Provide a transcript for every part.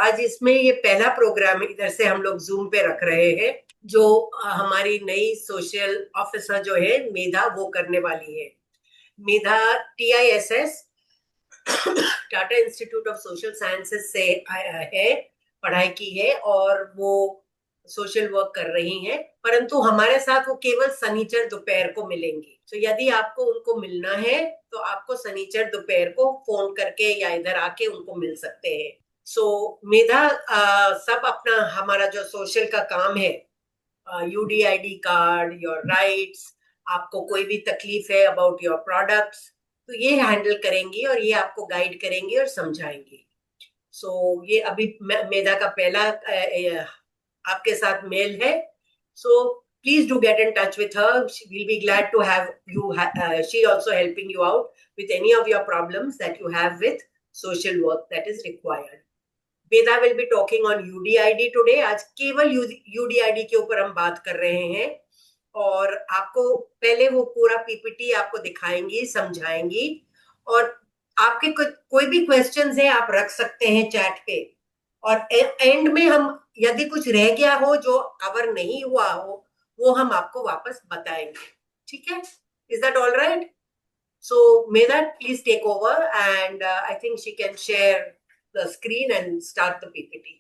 आज इसमें ये पहला प्रोग्राम इधर से हम लोग जूम पे रख रहे हैं, जो हमारी नई सोशल ऑफिसर जो है मेधा, वो करने वाली है। मेधा TISS, Tata institute of social sciences से है, पढ़ाई की है और वो सोशल वर्क कर रही हैं। परंतु हमारे साथ वो केवल शनिचर दोपहर को मिलेंगी। तो यदि आपको उनको मिलना है तो आपको शनिचर दोपहर को फोन करके या इधर आके उनको मिल सकते हैं। सो मेधा सब अपना हमारा जो सोशल का काम है, UDID कार्ड, योर राइट्स, आपको कोई भी तकलीफ है अबाउट योर प्रोडक्ट्स, तो ये हैंडल करेंगी और ये आपको गाइड करेंगी और समझाएंगी। सो ये अभी मेधा का पहला आपके साथ मेल है। सो please do get in touch with her. We'll be glad to have you. She also helping you out with any of your problems that you have with social work that is required. Veda will be talking on UDID today. आज केवल UDID के ऊपर हम बात कर रहे हैं और आपको पहले वो पूरा PPT आपको दिखाएंगी, समझाएंगी, और आपके कोई भी क्वेश्चंस है आप रख सकते हैं चैट पे, और एंड में हम यदि कुछ रह गया हो जो कवर नहीं हुआ हो वो हम आपको वापस बताएंगे। ठीक है? Is that all right? So Medha, please take over and I think she can share the screen and start the PPT.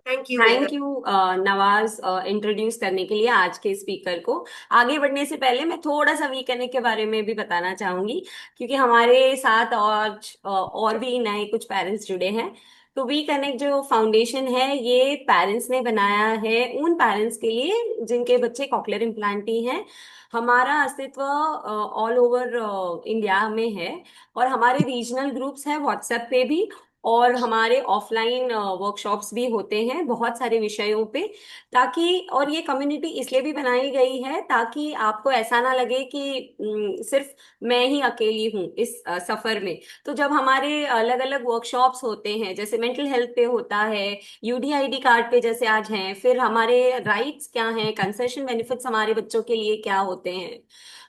Thank you, Medha. Thank you Nawaz, introduce करने के लिए आज के स्पीकर को। आगे बढ़ने से पहले मैं थोड़ा सा वी कनेक्ट के बारे में भी बताना चाहूंगी, क्योंकि हमारे साथ और भी नए कुछ पेरेंट्स जुड़े हैं। तो वी कनेक्ट जो फाउंडेशन है, ये पेरेंट्स ने बनाया है उन पेरेंट्स के लिए जिनके बच्चे कॉकलियर इम्प्लांटी हैं। हमारा अस्तित्व ऑल ओवर इंडिया में है, और हमारे रीजनल ग्रुप्स हैं व्हाट्सएप पे भी, और हमारे ऑफलाइन वर्कशॉप्स भी होते हैं बहुत सारे विषयों पे। ताकि, और ये कम्युनिटी इसलिए भी बनाई गई है ताकि आपको ऐसा ना लगे कि सिर्फ मैं ही अकेली हूँ इस सफर में। तो जब हमारे अलग अलग वर्कशॉप्स होते हैं, जैसे मेंटल हेल्थ पे होता है, UDID कार्ड पे जैसे आज हैं, फिर हमारे राइट्स क्या हैं, कंसेशन बेनिफिट्स हमारे बच्चों के लिए क्या होते हैं,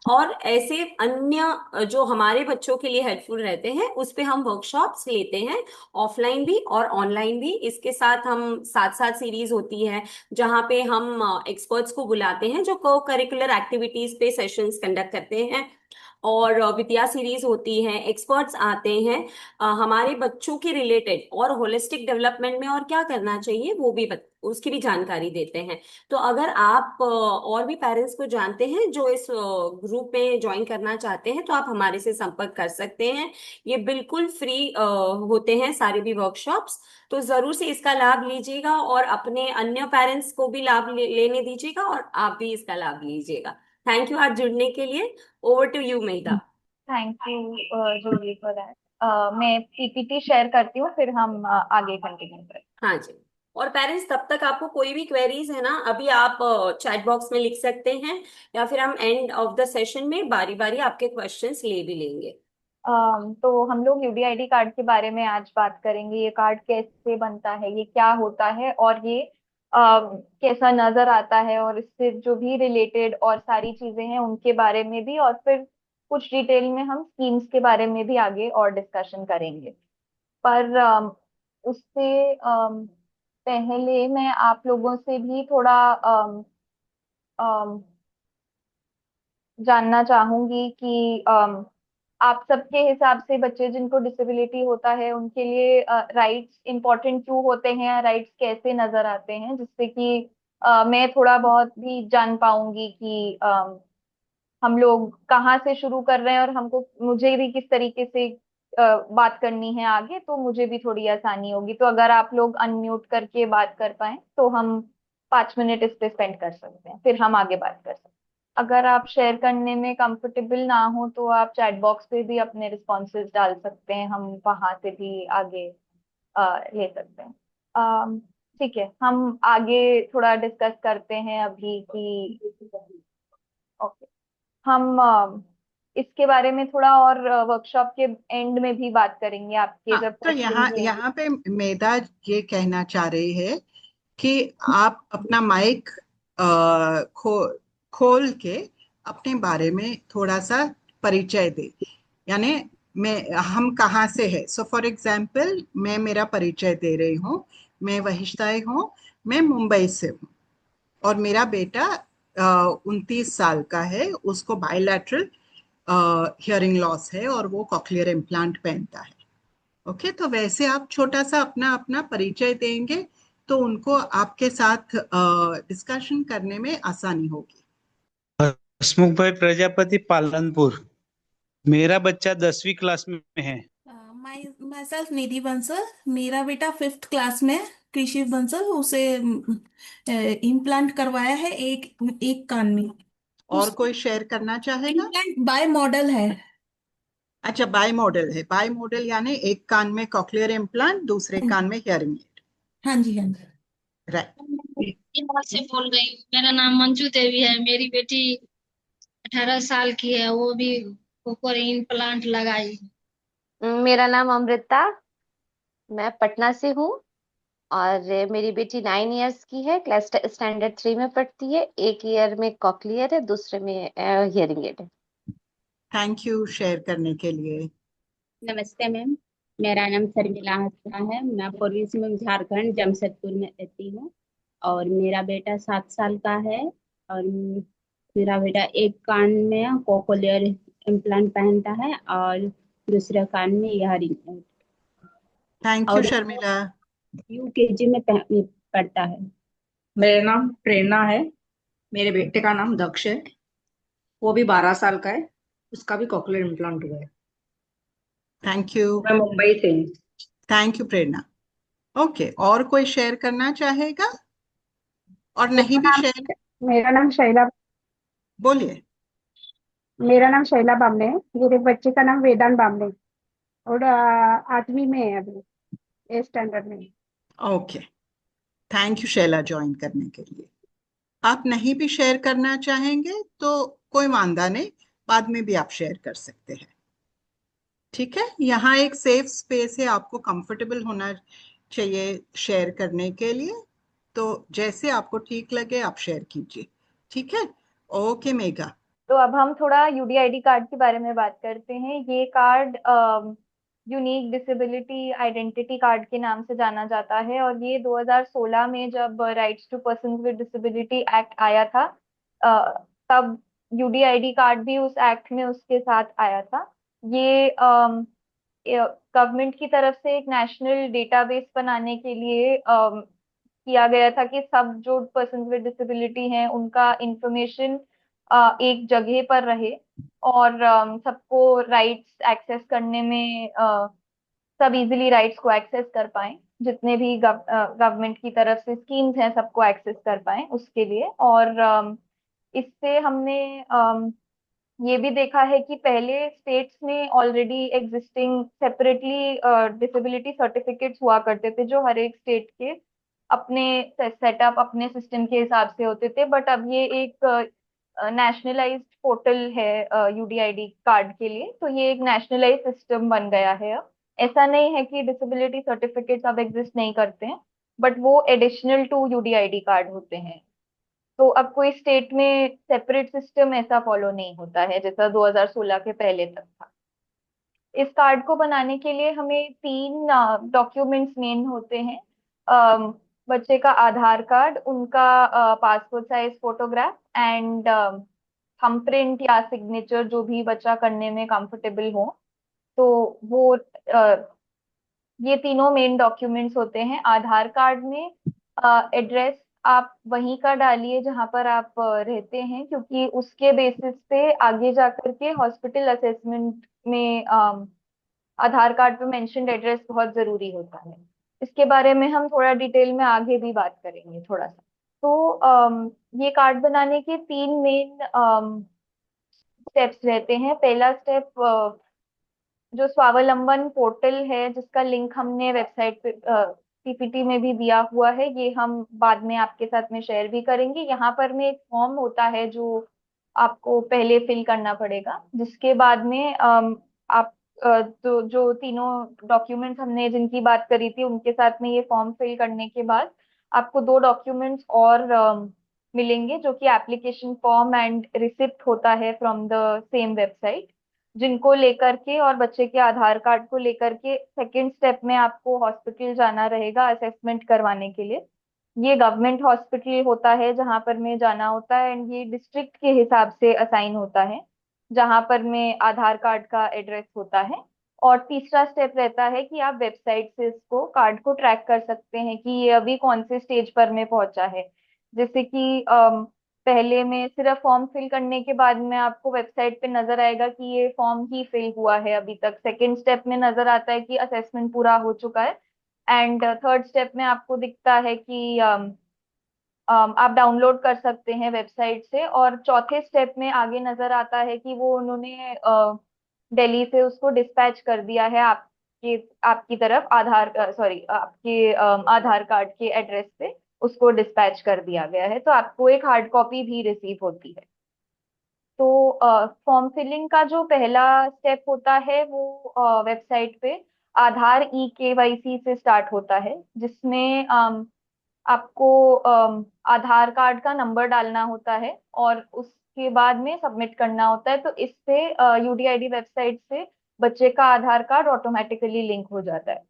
और ऐसे अन्य जो हमारे बच्चों के लिए हेल्पफुल रहते हैं, उस पे हम वर्कशॉप्स लेते हैं, ऑफलाइन भी और ऑनलाइन भी। इसके साथ हम साथ साथ सीरीज होती है जहाँ पे हम एक्सपर्ट्स को बुलाते हैं जो को करिकुलर एक्टिविटीज पे सेशंस कंडक्ट करते हैं, और विद्या सीरीज होती है, एक्सपर्ट्स आते हैं हमारे बच्चों के रिलेटेड और होलिस्टिक डेवलपमेंट में और क्या करना चाहिए वो भी उसकी भी जानकारी देते हैं। तो अगर आप और भी पेरेंट्स को जानते हैं जो इस ग्रुप में ज्वाइन करना चाहते हैं, तो आप हमारे से संपर्क कर सकते हैं। ये बिल्कुल फ्री होते हैं सारे भी वर्कशॉप्स। तो जरूर से इसका लाभ लीजिएगा और अपने अन्य पेरेंट्स को भी लाभ लेने दीजिएगा, और आप भी इसका लाभ लीजिएगा। थैंक यू आज जुड़ने के लिए। Over to you Medha. Thank you Julie for that. मैं PPT शेयर करती हूँ, फिर हम आगे कंटिन्यू करें। हाँ जी। और पेरेंट्स, तब तक आपको कोई भी क्वेरीज है ना, अभी आप चैट बॉक्स में लिख सकते हैं, या फिर हम एंड ऑफ द सेशन में बारी बारी आपके क्वेश्चंस ले भी लेंगे। तो हम लोग UDID कार्ड के बारे में आज बात करेंगे। ये कार्ड कैसे बनता है, ये क्या होता है, और ये कैसा नजर आता है, और इससे जो भी रिलेटेड और सारी चीजें हैं उनके बारे में भी, और फिर कुछ डिटेल में हम स्कीम्स के बारे में भी आगे और डिस्कशन करेंगे। पर उससे पहले मैं आप लोगों से भी थोड़ा अम, जानना चाहूंगी कि आप सबके हिसाब से बच्चे जिनको डिसेबिलिटी होता है उनके लिए राइट्स इंपॉर्टेंट क्यों होते हैं, राइट्स कैसे नजर आते हैं, जिससे कि मैं थोड़ा बहुत भी जान पाऊंगी कि हम लोग कहाँ से शुरू कर रहे हैं, और हमको मुझे भी किस तरीके से बात करनी है आगे, तो मुझे भी थोड़ी आसानी होगी। तो अगर आप लोग अनम्यूट करके बात कर पाए तो हम 5 मिनट इस पे स्पेंड कर सकते हैं, फिर हम आगे बात कर सकते हैं। अगर आप शेयर करने में कंफर्टेबल ना हो तो आप चैट बॉक्स पे भी अपने रिस्पॉन्सेज डाल सकते हैं, हम वहां से भी आगे ले सकते हैं। ठीक है, हम आगे थोड़ा डिस्कस करते हैं अभी कि ओके, हम इसके बारे में थोड़ा और वर्कशॉप के एंड में भी बात करेंगे, आपके हाँ, जब तो क्वेश्चन यहाँ पे मेधा ये कहना चाह रही है कि आप अपना माइक खोल के अपने बारे में थोड़ा सा परिचय दे। यानी हम कहाँ से है। सो फॉर एग्जाम्पल मैं मेरा परिचय दे रही हूँ। मैं वहिश्ताए हूँ। मैं मुंबई से हूँ और मेरा बेटा 29 साल का है। उसको बायलैटरल हियरिंग लॉस है और वो कॉक्लियर इम्प्लांट पहनता है। ओके, तो वैसे आप छोटा सा अपना अपना परिचय देंगे तो उनको आपके साथ डिस्कशन करने में आसानी होगी। हसमुख भाई प्रजापति, पालनपुर। मेरा बच्चा 10वीं क्लास में है। माई सेल्फ निधि बंसल। मेरा बेटा 5th क्लास में है, कृषि बंसल। उसे इम्प्लांट करवाया है एक एक कान में। और उस कोई शेयर करना चाहेगा? इम्प्लांट बाय मॉडल है। अच्छा, बाई मॉडल है। बाई मॉडल यानी एक कान में कॉक्लियर इम्प्लांट, दूसरे कान में हियरिंग एड। हाँ जी, हाँ जी। राइट। यहाँ से बोल रही हूँ। मेरा नाम मंजू देवी है। मेरी बेटी 18 साल की है। वो भी ऊपर इम्प्लांट लगाई। मेरा नाम अमृता, मैं पटना से हूँ। और मेरी बेटी 9 इयर्स की है, क्लास स्टैंडर्ड 3 में पढ़ती है। एक ईयर में कॉक्लियर है, दूसरे में हियरिंग एड है। थैंक यू शेयर करने के लिए। नमस्ते मैम, मेरा नाम शर्मिला हंसना है। मैं पूर्वी सिंहभूम झारखंड जमशेदपुर में रहती हूँ और मेरा बेटा 7 साल का है। और मेरा बेटा एक कान में कोक्लियर इम्प्लांट पहनता है और दूसरे कान में इयरिंग। थैंक यू और शर्मिला। यूकेजी में पढ़ता है। मेरा नाम प्रेरणा है। मेरे बेटे का नाम दक्ष है। वो भी 12 साल का है। उसका भी कॉकलियर इम्प्लांट हुआ है। Thank you. मैं मुंबई से हूँ। Thank you Prerna. ओके, और कोई शेयर करना चाहेगा? और नहीं भी शेयर, मेरा नाम शैला बोलिए। मेरा नाम शैला बामने है। मेरे बच्चे का नाम वेदांत बामने है और 8वीं में है अभी, 8th स्टैंडर्ड में। Okay, thank you Shaila join करने के लिए। आप नहीं भी शेयर करना चाहेंगे तो कोई वांदा नहीं, बाद में भी आप शेयर कर सकते हैं। ठीक है, यहाँ एक सेफ स्पेस है, आपको कंफर्टेबल होना चाहिए शेयर करने के लिए। तो जैसे आपको ठीक लगे आप शेयर कीजिए। ठीक है, ओके मेगा। तो अब हम थोड़ा यूडीआईडी कार्ड के बारे में बात करते हैं। ये card unique disability identity card के नाम से जाना जाता है और ये 2016 में जब rights to person with disability act आया था, तब यूडीआईडी कार्ड भी उस एक्ट में उसके साथ आया था। ये गवर्नमेंट की तरफ से एक नेशनल डेटाबेस बनाने के लिए किया गया था कि सब जो पर्सन विद डिसेबिलिटी हैं उनका इंफॉर्मेशन एक जगह पर रहे और सबको राइट्स एक्सेस करने में सब इजीली राइट्स को एक्सेस कर पाए। जितने भी गवर्नमेंट की तरफ से स्कीम्स हैं सबको एक्सेस कर पाए उसके लिए। और इससे हमने ये भी देखा है कि पहले स्टेट्स में already existing separately disability certificates हुआ करते थे जो हर एक स्टेट के अपने सेटअप अपने सिस्टम के हिसाब से होते थे। बट अब ये एक नेशनलाइज्ड पोर्टल है यूडीआईडी कार्ड के लिए, तो ये एक नेशनलाइज सिस्टम बन गया है। अब ऐसा नहीं है कि डिसेबिलिटी सर्टिफिकेट्स अब एग्जिस्ट नहीं करते हैं, बट वो एडिशनल टू यूडीआईडी कार्ड होते हैं। तो अब कोई स्टेट में सेपरेट सिस्टम ऐसा फॉलो नहीं होता है जैसा 2016 के पहले तक था। इस कार्ड को बनाने के लिए हमें 3 डॉक्यूमेंट्स मेन होते हैं। बच्चे का आधार कार्ड, उनका passport size photograph and thumbprint या सिग्नेचर जो भी बच्चा करने में कंफर्टेबल हो। तो वो ये तीनों मेन डॉक्यूमेंट्स होते हैं। आधार कार्ड में एड्रेस आप वहीं का डालिए जहां पर आप रहते हैं, क्योंकि उसके बेसिस पे आगे जाकर के हॉस्पिटल असेसमेंट में आधार कार्ड पे मेंशन्ड एड्रेस बहुत जरूरी होता है। इसके बारे में हम थोड़ा डिटेल में आगे भी बात करेंगे थोड़ा सा। तो ये कार्ड बनाने के 3 मेन स्टेप्स रहते हैं। पहला स्टेप जो स्वावलंबन पोर्टल है जिसका लिंक हमने वेबसाइट पे पीपीटी में भी दिया हुआ है, ये हम बाद में आपके साथ में शेयर भी करेंगे। यहाँ पर में एक फॉर्म होता है जो आपको पहले फिल करना पड़ेगा, जिसके बाद में आप तो जो तीनों डॉक्यूमेंट्स हमने जिनकी बात करी थी उनके साथ में ये फॉर्म फिल करने के बाद आपको 2 डॉक्यूमेंट्स और मिलेंगे जो कि एप्लीकेशन फॉर्म एंड रिसिप्ट होता है फ्रॉम द सेम वेबसाइट। जिनको लेकर के और बच्चे के आधार कार्ड को लेकर के सेकेंड स्टेप में आपको हॉस्पिटल जाना रहेगा असेसमेंट करवाने के लिए। ये गवर्नमेंट हॉस्पिटल होता है जहां पर में जाना होता है, एंड ये डिस्ट्रिक्ट के हिसाब से असाइन होता है जहां पर में आधार कार्ड का एड्रेस होता है। और तीसरा स्टेप रहता है कि आप वेबसाइट से इसको कार्ड को ट्रैक कर सकते हैं कि ये अभी कौन से स्टेज पर में पहुंचा है। जैसे कि पहले में सिर्फ फॉर्म फिल करने के बाद में आपको वेबसाइट पे नजर आएगा कि ये फॉर्म ही फिल हुआ है अभी तक। सेकंड स्टेप में नजर आता है कि असेसमेंट पूरा हो चुका है। एंड थर्ड स्टेप में आपको दिखता है कि आप डाउनलोड कर सकते हैं वेबसाइट से। और चौथे स्टेप में आगे नजर आता है कि वो उन्होंने दिल्ली से उसको डिस्पैच कर दिया है आपके आपकी तरफ आधार सॉरी आपके आधार कार्ड के एड्रेस पे उसको डिस्पैच कर दिया गया है, तो आपको एक हार्ड कॉपी भी रिसीव होती है। तो फॉर्म फिलिंग का जो पहला स्टेप होता है वो वेबसाइट पे आधार ई केवाईसी से स्टार्ट होता है, जिसमें आपको आधार कार्ड का नंबर डालना होता है और उसके बाद में सबमिट करना होता है। तो इससे यूडीआईडी वेबसाइट से बच्चे का आधार कार्ड ऑटोमेटिकली लिंक हो जाता है।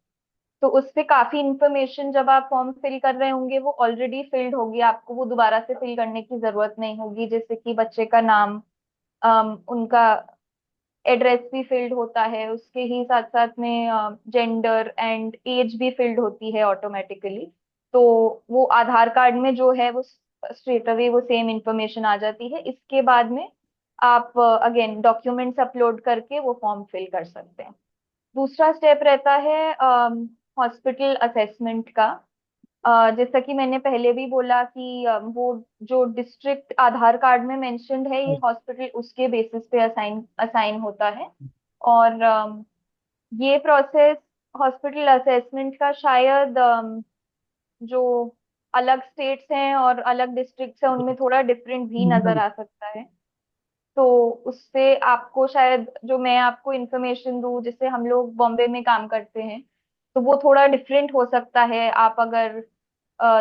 तो उससे काफी इंफॉर्मेशन जब आप फॉर्म फिल कर रहे होंगे वो ऑलरेडी फिल्ड होगी, आपको वो दोबारा से फिल करने की जरूरत नहीं होगी। जैसे कि बच्चे का नाम, उनका एड्रेस भी फिल्ड होता है, उसके ही साथ साथ में जेंडर एंड एज भी फिल्ड होती है ऑटोमेटिकली। तो वो आधार कार्ड में जो है वो स्ट्रेट अवे वो सेम इंफॉर्मेशन आ जाती है। इसके बाद में आप अगेन डॉक्यूमेंट्स अपलोड करके वो फॉर्म फिल कर सकते हैं। दूसरा स्टेप रहता है हॉस्पिटल असेसमेंट का। जैसा कि मैंने पहले भी बोला कि वो जो डिस्ट्रिक्ट आधार कार्ड में मेंशन्ड है ये हॉस्पिटल उसके बेसिस पे असाइन असाइन होता है। और ये प्रोसेस हॉस्पिटल असेसमेंट का शायद जो अलग स्टेट्स हैं और अलग डिस्ट्रिक्ट्स हैं उनमें थोड़ा डिफरेंट भी नजर आ सकता है। तो उससे आपको शायद जो मैं आपको इन्फॉर्मेशन दूं, जिससे हम लोग बॉम्बे में काम करते हैं, तो वो थोड़ा डिफरेंट हो सकता है। आप अगर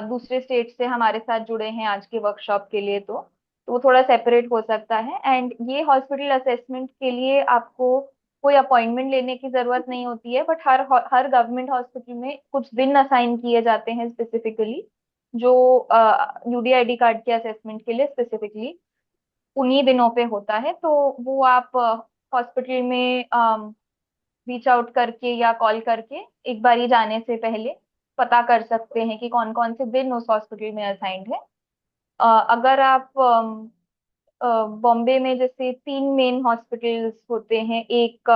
दूसरे स्टेट से हमारे साथ जुड़े हैं आज के वर्कशॉप के लिए तो वो थोड़ा सेपरेट हो सकता है। एंड ये हॉस्पिटल असेसमेंट के लिए आपको कोई अपॉइंटमेंट लेने की जरूरत नहीं होती है, बट हर गवर्नमेंट हॉस्पिटल में कुछ दिन असाइन किए जाते हैं स्पेसिफिकली, जो यूडीआईडी कार्ड के असेसमेंट के लिए स्पेसिफिकली उन्हीं दिनों पे होता है। तो वो आप हॉस्पिटल में रीच आउट करके या कॉल करके एक बारी जाने से पहले पता कर सकते हैं कि कौन कौन से दिन उस हॉस्पिटल में असाइंड है। अगर आप बॉम्बे में जैसे तीन मेन हॉस्पिटल्स होते हैं, एक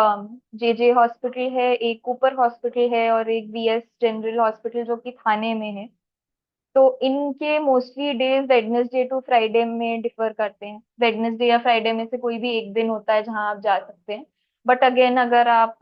जेजे हॉस्पिटल है, एक कूपर हॉस्पिटल है और एक बीएस जनरल हॉस्पिटल जो कि थाने में है। तो इनके mostly days Wednesday to Friday में डिफर करते हैं। वेडनेसडे या फ्राइडे में से कोई भी एक दिन होता है जहां आप जा सकते हैं। बट अगेन अगर आप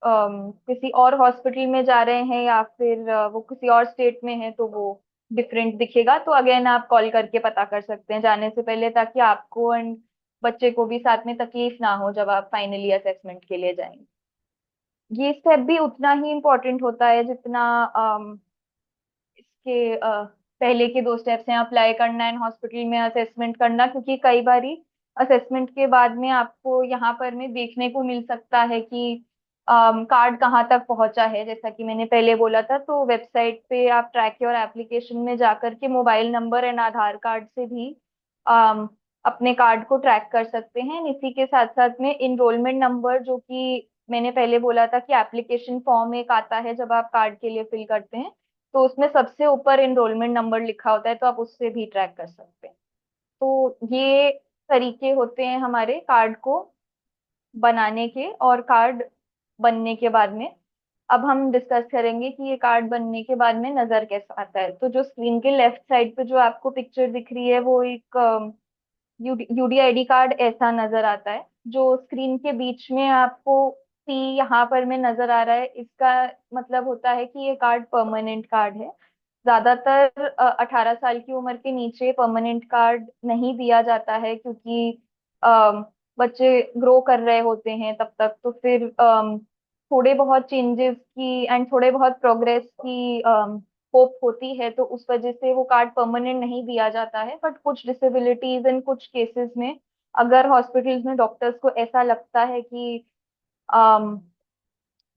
किसी और हॉस्पिटल में जा रहे हैं या फिर वो किसी और स्टेट में है तो वो डिफरेंट दिखेगा। तो अगेन आप कॉल करके पता कर सकते हैं जाने से पहले, ताकि आपको एंड बच्चे को भी साथ में तकलीफ ना हो जब आप फाइनली असेसमेंट के लिए जाएंगे। ये स्टेप भी उतना ही इम्पोर्टेंट होता है जितना इसके पहले के दो स्टेप्स हैं, अप्लाई करना एंड हॉस्पिटल में असेसमेंट करना। क्योंकि कई बारी असेसमेंट के बाद में आपको यहाँ पर में देखने को मिल सकता है कि कार्ड कहाँ तक पहुंचा है। जैसा कि मैंने पहले बोला था, तो वेबसाइट पे आप ट्रैक योर एप्लीकेशन में जाकर के mobile number and Aadhaar card से भी अम, अपने कार्ड को ट्रैक कर सकते हैं। इसी के साथ साथ में इनरोलमेंट नंबर, जो कि मैंने पहले बोला था कि एप्लीकेशन फॉर्म एक आता है जब आप कार्ड के लिए फिल करते हैं, तो उसमें सबसे ऊपर इनरोलमेंट नंबर लिखा होता है, तो आप उससे भी ट्रैक कर सकते हैं। तो ये तरीके होते हैं हमारे कार्ड को बनाने के। और कार्ड बनने के बाद में अब हम डिस्कस करेंगे कि ये कार्ड बनने के बाद में नजर कैसा आता है। तो जो स्क्रीन के लेफ्ट साइड पे जो आपको पिक्चर दिख रही है वो एक यूडीआईडी कार्ड ऐसा नजर आता है। जो स्क्रीन के बीच में आपको सी यहाँ पर में नजर आ रहा है, इसका मतलब होता है कि ये कार्ड परमानेंट कार्ड है। ज्यादातर 18 साल की उम्र के नीचे परमानेंट कार्ड नहीं दिया जाता है, क्योंकि बच्चे ग्रो कर रहे होते हैं तब तक। तो फिर थोड़े बहुत चेंजेस की एंड थोड़े बहुत प्रोग्रेस की होप होती है, तो उस वजह से वो कार्ड परमानेंट नहीं दिया जाता है। बट कुछ डिसेबिलिटीज एंड कुछ केसेस में अगर हॉस्पिटल्स में डॉक्टर्स को ऐसा लगता है कि अम,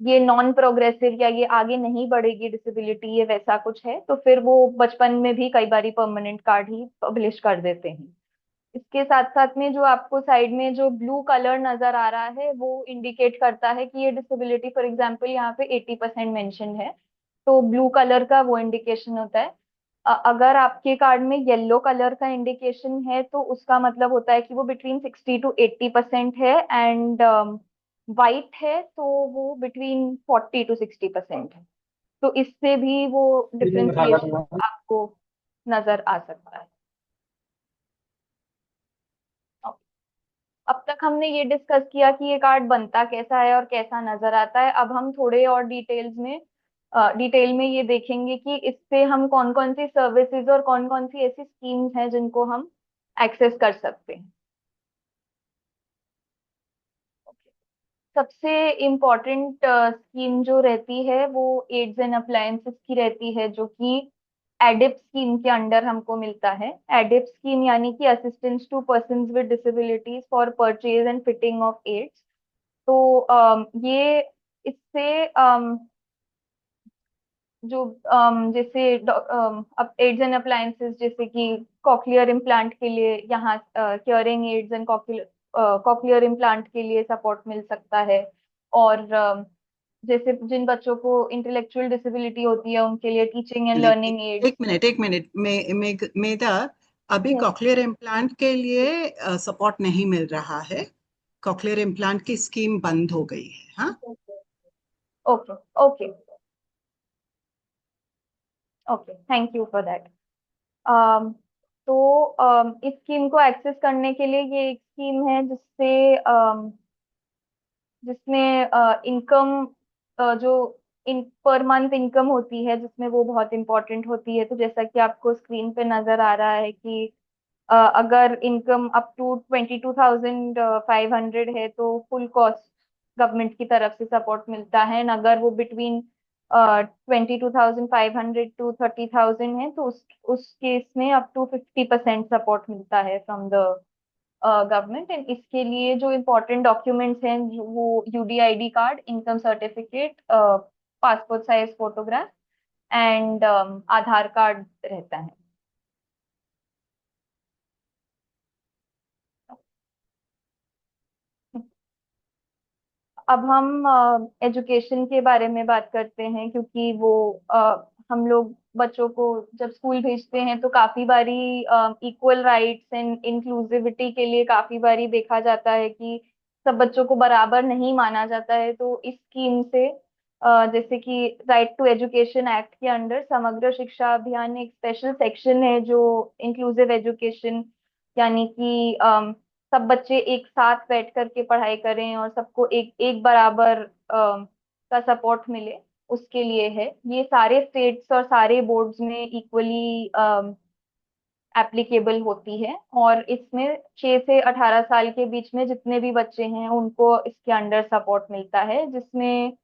ये नॉन प्रोग्रेसिव या ये आगे नहीं बढ़ेगी डिसेबिलिटी, ये वैसा कुछ है, तो फिर वो बचपन में भी कई बारी परमानेंट कार्ड ही पब्लिश कर देते हैं। इसके साथ साथ में जो आपको साइड में जो ब्लू कलर नजर आ रहा है वो इंडिकेट करता है कि ये डिसेबिलिटी, फॉर एग्जांपल यहाँ पे 80% मेंशन है, तो ब्लू कलर का वो इंडिकेशन होता है। अगर आपके कार्ड में येलो कलर का इंडिकेशन है तो उसका मतलब होता है कि वो बिटवीन 60 to 80% है, एंड वाइट है तो वो बिटवीन 40 to 60% है। तो इससे भी वो डिफ्रेंसिएशन आपको नजर आ सकता है। अब तक हमने ये डिस्कस किया कि ये कार्ड बनता कैसा है और कैसा नजर आता है। अब हम थोड़े और डिटेल में ये देखेंगे कि इससे हम कौन कौन सी सर्विसेज और कौन कौन सी ऐसी स्कीम्स हैं जिनको हम एक्सेस कर सकते हैं। सबसे इम्पोर्टेंट स्कीम जो रहती है वो एड्स एंड अप्लायंसेस की रहती है, जो कि एडिप स्कीम के अंडर हमको मिलता है। एडिप स्कीम यानी कि assistance to persons with disabilities for purchase and fitting of aids. तो ये इससे जो जैसे अब एड्स एंड अप्लायंसेस जैसे कि कॉकलियर इम्प्लांट के लिए यहाँ curing aids and cochlear implant के लिए सपोर्ट मिल सकता है। और जैसे जिन बच्चों को इंटेलेक्चुअल डिसेबिलिटी होती है उनके लिए teaching and minute learning aids. एक मिनट मेधा, अभी कॉकलियर इम्प्लांट के लिए सपोर्ट नहीं मिल रहा है। कॉकलियर इम्प्लांट की स्कीम बंद हो गई है। हाँ, okay okay okay, thank you for that. तो इस स्कीम को एक्सेस करने के लिए ये एक स्कीम है जिसमें इनकम जो इन पर मंथ इनकम होती है, जिसमें वो बहुत इंपॉर्टेंट होती है। तो जैसा कि आपको स्क्रीन पे नजर आ रहा है कि अगर इनकम अप टू 22,500 है तो फुल कॉस्ट गवर्नमेंट की तरफ से सपोर्ट मिलता है। and अगर वो बिटवीन 22,500 to 30,000 है तो उस केस में अप टू 50% सपोर्ट मिलता है फ्रॉम द गवर्नमेंट। एंड इसके लिए जो इम्पोर्टेंट डॉक्यूमेंट्स हैं वो UDID card, income certificate, passport size photograph and Aadhaar card रहता है। अब हम एजुकेशन के बारे में बात करते हैं, क्योंकि वो हम लोग बच्चों को जब स्कूल भेजते हैं तो काफी बारी इक्वल राइट्स एंड इंक्लूसिविटी के लिए काफी बारी देखा जाता है कि सब बच्चों को बराबर नहीं माना जाता है। तो इस स्कीम से जैसे कि राइट टू एजुकेशन एक्ट के अंडर समग्र शिक्षा अभियान एक स्पेशल सेक्शन है जो इंक्लूसिव एजुकेशन, यानी कि सब बच्चे एक साथ बैठ करके पढ़ाई करें और सबको एक एक बराबर का सपोर्ट मिले, उसके लिए है। ये सारे स्टेट्स और सारे बोर्ड्स में इक्वली एप्लीकेबल होती है। और इसमें 6 से 18 साल के बीच में जितने भी बच्चे हैं उनको इसके अंडर सपोर्ट मिलता है, जिसमें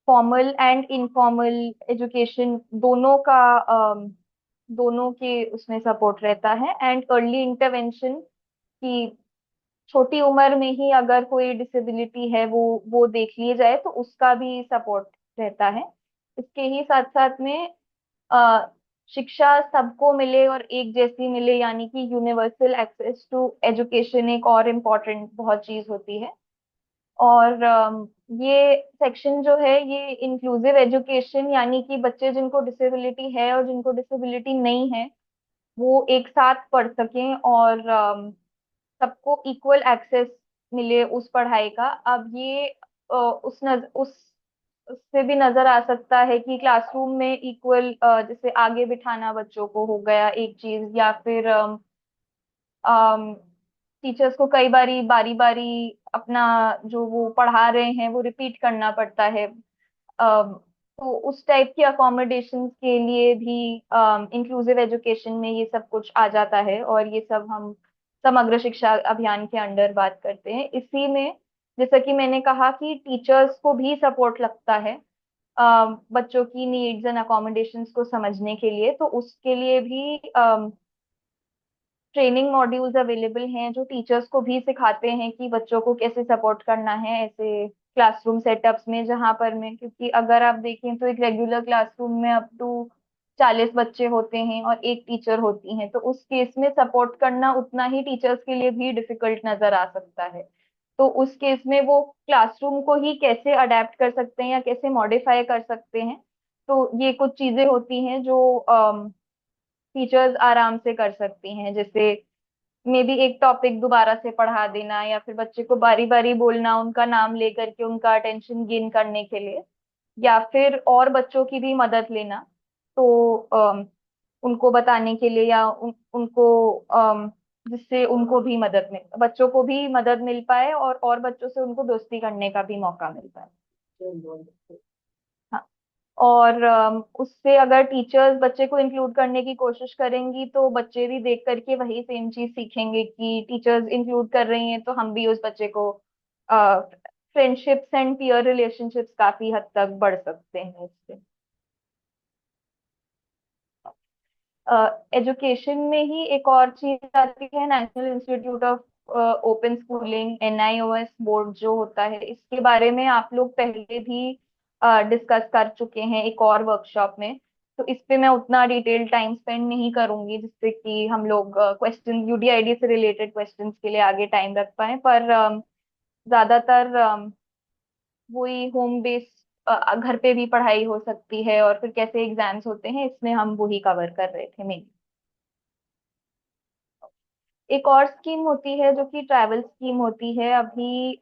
फॉर्मल एंड इनफॉर्मल एजुकेशन दोनों के उसमें सपोर्ट रहता है। एंड अर्ली इंटरवेंशन की छोटी उम्र में ही अगर कोई डिसेबिलिटी है वो देख ली जाए तो उसका भी सपोर्ट रहता है। इसके ही साथ साथ में अ, शिक्षा सबको मिले और एक जैसी मिले, यानी कि यूनिवर्सल एक्सेस टू एजुकेशन एक और इम्पोर्टेंट बहुत चीज होती है। और ये सेक्शन जो है ये इंक्लूसिव एजुकेशन, यानी कि बच्चे जिनको डिसेबिलिटी है और जिनको डिसेबिलिटी नहीं है वो एक साथ पढ़ सकें और सबको इक्वल एक्सेस मिले उस पढ़ाई का। अब ये उससे भी नजर आ सकता है कि क्लासरूम में इक्वल जैसे आगे बिठाना बच्चों को हो गया एक चीज, या फिर टीचर्स को कई बारी बारी अपना जो वो पढ़ा रहे हैं वो रिपीट करना पड़ता है। तो उस टाइप की अकोमोडेशंस के लिए भी इंक्लूसिव एजुकेशन में ये सब कुछ आ जाता है। और ये सब हम समग्र शिक्षा अभियान के अंडर बात करते हैं। इसी में जैसा कि मैंने कहा कि टीचर्स को भी सपोर्ट लगता है बच्चों की नीड्स एंड अकोमोडेशंस को समझने के लिए, तो उसके लिए भी ट्रेनिंग मॉड्यूल्स अवेलेबल हैं जो टीचर्स को भी सिखाते हैं कि बच्चों को कैसे सपोर्ट करना है ऐसे क्लासरूम सेटअप्स में, जहां पर मैं, क्योंकि अगर आप देखें तो एक रेगुलर क्लासरूम में अप टू 40 बच्चे होते हैं और एक टीचर होती हैं, तो उस केस में सपोर्ट करना उतना ही टीचर्स के लिए भी डिफिकल्ट नजर आ सकता है। तो उस केस में वो क्लासरूम को ही कैसे अडेप्ट कर सकते हैं या कैसे मॉडिफाई कर सकते हैं, तो ये कुछ चीजें होती हैं जो टीचर्स आराम से कर सकती हैं, जैसे मे बी एक टॉपिक दोबारा से पढ़ा देना या फिर बच्चे को बारी बारी बोलना उनका नाम लेकर के उनका अटेंशन गेन करने के लिए, या फिर और बच्चों की भी मदद लेना। तो उनको बताने के लिए या उनको जिससे उनको भी मदद मिल बच्चों को भी मदद मिल पाए और बच्चों से उनको दोस्ती करने का भी मौका मिल पाए। हाँ। और उससे अगर टीचर्स बच्चे को इंक्लूड करने की कोशिश करेंगी तो बच्चे भी देख करके वही सेम चीज सीखेंगे कि टीचर्स इंक्लूड कर रही हैं तो हम भी उस बच्चे को, फ्रेंडशिप्स एंड पीयर रिलेशनशिप्स काफी हद तक बढ़ सकते हैं इससे। एजुकेशन में ही एक और चीज आती है, national institute of open schooling, NIOS board जो होता है, इसके बारे में आप लोग पहले भी डिस्कस कर चुके हैं एक और वर्कशॉप में, तो इस पे मैं उतना डिटेल टाइम स्पेंड नहीं करूंगी जिससे कि हम लोग क्वेश्चन UDID से रिलेटेड क्वेश्चंस के लिए आगे टाइम रख पाए, पर ज्यादातर वही होम बेस, घर पे भी पढ़ाई हो सकती है और फिर कैसे एग्जाम्स होते हैं इसमें हम वही कवर कर रहे थे मेनली। एक और स्कीम होती है जो कि ट्रैवल स्कीम होती है। अभी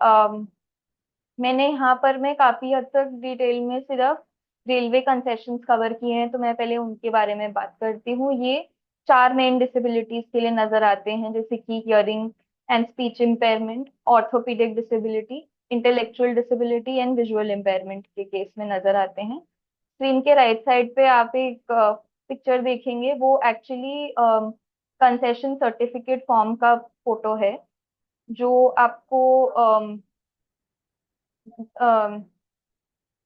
मैंने यहाँ पर मैं काफी हद तक डिटेल में सिर्फ रेलवे कंसेशंस कवर किए हैं, तो मैं पहले उनके बारे में बात करती हूँ। ये 4 मेन डिसेबिलिटीज के लिए नजर आते हैं, जैसे कि hearing and speech impairment, orthopaedic disability, intellectual disability and visual impairment के केस में नजर आते हैं। स्क्रीन के राइट साइड पे आप एक पिक्चर देखेंगे, वो एक्चुअली कंसेशन सर्टिफिकेट फॉर्म का फोटो है जो आपको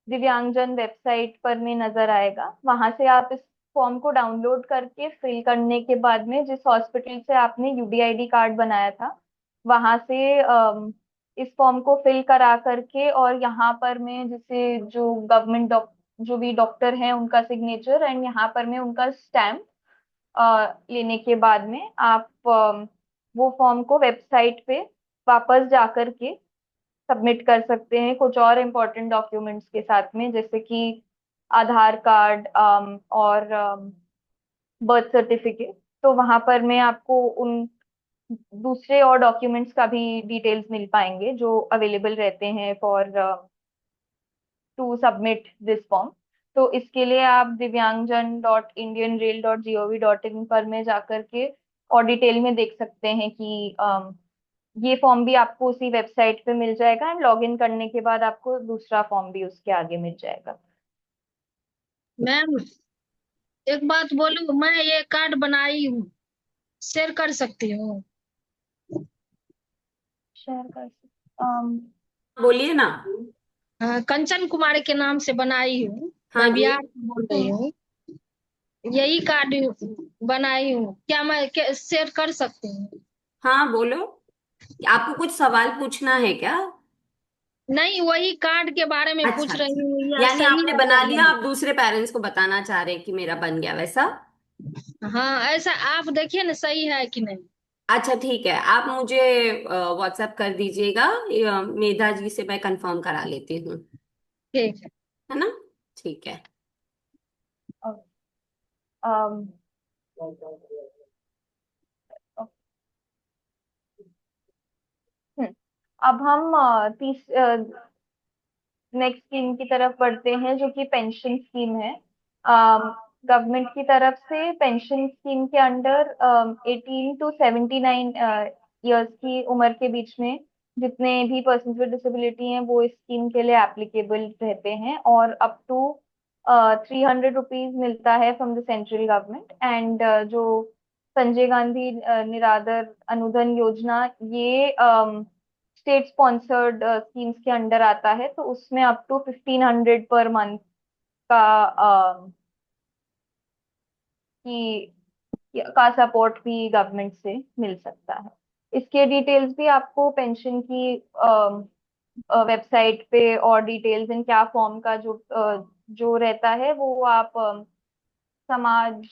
दिव्यांगजन वेबसाइट पर में नजर आएगा। वहां से आप इस फॉर्म को डाउनलोड करके फिल करने के बाद में जिस हॉस्पिटल से आपने UDID कार्ड बनाया था वहां से इस फॉर्म को फिल करा करके, और यहाँ पर में जिसे जो गवर्नमेंट जो भी डॉक्टर हैं उनका सिग्नेचर एंड यहाँ पर में उनका स्टैम्प लेने के बाद में आप वो फॉर्म को वेबसाइट पे वापस जा करके सबमिट कर सकते हैं कुछ और इम्पोर्टेंट डॉक्यूमेंट्स के साथ में, जैसे कि आधार कार्ड और बर्थ सर्टिफिकेट। तो वहां पर मैं आपको उन दूसरे और डॉक्यूमेंट्स का भी डिटेल्स मिल पाएंगे जो अवेलेबल रहते हैं for to submit this form. तो इसके लिए आप divyangjan.indianrail.gov.in पर में जाकर के और डिटेल में देख सकते हैं कि ये फॉर्म भी आपको उसी वेबसाइट पे मिल जाएगा एंड लॉग इन करने के बाद आपको दूसरा फॉर्म भी उसके आगे मिल जाएगा। मैम एक बात बोलूं, मैं ये कार्ड बनाई हूँ, शेयर कर सकती हूँ? शेयर कर बोलिए ना। कंचन कुमार के नाम से बनाई हूँ, हाँ मैं जी। बिहार से बोल रही हूँ। यही कार्ड बनाई हूँ, क्या मैं शेयर कर सकती हूँ? हाँ बोलो, आपको कुछ सवाल पूछना है क्या? नहीं, वही कार्ड के बारे में अच्छा पूछ रही अच्छा, हूँ, या यानी सही आपने है बना या लिया, नहीं? आप दूसरे पेरेंट्स को बताना चाह रहे हैं कि मेरा बन गया वैसा? हाँ, ऐसा आप देखिए ना, सही है कि नहीं। अच्छा ठीक है, आप मुझे व्हाट्सएप कर दीजिएगा, मेधा जी से मैं कंफर्म करा लेती हूँ, ठीक है। है ना? ठीक है। अब हम तीस नेक्स्ट स्कीम की तरफ बढ़ते हैं जो कि पेंशन स्कीम है। गवर्नमेंट की तरफ से पेंशन स्कीम के अंडर 18 टू 79 ईयर्स की उम्र के बीच में जितने भी पर्सन विद डिसेबिलिटी हैं वो इस स्कीम के लिए एप्लीकेबल रहते हैं, और अप टू 300 रुपीज मिलता है from the central government. And जो संजय गांधी निराधार अनुदान योजना, ये स्टेट स्पॉन्सर्ड स्कीम्स के अंडर आता है, तो उसमें अप टू 1500 पर मंथ का की का सपोर्ट भी गवर्नमेंट से मिल सकता है। इसके डिटेल्स भी आपको पेंशन की वेबसाइट पे, और डिटेल्स इन क्या फॉर्म का जो रहता है वो आप समाज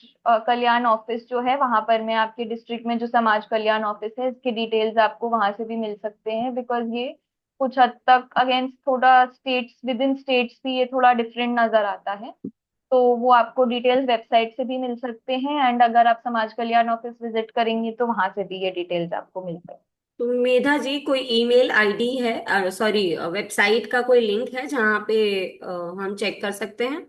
कल्याण ऑफिस जो है वहां पर, मैं आपके डिस्ट्रिक्ट में जो समाज कल्याण ऑफिस है इसकी डिटेल्स आपको वहां से भी मिल सकते हैं। बिकॉज ये कुछ हद तक अगेंस्ट थोड़ा स्टेट्स, विद इन स्टेट्स भी ये थोड़ा डिफरेंट नजर आता है। तो वो आपको डिटेल्स वेबसाइट से भी मिल सकते हैं, एंड अगर आप समाज कल्याण ऑफिस विजिट करेंगी तो वहां से भी ये डिटेल्स आपको मिल सकती तो मेधा जी, कोई ईमेल आईडी है, सॉरी, वेबसाइट का कोई लिंक है जहाँ पे हम चेक कर सकते हैं?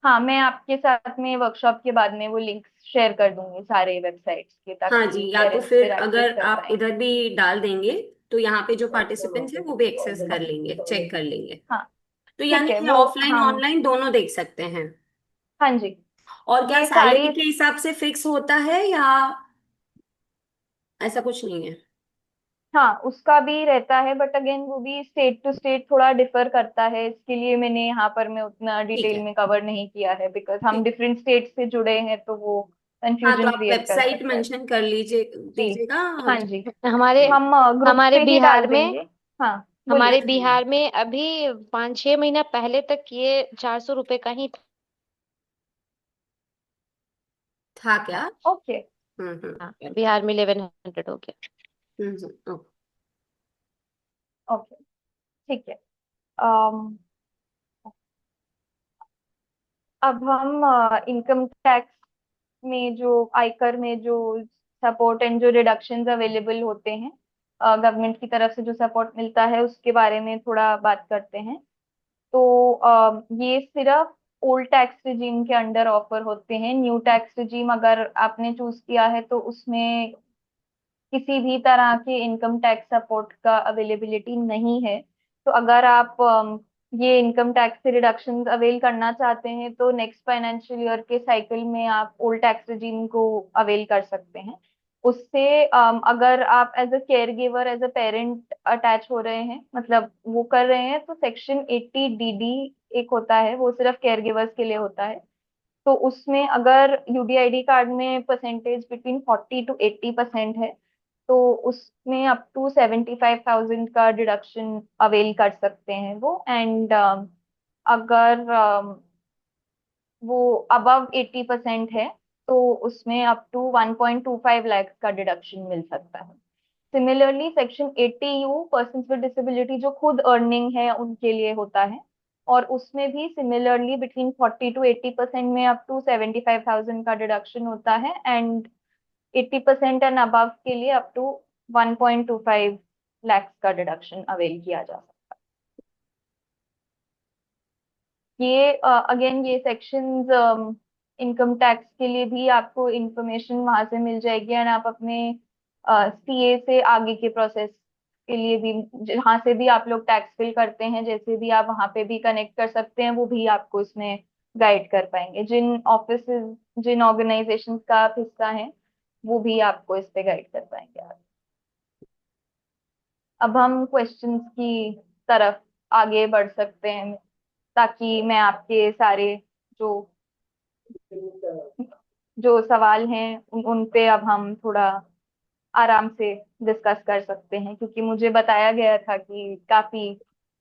हाँ, मैं आपके साथ में वर्कशॉप के बाद में वो लिंक शेयर कर दूंगी सारे वेबसाइट्स के, हाँ जी, ताकि या तो पेरेंट्स फिर फिर एक्सेस अगर कर आप पाएंगे। इधर भी डाल देंगे तो यहाँ पे जो पार्टिसिपेंट्स हैं वो भी एक्सेस कर लेंगे, चेक कर लेंगे। हाँ, तो ठीक यानी है, कि वो ऑफलाइन हम, ऑनलाइन दोनों देख सकते हैं। हाँ जी, और क्या ये सैलरी सारी, के हिसाब से फिक्स होता है या ऐसा कुछ नहीं है? हाँ उसका भी रहता है, बट अगेन वो भी स्टेट टू स्टेट थोड़ा डिफर करता है। इसके लिए मैंने यहाँ पर मैं उतना ठीक डिटेल है। में कवर नहीं किया है, बिकॉज हम ठीक। डिफरेंट स्टेट से जुड़े हैं, तो वो हाँ, तो कंफ्यूजन आप क्रिएट कर वेबसाइट सकता है। मेंशन कर लीजिए, जी, दीजिएगा, हम हाँ चेक जी, हमारे करेंगे। हम ग्रुप हमारे पे ही डाल बिहार में देंगे। हाँ, हमारे बोलिए। अच्छा जी। बिहार में अभी 5-6 महीना पहले तक ये 400 रुपये का ही था क्या? ओके, था। चलो। बिहार में 1100 हो गया। ओके। ओके, ठीक है। अम, अब हम इनकम टैक्स में जो, आयकर में जो सपोर्ट एंड जो रिडक्शंस अवेलेबल होते हैं, गवर्नमेंट की तरफ से जो सपोर्ट मिलता है उसके बारे में थोड़ा बात करते हैं। तो ये सिर्फ ओल्ड टैक्स रिजीम के अंडर ऑफर होते हैं। न्यू टैक्स रिजीम अगर आपने चूज किया है तो उसमें किसी भी तरह के इनकम टैक्स सपोर्ट का अवेलेबिलिटी नहीं है। तो अगर आप ये इनकम टैक्स से रिडक्शन अवेल करना चाहते हैं तो नेक्स्ट फाइनेंशियल ईयर के साइकिल में आप ओल्ड टैक्स रिजीम को अवेल कर सकते हैं। उससे अगर आप as a care giver, as a parent attach हो रहे हैं, मतलब वो कर रहे हैं, तो सेक्शन 80 DD एक होता है, वो सिर्फ केयर गिवर्स के लिए होता है। तो उसमें अगर यूडीआईडी कार्ड में परसेंटेज बिटवीन 40 to 80% है, तो उसमें अप टू 75,000 का डिडक्शन अवेल कर सकते हैं वो। एंड अगर वो अबव 80% है तो उसमें अप टू 1.25 लाख का डिडक्शन मिल सकता है। Similarly section 80U person with disability जो खुद अर्निंग है उनके लिए होता है, और उसमें भी सिमिलरली बिटवीन 40 to 80% में अप टू 75,000 का डिडक्शन होता है। एंड 80% एंड अबव के लिए अप टू 1.25 लाख का डिडक्शन अवेल किया जा सकता है। ये अगेन ये सेक्शंस इनकम टैक्स के लिए भी आपको इंफॉर्मेशन वहां से मिल जाएगी, एंड आप अपने सीए से आगे के प्रोसेस के लिए भी, जहाँ से भी आप लोग टैक्स फिल करते हैं, जैसे भी आप वहां पे भी कनेक्ट कर सकते हैं, वो भी आपको इसमें गाइड कर पाएंगे। जिन ऑफिस, जिन ऑर्गेनाइजेशंस का आप हिस्सा हैं, वो भी आपको इस पे गाइड कर पाएंगे। अब हम क्वेश्चंस की तरफ आगे बढ़ सकते हैं, ताकि मैं आपके सारे जो जो सवाल हैं उन पे अब हम थोड़ा आराम से डिस्कस कर सकते हैं, क्योंकि मुझे बताया गया था कि काफी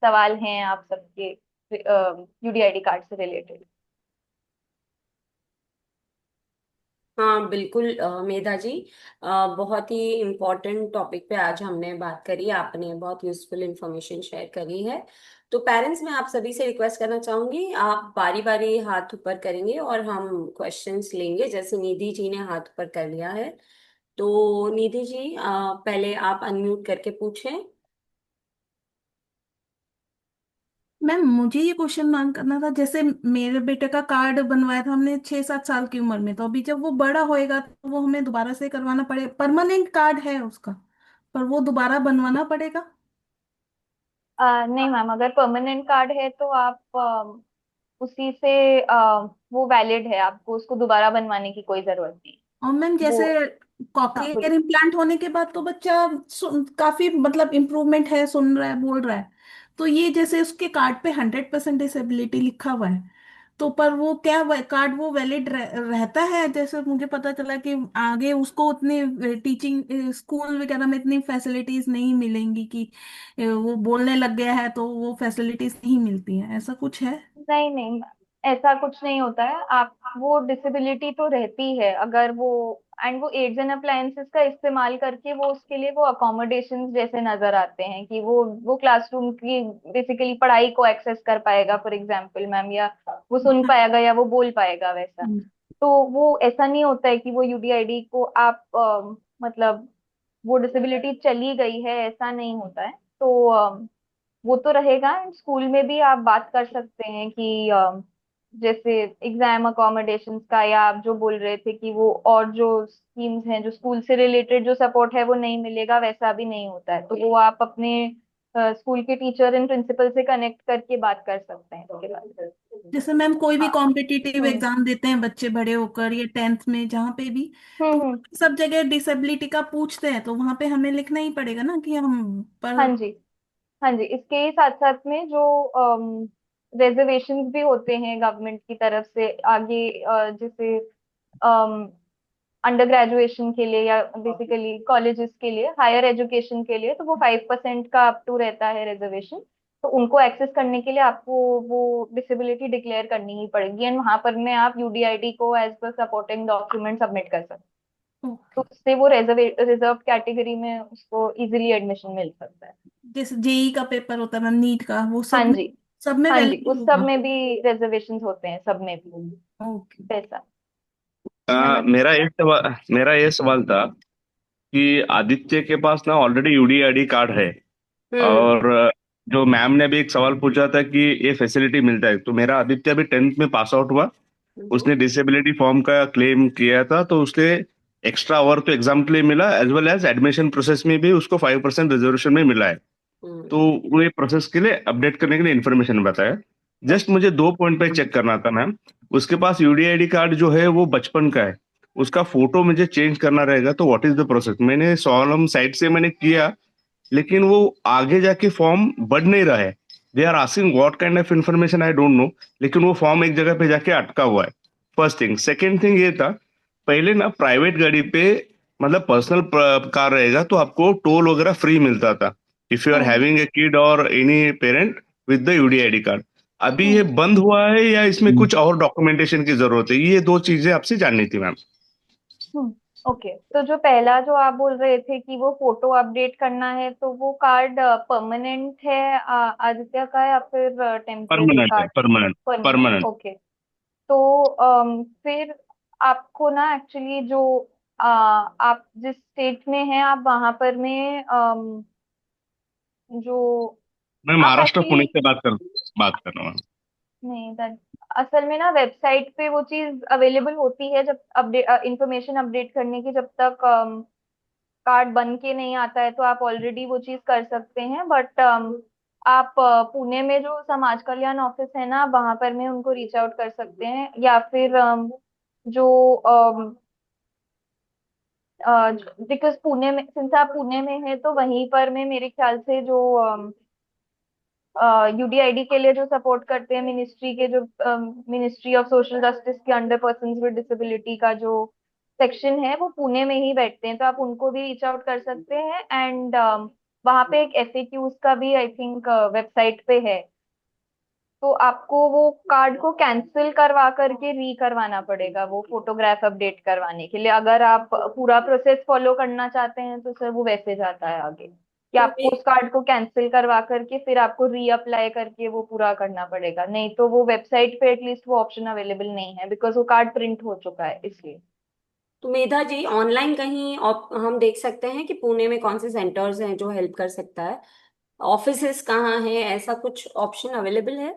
सवाल हैं आप सबके यूडीआईडी कार्ड से रिलेटेड। हाँ बिल्कुल, मेधा जी, बहुत ही इम्पोर्टेंट टॉपिक पे आज हमने बात करी, आपने बहुत यूजफुल इंफॉर्मेशन शेयर करी है। तो पेरेंट्स, मैं आप सभी से रिक्वेस्ट करना चाहूंगी, आप बारी बारी हाथ ऊपर करेंगे और हम क्वेश्चंस लेंगे। जैसे निधि जी ने हाथ ऊपर कर लिया है, तो निधि जी, पहले आप अनम्यूट करके पूछें। मैम, मुझे ये क्वेश्चन मान करना था। जैसे मेरे बेटे का कार्ड बनवाया था हमने 6-7 साल की उम्र में, तो अभी जब वो बड़ा होएगा तो वो हमें दोबारा से करवाना पड़े? परमानेंट कार्ड है उसका, पर वो दोबारा बनवाना पड़ेगा? नहीं मैम, अगर परमानेंट कार्ड है तो आप उसी से वो वैलिड है, आपको उसको दोबारा बनवाने की कोई जरूरत नहीं। और मैम, वो, जैसे हाँ कॉकलियर बोलिए। इम्प्लांट होने के बाद तो बच्चा काफी मतलब इम्प्रूवमेंट है, सुन रहा है, बोल रहा है। तो ये जैसे उसके कार्ड पे 100% डिसेबिलिटी लिखा हुआ है, तो पर वो क्या कार्ड वो वैलिड रहता है? जैसे मुझे पता चला कि आगे उसको उतनी टीचिंग स्कूल वगैरह में इतनी फैसिलिटीज नहीं मिलेंगी कि वो बोलने लग गया है तो वो फैसिलिटीज नहीं मिलती हैं, ऐसा कुछ है? नहीं नहीं, ऐसा कुछ नहीं होता है। आप वो डिसेबिलिटी तो रहती है अगर वो, एंड वो एड्स एंड अप्लायंसेस का इस्तेमाल करके वो उसके लिए वो अकोमोडेशंस जैसे नजर आते हैं कि वो क्लासरूम की बेसिकली पढ़ाई को एक्सेस कर पाएगा फॉर एग्जांपल मैम, या वो सुन पाएगा या वो बोल पाएगा वैसा। हम्म। तो वो ऐसा नहीं होता है कि वो यूडीआईडी को आप मतलब वो डिसेबिलिटी चली गई है, ऐसा नहीं होता है। तो वो तो रहेगा। स्कूल में भी आप बात कर सकते हैं कि जैसे एग्जाम अकोमोडेशंस का, या आप जो बोल रहे थे कि वो और जो स्कीम्स हैं जो स्कूल से रिलेटेड जो सपोर्ट है वो नहीं मिलेगा, वैसा भी नहीं होता है। तो वो आप अपने स्कूल के टीचर एंड प्रिंसिपल से कनेक्ट करके बात कर सकते हैं उसके बाद। जैसे मैम कोई भी कॉम्पिटिटिव हम्म एग्जाम देते हैं बच्चे बड़े होकर, या 10th में जहाँ पे भी, तो हम्म। सब जगह डिसेबिलिटी का पूछते हैं, तो वहां पे हमें लिखना ही पड़ेगा ना कि हम हाँ पर। जी, हाँ जी। इसके ही साथ साथ में जो रिजर्वेशंस भी होते हैं गवर्नमेंट की तरफ से आगे, जैसे अंडर ग्रेजुएशन के लिए या बेसिकली कॉलेजेस के लिए, हायर एजुकेशन के लिए, तो वो 5% का अप टू रहता है रिजर्वेशन। तो उनको एक्सेस करने के लिए आपको वो डिसेबिलिटी डिक्लेयर करनी ही पड़ेगी, एंड वहां पर में आप यूडीआईडी को as per supporting document submit कर सकते हैं। तो उससे वो रिजर्व कैटेगरी में उसको इजीली एडमिशन मिल सकता है। जैसे जेई का पेपर होता है मैम, नीट का, वो हाँ सब में, जी, सब में हाँ जी, वैलिड उस सब होगा? में भी रिजर्वेशंस होते हैं, सब में भी ओके। पैसा। नमस्ते। मेरा ये सवाल था कि आदित्य के पास ना ऑलरेडी यूडीआईडी कार्ड है, हम्म। और जो मैम ने भी एक सवाल पूछा था कि ये फैसिलिटी मिलता है, तो मेरा आदित्य भी 10th में पास आउट हुआ। हम्म। उसने डिसेबिलिटी फॉर्म का क्लेम किया था, तो उसके एक्स्ट्रा आवर तो एग्जाम के लिए मिला, as well as admission process में भी उसको 5% रिजर्वेशन में मिला है। तो हम्म। वो ये प्रोसेस के लिए अपडेट करने के लिए इन्फॉर्मेशन बताया। जस्ट मुझे 2 पॉइंट पे चेक करना था मैम। उसके पास यूडीआईडी कार्ड जो है वो बचपन का है, उसका फोटो मुझे चेंज करना रहेगा, तो व्हाट इज द प्रोसेस? मैंने सोलम साइट से मैंने किया, लेकिन वो आगे जाके फॉर्म बढ़ नहीं रहा है। They are asking what kind of information, I don't know, लेकिन वो फॉर्म एक जगह पे जाके अटका हुआ है। First thing. सेकेंड थिंग ये था, पहले ना प्राइवेट गाड़ी पे, मतलब पर्सनल कार रहेगा तो आपको टोल वगैरह फ्री मिलता था, if you are hmm having a kid और any parent with the UDID card. अभी ये हम्म बंद हुआ है या इसमें कुछ और डॉक्यूमेंटेशन की जरूरत है? ये दो चीजें आपसे जाननी थी मैम। हम्म। ओके, तो जो पहला जो आप बोल रहे थे कि वो फोटो अपडेट करना है, तो वो कार्ड परमानेंट है आदित्य का, या फिर टेम्पररी परमानेंट है, card? Permanent. Permanent, permanent. Okay. तो फिर आपको ना एक्चुअली जो आप जिस स्टेट में हैं, आप वहां पर में जो मैं आप महाराष्ट्र एक्चुअली, पुणे से बात कर रहा हूँ। नहीं असल में ना वेबसाइट पे वो चीज अवेलेबल होती है, जब अपडेट इंफॉर्मेशन अपडेट करने की, जब तक कार्ड बन के नहीं आता है तो आप ऑलरेडी वो चीज कर सकते हैं। बट आप पुणे में जो समाज कल्याण ऑफिस है ना, वहां पर में उनको रीच आउट कर सकते हैं, या फिर जो बिकॉज पुणे में, सिंस आप पुणे में है, तो वहीं पर में मेरे ख्याल से जो यूडीआईडी के लिए जो सपोर्ट करते हैं मिनिस्ट्री के, जो मिनिस्ट्री ऑफ सोशल जस्टिस के अंडर पर्सन्स विद डिसेबिलिटी का जो सेक्शन है, वो पुणे में ही बैठते हैं। तो आप उनको भी रीच आउट कर सकते हैं। एंड वहाँ पे एक एफएक्यूज का भी आई थिंक वेबसाइट पे है। तो आपको वो कार्ड को कैंसिल करवा करके री करवाना पड़ेगा वो फोटोग्राफ अपडेट करवाने के लिए। अगर आप पूरा प्रोसेस फॉलो करना चाहते हैं तो सर वो वैसे जाता है आगे, कि तो आपको उस कार्ड को कैंसिल करवा करके फिर आपको री अप्लाई करके वो पूरा करना पड़ेगा। नहीं तो वो वेबसाइट पे एटलीस्ट वो ऑप्शन अवेलेबल नहीं है, बिकॉज वो कार्ड प्रिंट हो चुका है इसलिए। मेधा जी, ऑनलाइन कहीं हम देख सकते हैं कि पुणे में कौन से सेंटर्स हैं जो हेल्प कर सकता है? ऑफिसेस कहाँ हैं, ऐसा कुछ ऑप्शन अवेलेबल है?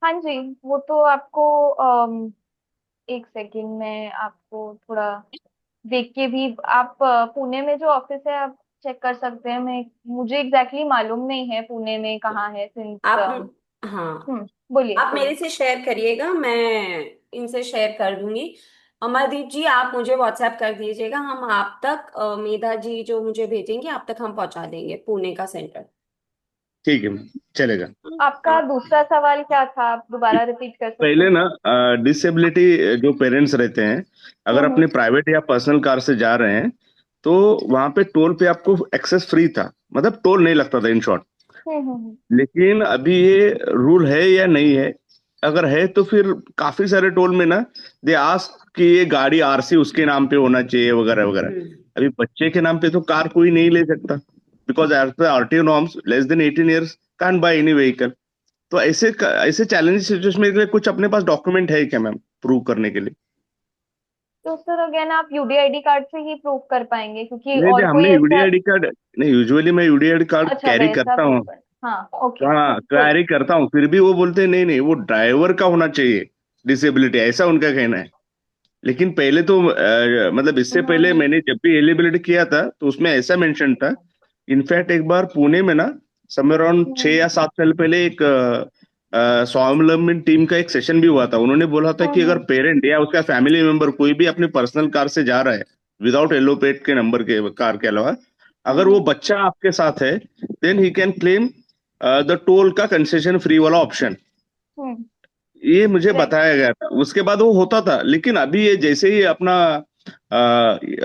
हाँ जी, वो तो आपको एक सेकंड में आपको थोड़ा देख के भी, आप पुणे में जो ऑफिस है आप चेक कर सकते हैं। मैं, मुझे एग्जैक्टली मालूम नहीं है पुणे में कहाँ है, सिंस आप, हाँ, बोलिए आप मेरे बोलिए। से शेयर करिएगा, मैं इनसे शेयर कर दूंगी। अमरदीप जी, आप मुझे व्हाट्सएप कर दीजिएगा, हम आप तक मेधा जी जो मुझे भेजेंगे आप तक हम पहुंचा देंगे पुणे का सेंटर। ठीक है मैम, चलेगा। आपका दूसरा सवाल क्या था? आप दोबारा रिपीट कर सकते पहले हैं? ना डिसेबिलिटी जो पेरेंट्स रहते हैं, अगर अपने हम्म। प्राइवेट या पर्सनल कार से जा रहे हैं तो वहां पे टोल पे आपको एक्सेस फ्री था, मतलब टोल नहीं लगता था इन शॉर्ट। हम्म। लेकिन अभी ये रूल है या नहीं है? अगर है तो फिर काफी सारे टोल में ना दे आस्क कि ये गाड़ी आरसी उसके नाम पे होना चाहिए वगैरह वगैरह। अभी बच्चे के नाम पे तो कार कोई नहीं ले सकता, because as per RTO norms less than 18 years can't buy any vehicle. तो ऐसे चैलेंजिंग सिचुएशन में कुछ अपने पास डॉक्यूमेंट है क्या मैम प्रूव करने के लिए? तो सर अगेन आप यूडीआईडी कार्ड से ही प्रूव कर पाएंगे, क्योंकि नहीं नहीं, और कोई हमने ऐसा। यूडीआईडी कार्ड नहीं, यूजुअली मैं यूडीआईडी कार्ड अच्छा, कैरी वैसा करता प्रूव हूँ। कर। हाँ, ओके, हाँ गुड। कैरी करता हूँ, फिर भी वो बोलते हैं नहीं नहीं वो ड्राइवर का होना चाहिए डिसेबिलिटी, ऐसा उनका कहना है। लेकिन पहले तो मतलब इससे पहले हम्म। मैंने जब भी एलिजिबिलिटी किया था तो उसमें ऐसा मेंशन था। इनफैक्ट एक बार पुणे में ना समवेयर अराउंड 6 या 7 साल पहले एक स्वावलंबन टीम का एक सेशन भी हुआ था। उन्होंने बोला था कि अगर हम्म। पेरेंट या उसका फैमिली मेंबर कोई भी अपनी पर्सनल कार से जा रहा है विदाउट येलो प्लेट के नंबर के कार के अलावा, अगर वो हम्म। बच्चा आपके साथ है then he can claim the toll का कंसेशन फ्री वाला ऑप्शन। हम्म। ये मुझे राइट। बताया गया था, उसके बाद वो होता था। लेकिन अभी ये जैसे ही अपना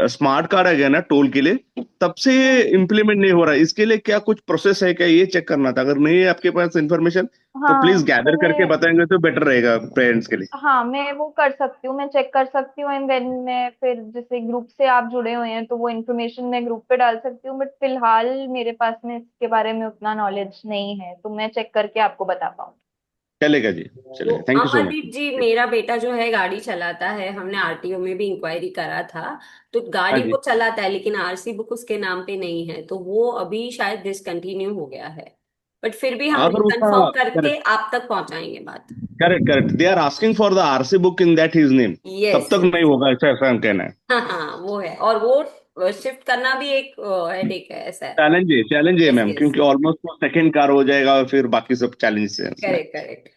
स्मार्ट कार्ड आ गया ना टोल के लिए, तब से ये इम्प्लीमेंट नहीं हो रहा है। इसके लिए क्या कुछ प्रोसेस है क्या, ये चेक करना था। अगर नहीं है आपके पास इंफॉर्मेशन तो प्लीज हाँ, तो गैदर करके मैं बताएंगे तो बेटर रहेगा पेरेंट्स के लिए। हाँ मैं वो कर सकती हूँ, मैं चेक कर सकती हूँ। एंड देन मैं फिर जैसे ग्रुप से आप जुड़े हुए हैं तो वो इन्फॉर्मेशन मैं ग्रुप पे डाल सकती हूँ, बट फिलहाल मेरे पास में इसके बारे में उतना नॉलेज नहीं है, तो मैं चेक करके आपको बता पाऊँ। चलेगा जी, तो चलेगा, thank you so Amardeep much. जी, मेरा बेटा जो है गाड़ी चलाता है, हमने आरटीओ में भी इंक्वायरी करा था। तो हाँ गाड़ी जी। वो चलाता है लेकिन आरसी बुक उसके नाम पे नहीं है, तो वो अभी शायद डिसकंटिन्यू हो गया है। बट फिर भी हम अगर उसका कंफर्म करके करेक्ट आप तक पहुंचाएंगे बात। Correct correct they are asking for the RC book in that his name, तब यस तक नहीं यस। होगा, ऐसा ऐसा हम कहना है। हाँ हाँ, वो है। और वो शिफ्ट करना भी एक हेडेक है, ऐसा है। चैलेंज है यस मैम, यस। क्योंकि ऑलमोस्ट वो सेकंड कार हो जाएगा और फिर बाकी सब चैलेंज है उसमें। Correct correct.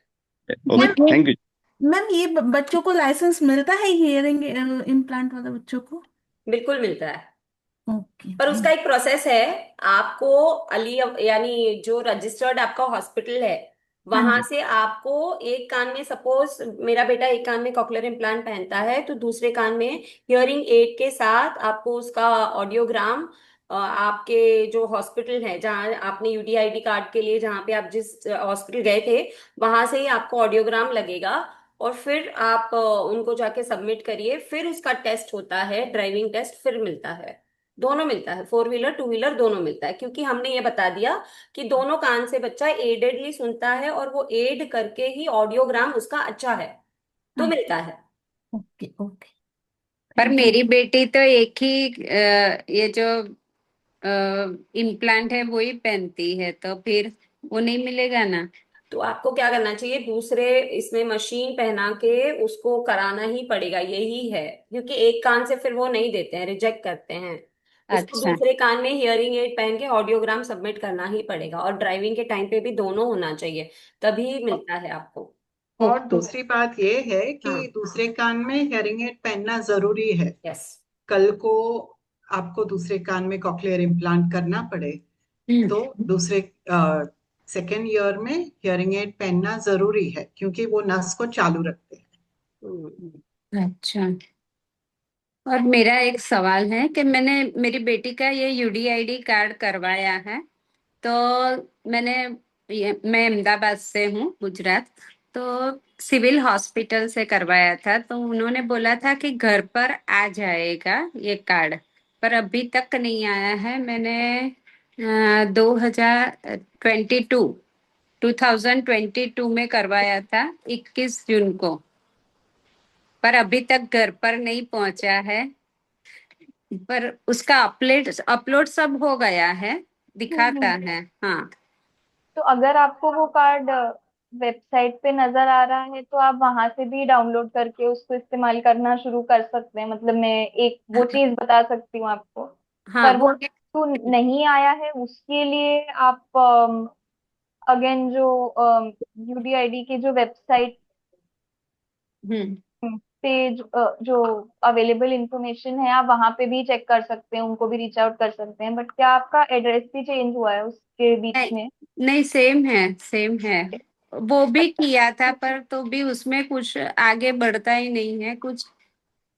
Okay, ma'am thank you. Ma'am ये बच्चों को लाइसेंस मिलता है हियरिंग इम्प्लांट वाले बच्चों को? बिल्कुल मिलता है, ओके। पर उसका एक प्रोसेस है। आपको अली यानी जो रजिस्टर्ड आपका हॉस्पिटल है, हाँ वहां जी। से आपको एक कान में, सपोज मेरा बेटा एक कान में कॉकलियर इम्प्लांट पहनता है, तो दूसरे कान में हियरिंग एड के साथ आपको उसका ऑडियोग्राम आपके जो हॉस्पिटल है जहाँ आपने यूडीआईडी कार्ड के लिए, जहाँ पे आप जिस हॉस्पिटल गए थे, वहां से ही आपको ऑडियोग्राम लगेगा। और फिर आप उनको जाके सबमिट करिए, फिर उसका टेस्ट होता है, ड्राइविंग टेस्ट फिर मिलता है। दोनों मिलता है, फोर व्हीलर टू व्हीलर दोनों मिलता है, क्योंकि हमने ये बता दिया कि दोनों कान से बच्चा एडेडली सुनता है और वो एड करके ही ऑडियोग्राम उसका अच्छा है, तो हाँ। मिलता है। Okay okay. पर थैंक यू। मेरी बेटी तो एक ही ये जो इम्प्लांट है वो ही पहनती है, तो फिर वो नहीं मिलेगा ना? तो आपको क्या करना चाहिए, दूसरे इसमें मशीन पहना के उसको कराना ही पड़ेगा, यही है। क्योंकि एक कान से फिर वो नहीं देते हैं, रिजेक्ट करते हैं। उसको अच्छा। दूसरे कान में हियरिंग एड पहन के ऑडियोग्राम सबमिट करना ही पड़ेगा, और ड्राइविंग के टाइम पे भी दोनों होना चाहिए, तभी मिलता है आपको। और ओके। दूसरी बात ये है हाँ। कि दूसरे कान में हेयरिंग एड पहनना जरूरी है। यस। कल को आपको दूसरे कान में कॉकलियर इम्प्लांट करना पड़े तो दूसरे सेकेंड ईयर में हियरिंग एड पहनना जरूरी है, क्योंकि वो नस को चालू रखते हैं। अच्छा। और मेरा एक सवाल है कि मैंने मेरी बेटी का ये यूडीआईडी कार्ड करवाया है, तो मैंने मैं अहमदाबाद से हूँ, गुजरात। तो सिविल हॉस्पिटल से करवाया था, तो उन्होंने बोला था कि घर पर आ जाएगा ये कार्ड, पर अभी तक नहीं आया है। मैंने 2022 में करवाया था, 21 जून को, पर अभी तक घर पर नहीं पहुंचा है। पर उसका अपलोड अपलोड सब हो गया है, दिखाता हम्म। है। हाँ। तो अगर आपको वो कार्ड वेबसाइट पे नजर आ रहा है तो आप वहां से भी डाउनलोड करके उसको इस्तेमाल करना शुरू कर सकते हैं। मतलब मैं एक वो चीज बता सकती हूँ आपको। हाँ पर वो वो। तो नहीं आया है, उसके लिए आप अगेन जो यूडीआईडी की जो वेबसाइट हम्म। से जो अवेलेबल इंफॉर्मेशन है आप वहां पे भी चेक कर सकते हैं, उनको भी रीच आउट कर सकते हैं। बट क्या आपका एड्रेस भी चेंज हुआ है उसके बीच नहीं, में? नहीं, सेम है, सेम है। वो भी किया था पर तो भी उसमें कुछ आगे बढ़ता ही नहीं है, कुछ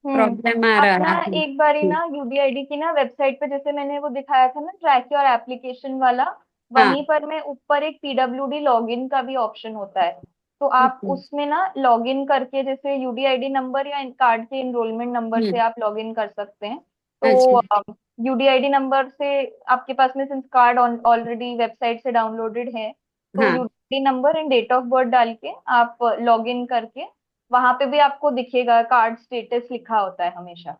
हम्म। प्रॉब्लम आ आप रहा ना है। एक बारी ना यूडीआईडी की ना वेबसाइट पे, जैसे मैंने वो दिखाया था ना ट्रैक योर एप्लीकेशन वाला, हाँ। वहीं पर में ऊपर एक पीडब्ल्यूडी लॉगिन का भी ऑप्शन होता है। तो आप ओके। उसमें ना लॉगिन करके, जैसे यूडीआईडी नंबर या कार्ड के इनरोलमेंट नंबर से हम्म। आप लॉगिन कर सकते हैं। अच्छा। तो यूडीआईडी नंबर से आपके पास में, सिंस कार्ड ऑलरेडी वेबसाइट से डाउनलोडेड है, तो हाँ। UDID number and date of birth डाल के आप लॉगिन करके वहां पे भी आपको दिखेगा, कार्ड स्टेटस लिखा होता है हमेशा।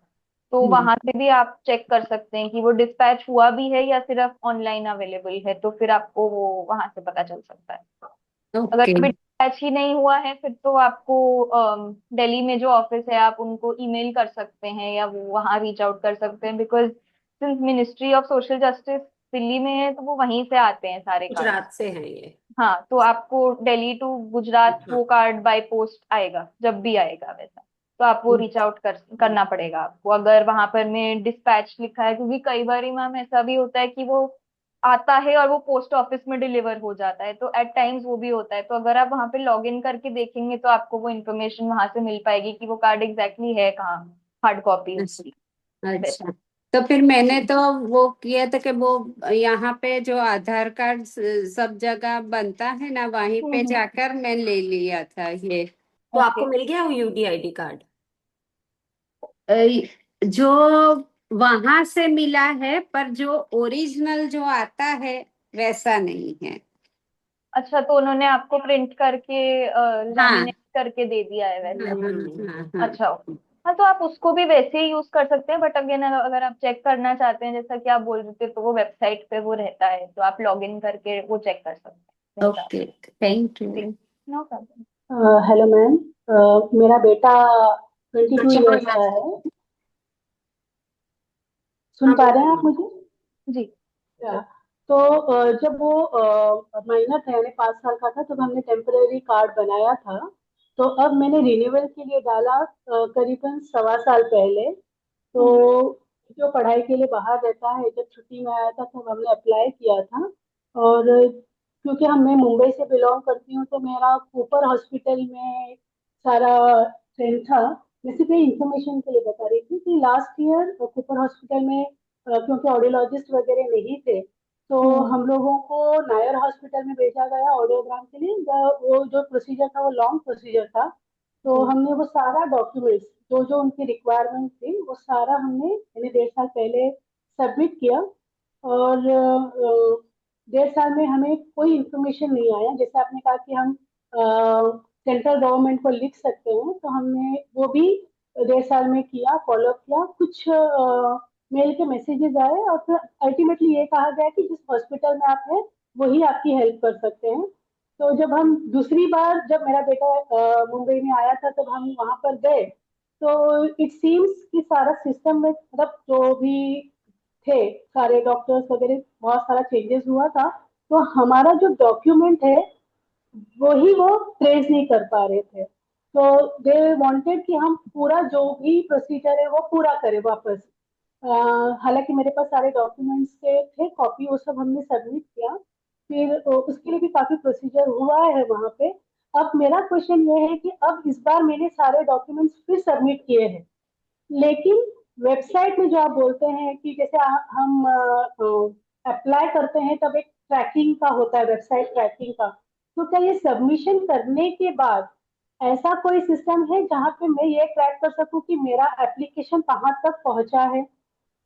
तो हम्म। वहां से भी आप चेक कर सकते हैं कि वो डिस्पैच हुआ भी है या सिर्फ ऑनलाइन अवेलेबल है, तो फिर आपको वो वहां से पता चल सकता है। अगर ओके। कभी डिस्पैच ही नहीं हुआ है फिर तो आपको दिल्ली में जो ऑफिस है आप उनको ईमेल कर सकते हैं या वो वहां रीच आउट कर सकते हैं, because since ministry of social justice Delhi में है तो वो वहीं से आते हैं सारे कार्ड। गुजरात से है ये। हाँ, तो आपको दिल्ली टू गुजरात हाँ। वो कार्ड बाय पोस्ट आएगा, जब भी आएगा वैसा। तो आप वो रीच आउट करना पड़ेगा आपको, अगर वहां पर में डिस्पैच लिखा है, क्योंकि कई बार मैम ऐसा भी होता है कि वो आता है और वो पोस्ट ऑफिस में डिलीवर हो जाता है, तो एट टाइम्स वो भी होता है। तो अगर आप वहां पे लॉग इन करके देखेंगे तो आपको वो इन्फॉर्मेशन वहां से मिल पाएगी कि वो कार्ड एग्जैक्टली है कहाँ, हार्ड कॉपी उसकी। अच्छा, तो फिर मैंने तो वो किया था कि वो यहाँ पे जो आधार कार्ड सब जगह बनता है ना, वहीं पे हम्म। जाकर मैं ले लिया था ये। तो ओके। आपको मिल गया वो यूडीआईडी कार्ड? अ, जो वहां से मिला है पर जो ओरिजिनल जो आता है वैसा नहीं है। अच्छा, तो उन्होंने आपको प्रिंट करके हाँ, लैमिनेट करके दे दिया है हाँ, वैसा? हाँ, हाँ, हाँ। अच्छा। हाँ, तो आप उसको भी वैसे ही यूज कर सकते हैं, बट अगेन अगर आप चेक करना चाहते हैं जैसा कि आप बोल रहे थे, तो वो वेबसाइट पे वो रहता है, तो आप लॉग इन करके वो चेक कर सकते हैं वैसा। Okay, thank ji, you. No problem. Hello ma'am. मेरा बेटा 22 अच्छा इयर्स का है। सुन हाँ पा रहे हैं बोलिए आप मैम। मुझे? जी। या, तो जब वो माइनर था यानी 5 साल का था तब हमने टेम्पररी कार्ड बनाया था। तो अब मैंने रिन्यूअल के लिए डाला करीबन 1.25 साल पहले। तो हम्म। जो पढ़ाई के लिए बाहर रहता है, जब छुट्टी में आया था तब हमने अप्लाई किया था। और क्योंकि मैं मुंबई से बिलोंग करती हूँ तो मेरा कूपर हॉस्पिटल में सारा ट्रेंड था। मैं सिर्फ ये इंफॉर्मेशन के लिए बता रही थी कि लास्ट ईयर कूपर हॉस्पिटल में क्योंकि ऑडियोलॉजिस्ट वगैरह नहीं थे तो हम्म। हम लोगों को नायर हॉस्पिटल में भेजा गया ऑडियोग्राम के लिए। वो जो प्रोसीजर था वो लॉन्ग प्रोसीजर था। तो हम्म। हमने वो सारा डॉक्यूमेंट्स जो जो उनकी रिक्वायरमेंट थी वो सारा हमने यानी 1.5 साल पहले सबमिट किया। और 1.5 साल में हमें कोई इंफॉर्मेशन नहीं आया। जैसे आपने कहा कि हम सेंट्रल गवर्नमेंट को लिख सकते हैं, तो हमने वो भी 1.5 साल में किया, फॉलो किया। कुछ मेल के मैसेजेस आए और फिर अल्टीमेटली ये कहा गया कि जिस हॉस्पिटल में आप हैं वही आपकी हेल्प कर सकते हैं। तो जब हम दूसरी बार जब मेरा बेटा मुंबई में आया था तब हम वहां पर गए तो इट सीम्स कि सारा सिस्टम में मतलब जो भी थे सारे डॉक्टर्स वगैरह बहुत सारा चेंजेस हुआ था। तो हमारा जो डॉक्यूमेंट है वही वो ट्रेस नहीं कर पा रहे थे। तो दे वांटेड कि हम पूरा जो भी प्रोसीजर है वो पूरा करें वापस। हालांकि मेरे पास सारे डॉक्यूमेंट्स के थे कॉपी, वो सब हमने सबमिट किया। फिर उसके लिए भी काफी प्रोसीजर हुआ है वहां पे। अब मेरा क्वेश्चन ये है कि अब इस बार मैंने सारे डॉक्यूमेंट्स फिर सबमिट किए हैं, लेकिन वेबसाइट में जो आप बोलते हैं कि जैसे हम अप्लाई करते हैं तब एक ट्रैकिंग का होता है, वेबसाइट ट्रैकिंग का। तो क्या ये सबमिशन करने के बाद ऐसा कोई सिस्टम है जहाँ पे मैं ये ट्रैक कर सकूं कि मेरा एप्लीकेशन कहाँ तक पहुंचा है?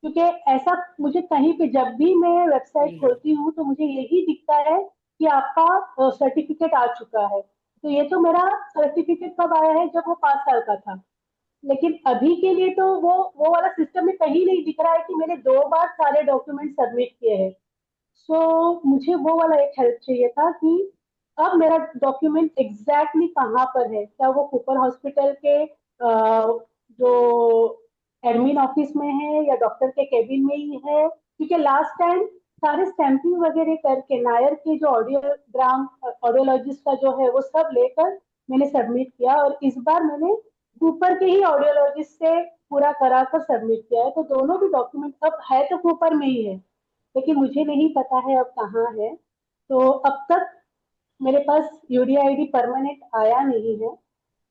क्योंकि ऐसा मुझे कहीं पे जब भी मैं वेबसाइट खोलती हूँ तो मुझे यही दिखता है कि आपका सर्टिफिकेट आ चुका है। तो ये तो मेरा सर्टिफिकेट कब आया है, जब वो 5 साल का था। लेकिन अभी के लिए तो वो वाला सिस्टम में कहीं नहीं दिख रहा है कि मैंने 2 बार सारे डॉक्यूमेंट सबमिट किए हैं। सो मुझे वो वाला एक हेल्प चाहिए था कि अब मेरा डॉक्यूमेंट एग्जैक्टली कहाँ पर है। क्या वो कूपर हॉस्पिटल के जो एडमिन ऑफिस में है या डॉक्टर के केबिन में ही है? क्योंकि लास्ट टाइम सारे स्टैंपिंग वगैरह करके नायर के जो ऑडियोग्राम ऑडियोलॉजिस्ट का जो है वो सब लेकर मैंने सबमिट किया। और इस बार मैंने कूपर के ही ऑडियोलॉजिस्ट से पूरा करा कर सबमिट किया है। तो दोनों भी डॉक्यूमेंट अब है तो कूपर में ही है, लेकिन मुझे नहीं पता है अब कहाँ है। तो अब तक मेरे पास यूडीआईडी परमानेंट आया नहीं है।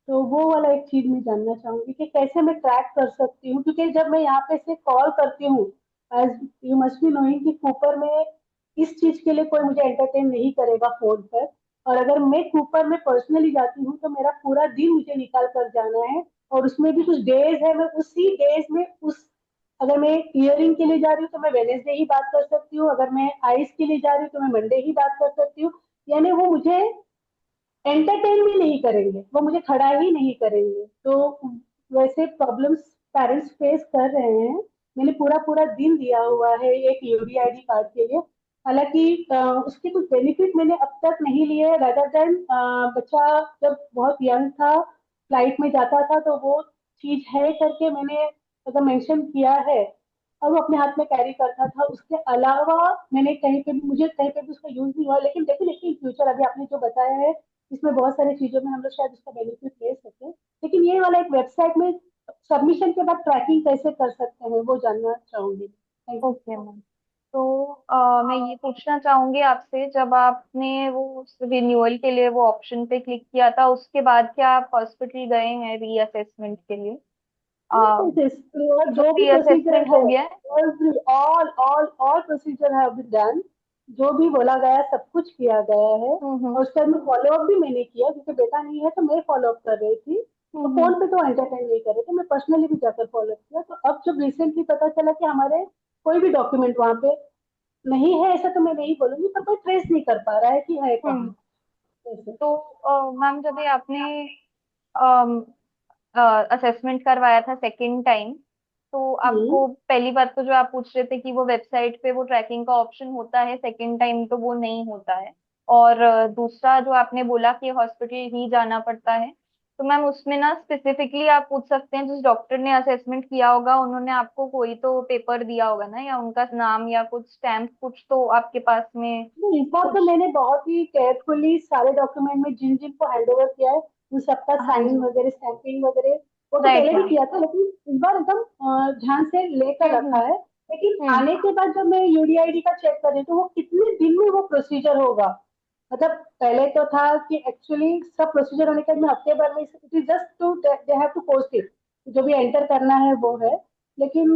तो वो वाला एक चीज मैं जानना चाहूंगी कि कैसे मैं ट्रैक कर सकती हूँ, क्योंकि जब मैं यहाँ पे से कॉल करती हूँ, as you must be knowing कि कूपर में इस चीज के लिए कोई मुझे एंटरटेन नहीं करेगा फोन पर। और अगर मैं कूपर में पर्सनली जाती हूँ तो मेरा पूरा दिन मुझे निकाल कर जाना है, और उसमें भी कुछ डेज है, मैं उसी डेज में उस, अगर मैं इयरिंग के लिए जा रही हूँ तो मैं वेनेसडे ही बात कर सकती हूँ, अगर मैं आइस के लिए जा रही हूँ तो मैं मंडे ही बात कर सकती हूँ। यानी वो मुझे एंटरटेन भी नहीं करेंगे, वो मुझे खड़ा ही नहीं करेंगे। तो वैसे प्रॉब्लम्स पेरेंट्स फेस कर रहे हैं। मैंने पूरा पूरा दिन दिया हुआ है एक यूडीआईडी कार्ड के लिए। हालांकि उसके कुछ बेनिफिट मैंने अब तक नहीं लिए, रादर देन बच्चा जब बहुत यंग था, फ्लाइट में जाता था, तो वो चीज है करके मैंने अगर मेंशन किया है और वो अपने हाथ में कैरी करता था। उसके अलावा मैंने कहीं पे भी, मुझे कहीं पे भी उसका यूज नहीं हुआ। लेकिन डेफिनेटली इन फ्यूचर, अभी आपने जो बताया है इसमें बहुत सारी चीजों में हम लोग शायद उसका बेनिफिट ले सके। लेकिन ये वाला एक वेबसाइट में सबमिशन के बाद ट्रैकिंग कैसे कर सकते हैं वो जानना चाहूंगी। Thank you. Okay ma'am. तो मैं ये पूछना चाहूंगी आपसे, जब आपने वो रिन्यूअल के लिए वो ऑप्शन पे क्लिक किया था, उसके बाद क्या आप हॉस्पिटल गए हैं रीअसेसमेंट के लिए? जो जो भी प्रोसीजर रीअसेसमेंट है, हो गया है? All procedure have been done. जो भी बोला गया सब कुछ किया गया है। और उसके बाद में फॉलो अप भी मैंने किया, क्योंकि बेटा नहीं है तो मैं फॉलो अप कर रही थी। तो फोन पे तो एंटरटेन नहीं कर रहे थे, मैं पर्सनली भी जाकर फॉलो अप किया। तो अब जब रिसेंटली पता चला कि हमारे कोई भी डॉक्यूमेंट वहाँ पे नहीं है, ऐसा तो मैं नहीं बोलूंगी, पर कोई ट्रेस नहीं कर पा रहा है कि है कहाँ। ऐसे। तो मैम, जब ये आपने असेसमेंट करवाया था सेकेंड टाइम, तो हम्म। आपको पहली बात तो जो आप पूछ रहे थे कि वो वेबसाइट पे वो ट्रैकिंग का ऑप्शन होता है, सेकेंड टाइम तो वो नहीं होता है। और दूसरा जो आपने बोला कि हॉस्पिटल ही जाना पड़ता है, तो मैम उसमें ना स्पेसिफिकली आप पूछ सकते हैं, जिस डॉक्टर ने असेसमेंट किया होगा उन्होंने आपको कोई तो पेपर दिया होगा ना, या उनका नाम या कुछ स्टैम्प कुछ तो आपके पास में रिपोर्ट तो कुछ। मैंने बहुत ही केयरफुली सारे डॉक्यूमेंट में जिन जिन को हैंड ओवर किया है उन सबका हाँ साइन जी। वगैरह स्टैंपिंग वगैरह वो तो राइट पहले भी मैम। किया था, लेकिन इस बार एकदम ध्यान से लेकर रखा है। लेकिन हम्म। आने के बाद जब मैं यूडीआईडी का चेक कर रही हूँ तो वो कितने दिन में वो प्रोसीजर होगा। मतलब पहले तो था कि एक्चुअली सब प्रोसीजर होने के बाद में हफ्ते भर में, it is just to they have to post it, जो भी एंटर करना है वो है। लेकिन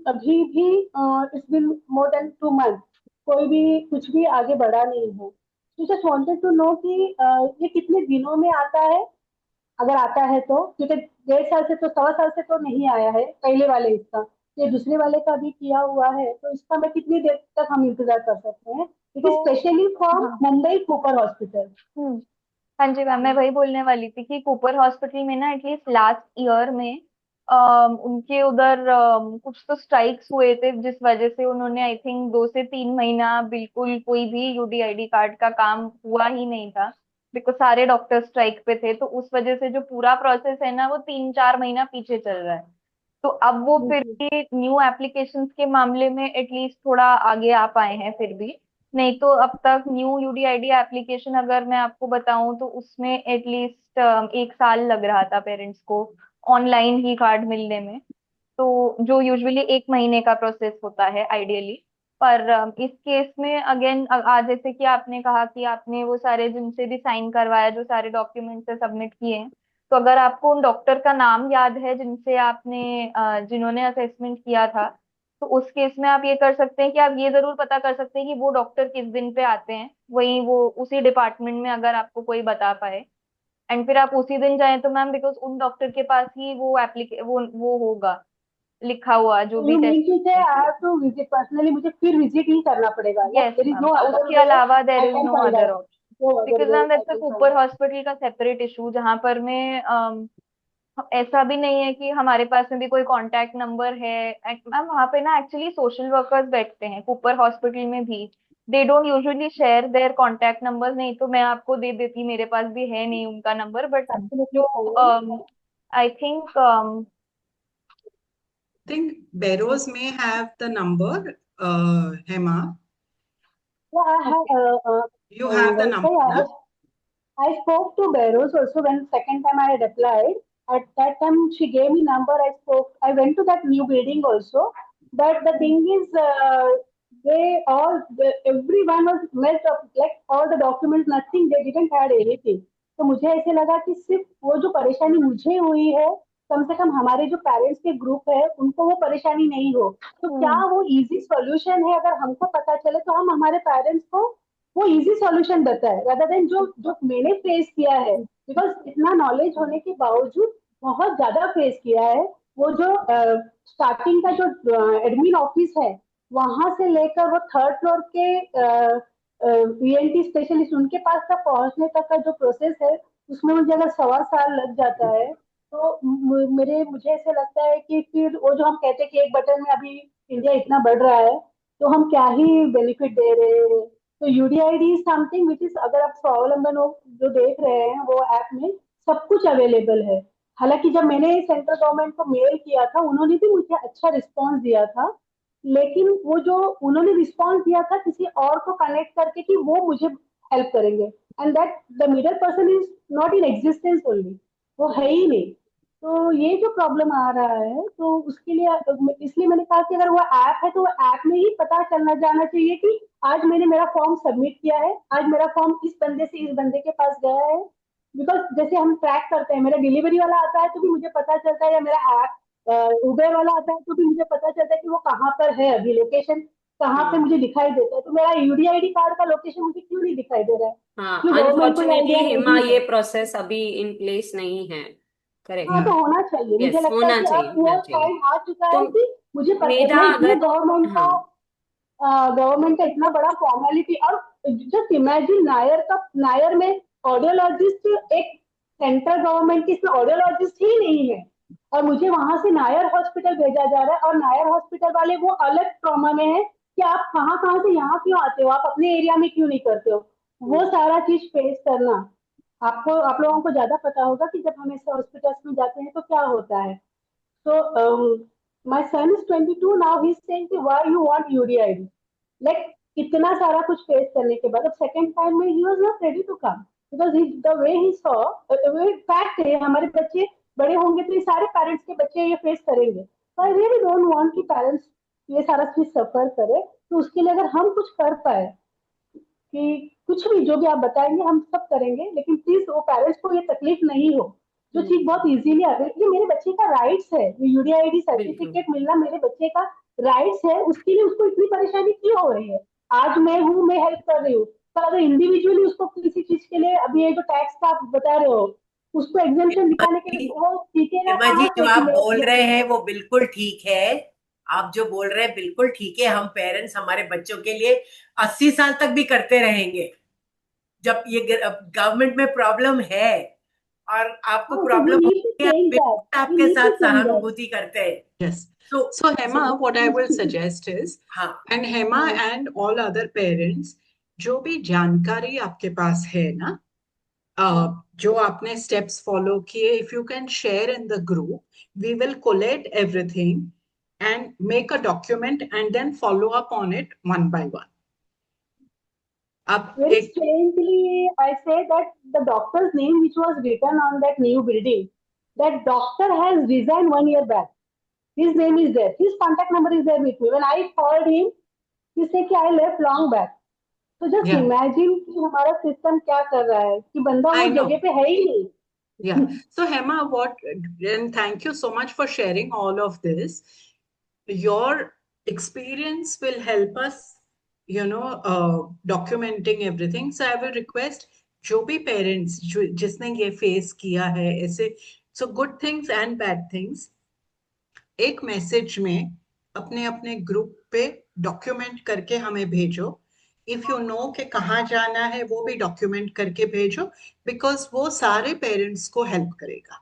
अभी भी it's been more than 2 month, कोई भी कुछ भी आगे बढ़ा नहीं है। तो जस्ट वांटेड टू नो कि ये कितने दिनों में आता है, अगर आता है तो, क्योंकि 1.5 साल से तो, 1.25 साल से तो नहीं आया है पहले वाले इसका। ये दूसरे वाले का भी किया हुआ है, तो इसका मैं कितनी देर तक हम इंतजार कर सकते हैं? इट इज तो स्पेशली फ्रॉम हाँ। Mumbai Cooper hospital. हम्म। हाँ जी मैम, मैं वही बोलने वाली थी कि कूपर हॉस्पिटल में ना एटलीस्ट लास्ट ईयर में उनके उधर कुछ तो स्ट्राइक्स हुए थे, जिस वजह से उन्होंने आई थिंक 2 से 3 महीना बिल्कुल कोई भी यूडीआईडी कार्ड का काम हुआ ही नहीं था, बिकॉज सारे डॉक्टर स्ट्राइक पे थे। तो उस वजह से जो पूरा प्रोसेस है ना वो 3-4 महीना पीछे चल रहा है। तो अब वो फिर भी न्यू एप्लीकेशंस के मामले में एटलीस्ट थोड़ा आगे आ पाए हैं फिर भी। नहीं तो अब तक न्यू यूडीआईडी एप्लीकेशन अगर मैं आपको बताऊं तो उसमें एटलीस्ट 1 साल लग रहा था पेरेंट्स को ऑनलाइन ही कार्ड मिलने में। तो जो यूजुअली 1 महीने का प्रोसेस होता है आइडियली। पर इस केस में अगेन, आज जैसे कि आपने कहा कि आपने वो सारे जिनसे भी साइन करवाया, जो सारे डॉक्यूमेंट्स है सबमिट किए हैं, तो अगर आपको उन डॉक्टर का नाम याद है जिनसे आपने जिन्होंने असेसमेंट किया था, तो उस केस में आप ये कर सकते हैं कि आप ये जरूर पता कर सकते हैं कि वो डॉक्टर किस दिन पे आते हैं, वही वो उसी डिपार्टमेंट में अगर आपको कोई बता पाए। एंड फिर आप उसी दिन जाएं तो मैम, बिकॉज उन डॉक्टर के पास ही वो वो होगा लिखा हुआ जो भी यू मीन टेस्ट टू से ने आई किए। हैव टू विजिट पर्सनली, मुझे फिर विजिट ही करना पड़ेगा, या yes there is ma'am, no other उसके वे अलावा there I is can no find other out? Option. No other because way ma'am I that's a can find Cooper out. Hospital का separate issue, जहां पर में ऐसा भी नहीं है कि हमारे पास में भी कोई कांटेक्ट नंबर है। मैम वहाँ पे ना एक्चुअली सोशल वर्कर्स बैठते हैं कूपर हॉस्पिटल में भी। They don't usually share their contact number, नहीं तो मैं आपको दे देती, मेरे पास भी है नहीं उनका नंबर। बट एब्सोल्युटली जो fine. I think Think Barrows may have the number, Hema. Yeah, I have, okay. You have the Vanessa, number, na? I spoke to Barrows also when second time I had applied. At that time, she gave me number. I spoke. I went to that new building also. But the thing is, everyone was messed up. Like all the documents, nothing. They didn't had anything. तो मुझे ऐसे लगा कि सिर्फ वो जो परेशानी मुझे हुई है, कम से कम हमारे जो पेरेंट्स के ग्रुप है उनको वो परेशानी नहीं हो। तो क्या वो इजी सॉल्यूशन है? अगर हमको पता चले तो हम हमारे पेरेंट्स को वो इजी सॉल्यूशन बताए, rather than जो जो मैंने फेस किया है। बिकॉज इतना नॉलेज होने के बावजूद बहुत ज्यादा फेस किया है। वो जो स्टार्टिंग का जो एडमिन ऑफिस है, वहां से लेकर वो थर्ड फ्लोर के ईएनटी स्पेशलिस्ट उनके पास तक पहुंचने तक का जो प्रोसेस है, उसमें मुझे अगर 1.25 साल लग जाता है तो मुझे ऐसे लगता है कि फिर वो जो हम कहते हैं कि एक बटन में अभी इंडिया इतना बढ़ रहा है, तो हम क्या ही बेनिफिट दे रहे हैं। तो UDID is something which is, अगर आप स्वावलंबन जो देख रहे हैं वो ऐप में सब कुछ अवेलेबल है। हालांकि जब मैंने सेंट्रल गवर्नमेंट को मेल किया था, उन्होंने भी मुझे अच्छा रिस्पॉन्स दिया था, लेकिन वो जो उन्होंने रिस्पॉन्स दिया था किसी और को कनेक्ट करके कि वो मुझे हेल्प करेंगे, and that the middle person is not in existence only, वो है ही नहीं। तो ये जो प्रॉब्लम आ रहा है, तो उसके लिए इसलिए मैंने कहा कि अगर वो ऐप है तो वो ऐप में ही पता चलना जाना चाहिए कि आज मैंने मेरा फॉर्म सबमिट किया है, आज मेरा फॉर्म इस बंदे से इस बंदे के पास गया है। बिकॉज जैसे हम ट्रैक करते हैं, मेरा डिलीवरी वाला आता है तो भी मुझे पता चलता है, या मेरा ऐप उबेर वाला आता है तो भी मुझे पता चलता है कि वो कहाँ पर है, अभी लोकेशन कहाँ पे मुझे दिखाई देता है। तो मेरा यूडीआईडी कार्ड का लोकेशन मुझे क्यों नहीं दिखाई दे रहा है? हाँ, क्यों गवर्नमेंट को ये अनफॉर्चुनेटली आइडिया हेमा नहीं ये है? प्रोसेस अभी इन प्लेस नहीं है। करेक्ट। हाँ, तो होना चाहिए। मुझे यस, लगता है होना कि चाहिए, अब होना वो चाहिए। टाइम आ चुका तो है कि मुझे मेधा मैं इसलिए अगर, हाँ, गवर्नमेंट का इतना बड़ा फॉर्मेलिटी, और जस्ट इमेजिन नायर में ऑडियोलॉजिस्ट, एक सेंट्रल गवर्नमेंट की इसमें ऑडियोलॉजिस्ट ही नहीं है, और मुझे वहां से नायर हॉस्पिटल भेजा जा रहा है, और नायर हॉस्पिटल वाले वो अलग ट्रॉमा में है कि आप कहाँ कहाँ से यहाँ क्यों आते हो, आप अपने एरिया में क्यों नहीं करते हो। वो सारा चीज फेस करना, आप लोगों को ज्यादा पता होगा कि जब हम ऐसे हॉस्पिटल्स में जाते हैं तो क्या होता है। So my son is 22 now. He's saying कि why you want UDID? Like इतना सारा कुछ फेस करने के बाद अब सेकंड टाइम में he was not ready to come because the way he saw, fact है हमारे बच्चे बड़े होंगे तो ये सारे पेरेंट्स के बच्चे ये फेस करेंगे। तो आई रियली डोंट वांट कि पेरेंट्स ये सारा चीज सफर करे। तो उसके लिए अगर हम कुछ कर पाए कि कुछ भी जो भी आप बताएंगे हम सब करेंगे, लेकिन प्लीज वो पेरेंट्स को ये तकलीफ नहीं हो। जो चीज बहुत इजीली ये मेरे बच्चे का राइट्स है, ये यूडीआईडी सर्टिफिकेट मिलना मेरे बच्चे का राइट्स है, उसके लिए उसको इतनी परेशानी क्यों हो रही है? आज मैं हूँ, मैं हेल्प कर रही हूँ, पर अगर इंडिविजुअली उसको किसी चीज के लिए, अभी ये जो टैक्स का आप बता रहे हो, उसको एग्जेम्पशन दिखाने के लिए वो सीखेगा हेमा जी, कहाँ जो से कि आप बोल मेरे रहे हैं वो बिल्कुल ठीक है। आप जो बोल रहे हैं बिल्कुल ठीक है। हम पेरेंट्स हमारे बच्चों के लिए 80 साल तक भी करते रहेंगे। जब ये गवर्नमेंट में प्रॉब्लम है और आपको तो प्रॉब्लम we हो need to रही है, change that. बिल्कुल We आपके need to साथ change that. सहानुभूति करते हैं। Yes. So So Hema, what I will suggest is, हाँ, and Hema and all other parents, जो भी जानकारी आपके पास है ना, जो आपने steps follow किए, if you can share in the group, we will collate everything and make a document and then follow up on it one by one. अब Very एक strangely, I say that the doctor's name which was written on that new building, that doctor has resigned 1 year back. His name is there. His contact number is there with me. When I called him, he said कि I left long back. So just Yeah. imagine कि हमारा system क्या कर रहा है कि बंदा वो I know. जगह पे है ही नहीं। Yeah. So Hema, and thank you so much for sharing all of this. Your experience will help us, documenting everything. So I will request जो भी parents जिसने ये face किया है ऐसे, so good things and bad things, एक message में अपने अपने ग्रुप पे डॉक्यूमेंट करके हमें भेजो। इफ यू नो कि कहाँ जाना है वो भी डॉक्यूमेंट करके भेजो, बिकॉज वो सारे पेरेंट्स को हेल्प करेगा।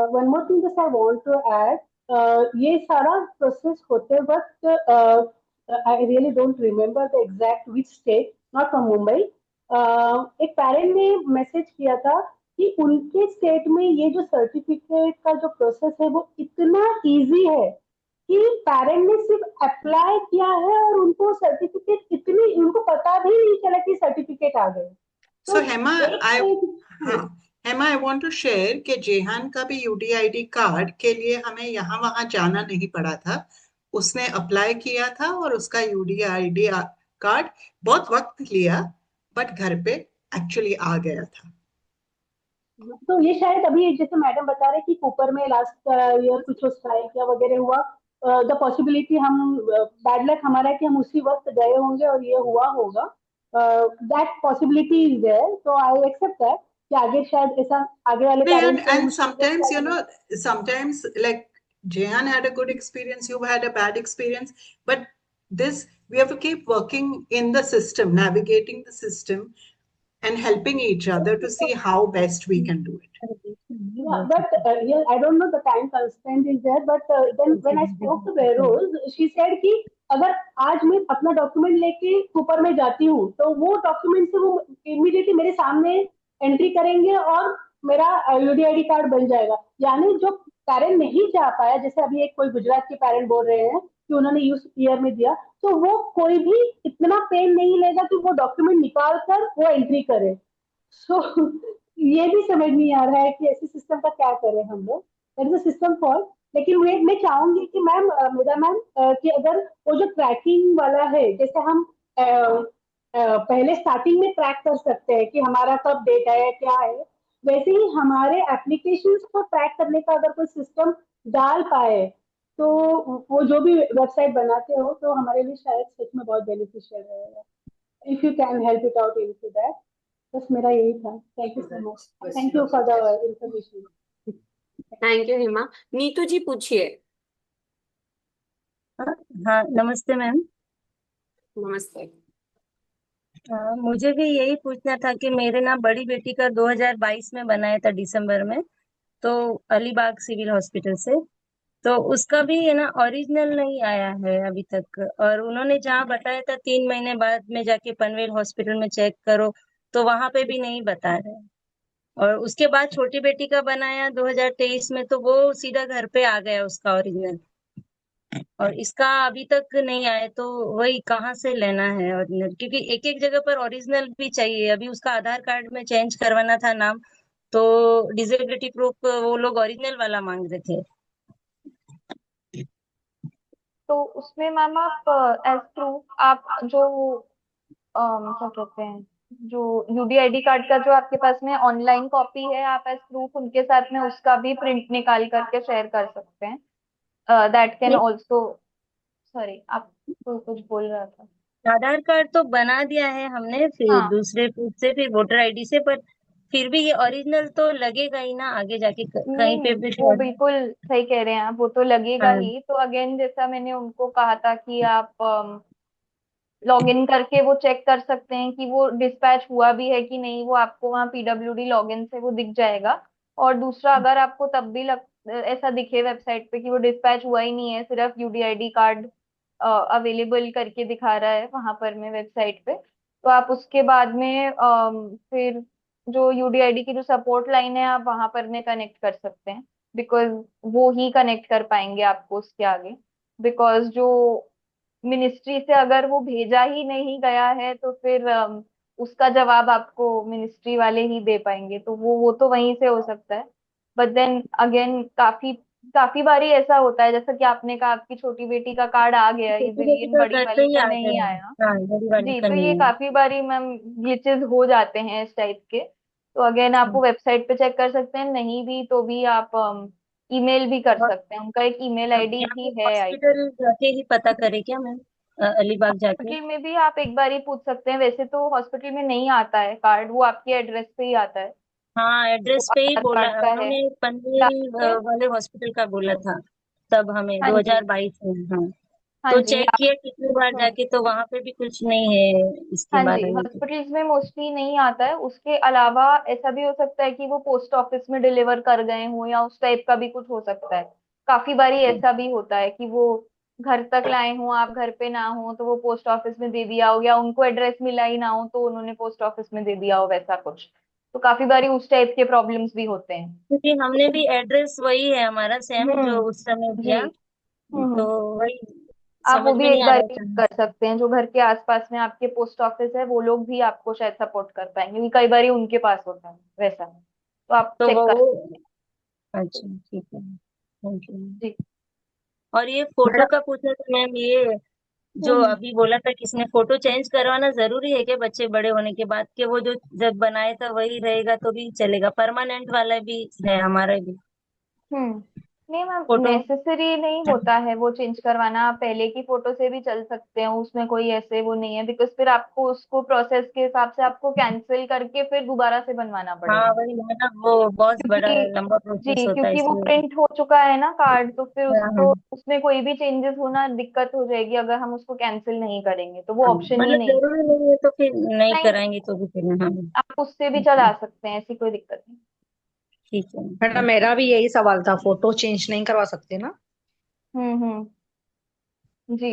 One more thing just I want to add, ये सारा प्रोसेस होते वक्त I really don't remember the exact which state, not from Mumbai, एक पेरेंट ने मैसेज किया था कि उनके स्टेट में ये जो सर्टिफिकेट का जो प्रोसेस है वो इतना इजी है कि पेरेंट ने सिर्फ अप्लाई किया है और उनको सर्टिफिकेट इतनी उनको पता भी नहीं चला कि सर्टिफिकेट आ गए। So Hema, Hema, I want to share कि जेहान का भी यूडीआईडी कार्ड के लिए हमें यहाँ वहाँ जाना नहीं पड़ा था। उसने अप्लाई किया था और उसका यूडीआईडी कार्ड बहुत वक्त लिया, बट घर पे एक्चुअली आ गया था। तो ये शायद अभी जैसे मैडम बता रहे कि कूपर में लास्ट ईयर कुछ स्ट्राइक या वगैरह हुआ, द पॉसिबिलिटी हम बैड लक हमारा है कि हम उसी वक्त गए होंगे और ये हुआ होगा, दैट पॉसिबिलिटी इज देयर, तो आई एक्सेप्ट दैट कि आगे शायद ऐसा आगे वाले And, पेरेंट्स को and मुश्किल sometimes, sometimes like Jehan had a good experience, you had a bad experience, but this, we have to keep working in the system, navigating the system and helping each other to see how best we can do it. Yeah, but yeah, I don't know the time constraint is there, but then when I spoke to Behrouz, she said कि अगर आज मैं अपना document लेके ऊपर में जाती हूँ तो वो डॉक्यूमेंट से वो इमीडिएटली मेरे सामने एंट्री करेंगे और मेरा यूडीआईडी कार्ड बन जाएगा। यानी जो पेरेंट नहीं जा पाया, जैसे अभी एक कोई गुजरात के पेरेंट बोल रहे हैं कि उन्होंने यूज ईयर में दिया, तो वो कोई भी इतना पेन नहीं लेगा कि वो डॉक्यूमेंट निकाल कर वो एंट्री करे। सो ये भी समझ नहीं आ रहा है कि ऐसे सिस्टम का क्या करें हम लोग, दैट इज सिस्टम फॉल्ट। लेकिन मैं चाहूंगी कि मैम, मेरा मैम, कि अगर वो जो ट्रैकिंग वाला है, जैसे हम पहले स्टार्टिंग में ट्रैक कर सकते हैं कि हमारा कब डेट है क्या है, वैसे ही हमारे एप्लीकेशन को ट्रैक करने का अगर कोई सिस्टम डाल पाए तो वो जो भी वेबसाइट बनाते हो तो हमारे लिए शायद सच में बहुत बेनिफिशियल रहेगा। If you can help it out into that. बस मेरा यही था। Thank you so much, thank you for the information. Thank you Hema. Neetu ji पूछिए। हाँ, नमस्ते मैम। नमस्ते। मुझे भी यही पूछना था कि मेरे ना बड़ी बेटी का 2022 में बनाया था दिसंबर में, तो अलीबाग सिविल हॉस्पिटल से, तो उसका भी है ना ओरिजिनल नहीं आया है अभी तक। और उन्होंने जहाँ बताया था 3 महीने बाद में जाके पनवेल हॉस्पिटल में चेक करो, तो वहां पे भी नहीं बता रहे। और उसके बाद छोटी बेटी का बनाया 2023 में, तो वो सीधा घर पे आ गया उसका ओरिजिनल, और इसका अभी तक नहीं आया। तो वही कहाँ से लेना है ओरिजिनल, क्योंकि एक एक जगह पर ओरिजिनल भी चाहिए। अभी उसका आधार कार्ड में चेंज करवाना था नाम, तो डिसेबिलिटी प्रूफ वो लोग ओरिजिनल वाला मांग रहे थे। तो उसमें मैम आप एज प्रूफ आप जो क्या कहते हैं, जो यूडीआईडी कार्ड का जो आपके पास में ऑनलाइन कॉपी है, आप एज प्रूफ उनके साथ में उसका भी प्रिंट निकाल करके शेयर कर सकते हैं। दैट कैन नहीं, ऑल्सो। सॉरी, आप कुछ बोल रहा था। आधार कार्ड तो बना दिया है हमने, फिर हाँ दूसरे प्रूफ से, फिर वोटर आईडी से, पर फिर भी ये ओरिजिनल तो लगेगा ही ना आगे जाके नहीं कहीं पे नहीं, भी वो छोड़। बिल्कुल सही कह रहे हैं आप, वो तो लगेगा हाँ, ही। तो अगेन जैसा मैंने उनको कहा था कि आप लॉग इन करके वो चेक कर सकते हैं कि वो डिस्पैच हुआ भी है कि नहीं, वो आपको वहाँ पीडब्ल्यूडी लॉगिन से वो दिख जाएगा। और दूसरा, अगर आपको तब भी ऐसा दिखे वेबसाइट पे कि वो डिस्पैच हुआ ही नहीं है, सिर्फ यूडीआईडी कार्ड अवेलेबल करके दिखा रहा है वहां पर में वेबसाइट पे, तो आप उसके बाद में फिर जो यूडीआईडी की जो सपोर्ट लाइन है आप वहां पर में कनेक्ट कर सकते हैं। बिकॉज वो ही कनेक्ट कर पाएंगे आपको उसके आगे। बिकॉज जो मिनिस्ट्री से अगर वो भेजा ही नहीं गया है तो फिर उसका जवाब आपको मिनिस्ट्री वाले ही दे पाएंगे, तो वो तो वहीं से हो सकता है। बट देन अगेन काफी काफी बारी ऐसा होता है, जैसा कि आपने कहा आपकी छोटी बेटी का कार्ड आ गया छोटी इजिली, बेटी इन का बड़ी घर पे वाली ही का आ नहीं गया है। आया। हाँ, बड़ी वाली जी, का तो ये नहीं है। काफी बारी मैम ग्लिचेस हो जाते हैं इस टाइप के। तो अगेन आप वो वेबसाइट पे चेक कर सकते हैं, नहीं भी तो भी आप ईमेल भी कर और सकते हैं, उनका एक ईमेल आईडी यहाँ पे भी है आई थिंक। हॉस्पिटल जाके ही पता करे क्या मैम, अलीबाग जाके? हॉस्पिटल में भी आप एक बार ही पूछ सकते हैं, वैसे तो हॉस्पिटल में नहीं आता है कार्ड, वो आपके एड्रेस पे ही आता है। हाँ, जो एड्रेस पे ही आधार बोला कार्ड का है, उन्होंने, पनवेल या फिर वाले हॉस्पिटल का बोला था तब हमें हाँ जी, 2022 में। हाँ, हाँ तो जी, चेक या किया कितनी बार हम्म, जाके, तो वहां पे भी कुछ नहीं है इसके हाँ जी, बारे में तो। हॉस्पिटल्स में मोस्टली नहीं आता है। उसके अलावा ऐसा भी हो सकता है कि वो पोस्ट ऑफिस में डिलीवर कर गए हों, या उस टाइप का भी कुछ हो सकता है। काफी बारी ऐसा भी होता है कि वो घर तक लाए हों, आप घर पे ना हो तो वो पोस्ट ऑफिस में दे दिया हो, या उनको एड्रेस मिला ही ना हो तो उन्होंने पोस्ट ऑफिस में दे दिया हो, वैसा कुछ। तो काफी बारी उस टाइप के प्रॉब्लम्स भी होते हैं। क्योंकि हमने तो भी एड्रेस वही है हमारा सेम जो उस समय जी, दिया, तो वही आप वो समझ भी में नहीं एक आ बार रहा ही था। कर सकते हैं, जो घर के आसपास में आपके पोस्ट ऑफिस है वो लोग भी आपको शायद सपोर्ट कर पाएंगे, क्योंकि कई बार उनके पास होता है वैसा। तो आप तो चेक वो कर। अच्छा ठीक है, थैंक यू। जी और ये फोटो मैडम का पूछा था मैम, ये जो हम्म अभी बोला था किसने, फोटो चेंज करवाना जरूरी है क्या बच्चे बड़े होने के बाद, कि वो जो जब बनाए था वही रहेगा तो भी चलेगा? परमानेंट वाला भी है हमारा भी हम्म नहीं मैम, फोटो। नेसेसरी नहीं होता है वो चेंज करवाना। आप पहले की फोटो से भी चल सकते हैं, उसमें कोई ऐसे वो नहीं है, बिकॉज फिर आपको उसको प्रोसेस के हिसाब से आपको कैंसिल करके फिर दोबारा से बनवाना हाँ पड़ेगा। वही है ना, वो बहुत बड़ा क्योंकि लंबा जी, प्रोसेस होता है क्योंकि वो इसलिए। प्रिंट हो चुका है ना कार्ड, तो फिर हाँ हाँ उसको उसमें कोई भी चेंजेस होना दिक्कत हो जाएगी अगर हम उसको कैंसिल नहीं करेंगे, तो वो हाँ, ऑप्शन ही मतलब नहीं। जरूरी नहीं है तो फिर नहीं नहीं, कराएंगे तो भी फिर हाँ। आप उससे भी ठीक है चला सकते हैं, ऐसी कोई दिक्कत नहीं। ठीक है। मैडम मेरा भी यही सवाल था, फोटो चेंज नहीं करवा सकते ना? जी।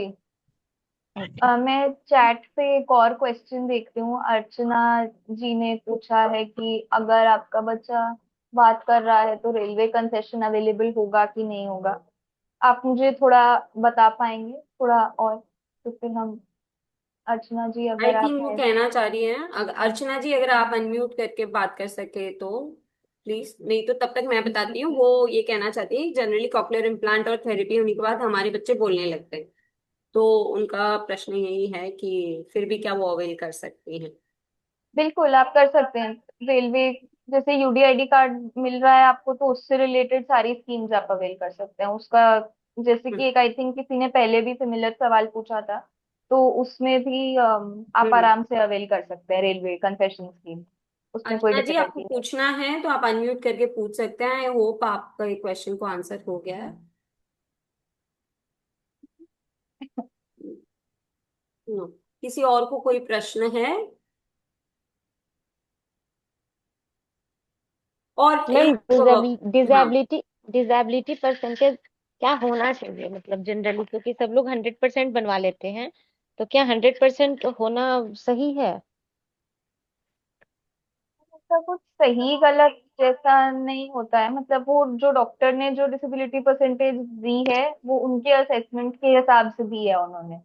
ओके। मैं चैट पे एक और क्वेश्चन देख रही हूँ। अर्चना जी ने पूछा है कि अगर आपका बच्चा बात कर रहा है तो रेलवे कंसेशन अवेलेबल होगा कि नहीं होगा। आप मुझे थोड़ा बता पाएंगे थोड़ा और, तो फिर हम, अर्चना जी आई अगर आप थिंक वो हैं। कहना चाह रही हैं, अगर अर्चना जी अगर आप अनम्यूट करके बात कर सके तो प्लीज, नहीं तो तब तक मैं बताती हूँ। वो ये कहना चाहती है जनरली कॉक्लियर इम्प्लांट और थेरेपी होने के बाद हमारे बच्चे बोलने लगते हैं, तो उनका प्रश्न यही है कि फिर भी क्या वो अवेल कर सकती हैं। बिल्कुल आप कर सकते हैं। रेलवे जैसे यूडीआईडी कार्ड मिल रहा है आपको, तो उससे रिलेटेड सारी स्कीम्स आप अवेल कर सकते हैं उसका। जैसे कि एक आई थिंक किसी ने पहले भी सिमिलर सवाल पूछा था, तो उसमें भी आप हम्म। आराम से अवेल कर सकते हैं रेलवे कंसेशन स्कीम। उसमें कोई अर्चना जी आपको डिफिकल्टी नहीं। पूछना है तो आप अनम्यूट करके पूछ सकते हैं। आई होप आपका ये क्वेश्चन को आंसर हो गया है। नो, किसी और को कोई प्रश्न है? और मैम हाँ, डिजेबिलिटी डिजेबिलिटी परसेंटेज क्या होना चाहिए, मतलब जनरली, क्योंकि सब लोग 100% बनवा लेते हैं, तो क्या 100% होना सही है? ऐसा कुछ सही गलत जैसा नहीं होता है, मतलब वो जो डॉक्टर ने जो डिसेबिलिटी परसेंटेज दी है वो उनके असेसमेंट के हिसाब से दी है उन्होंने।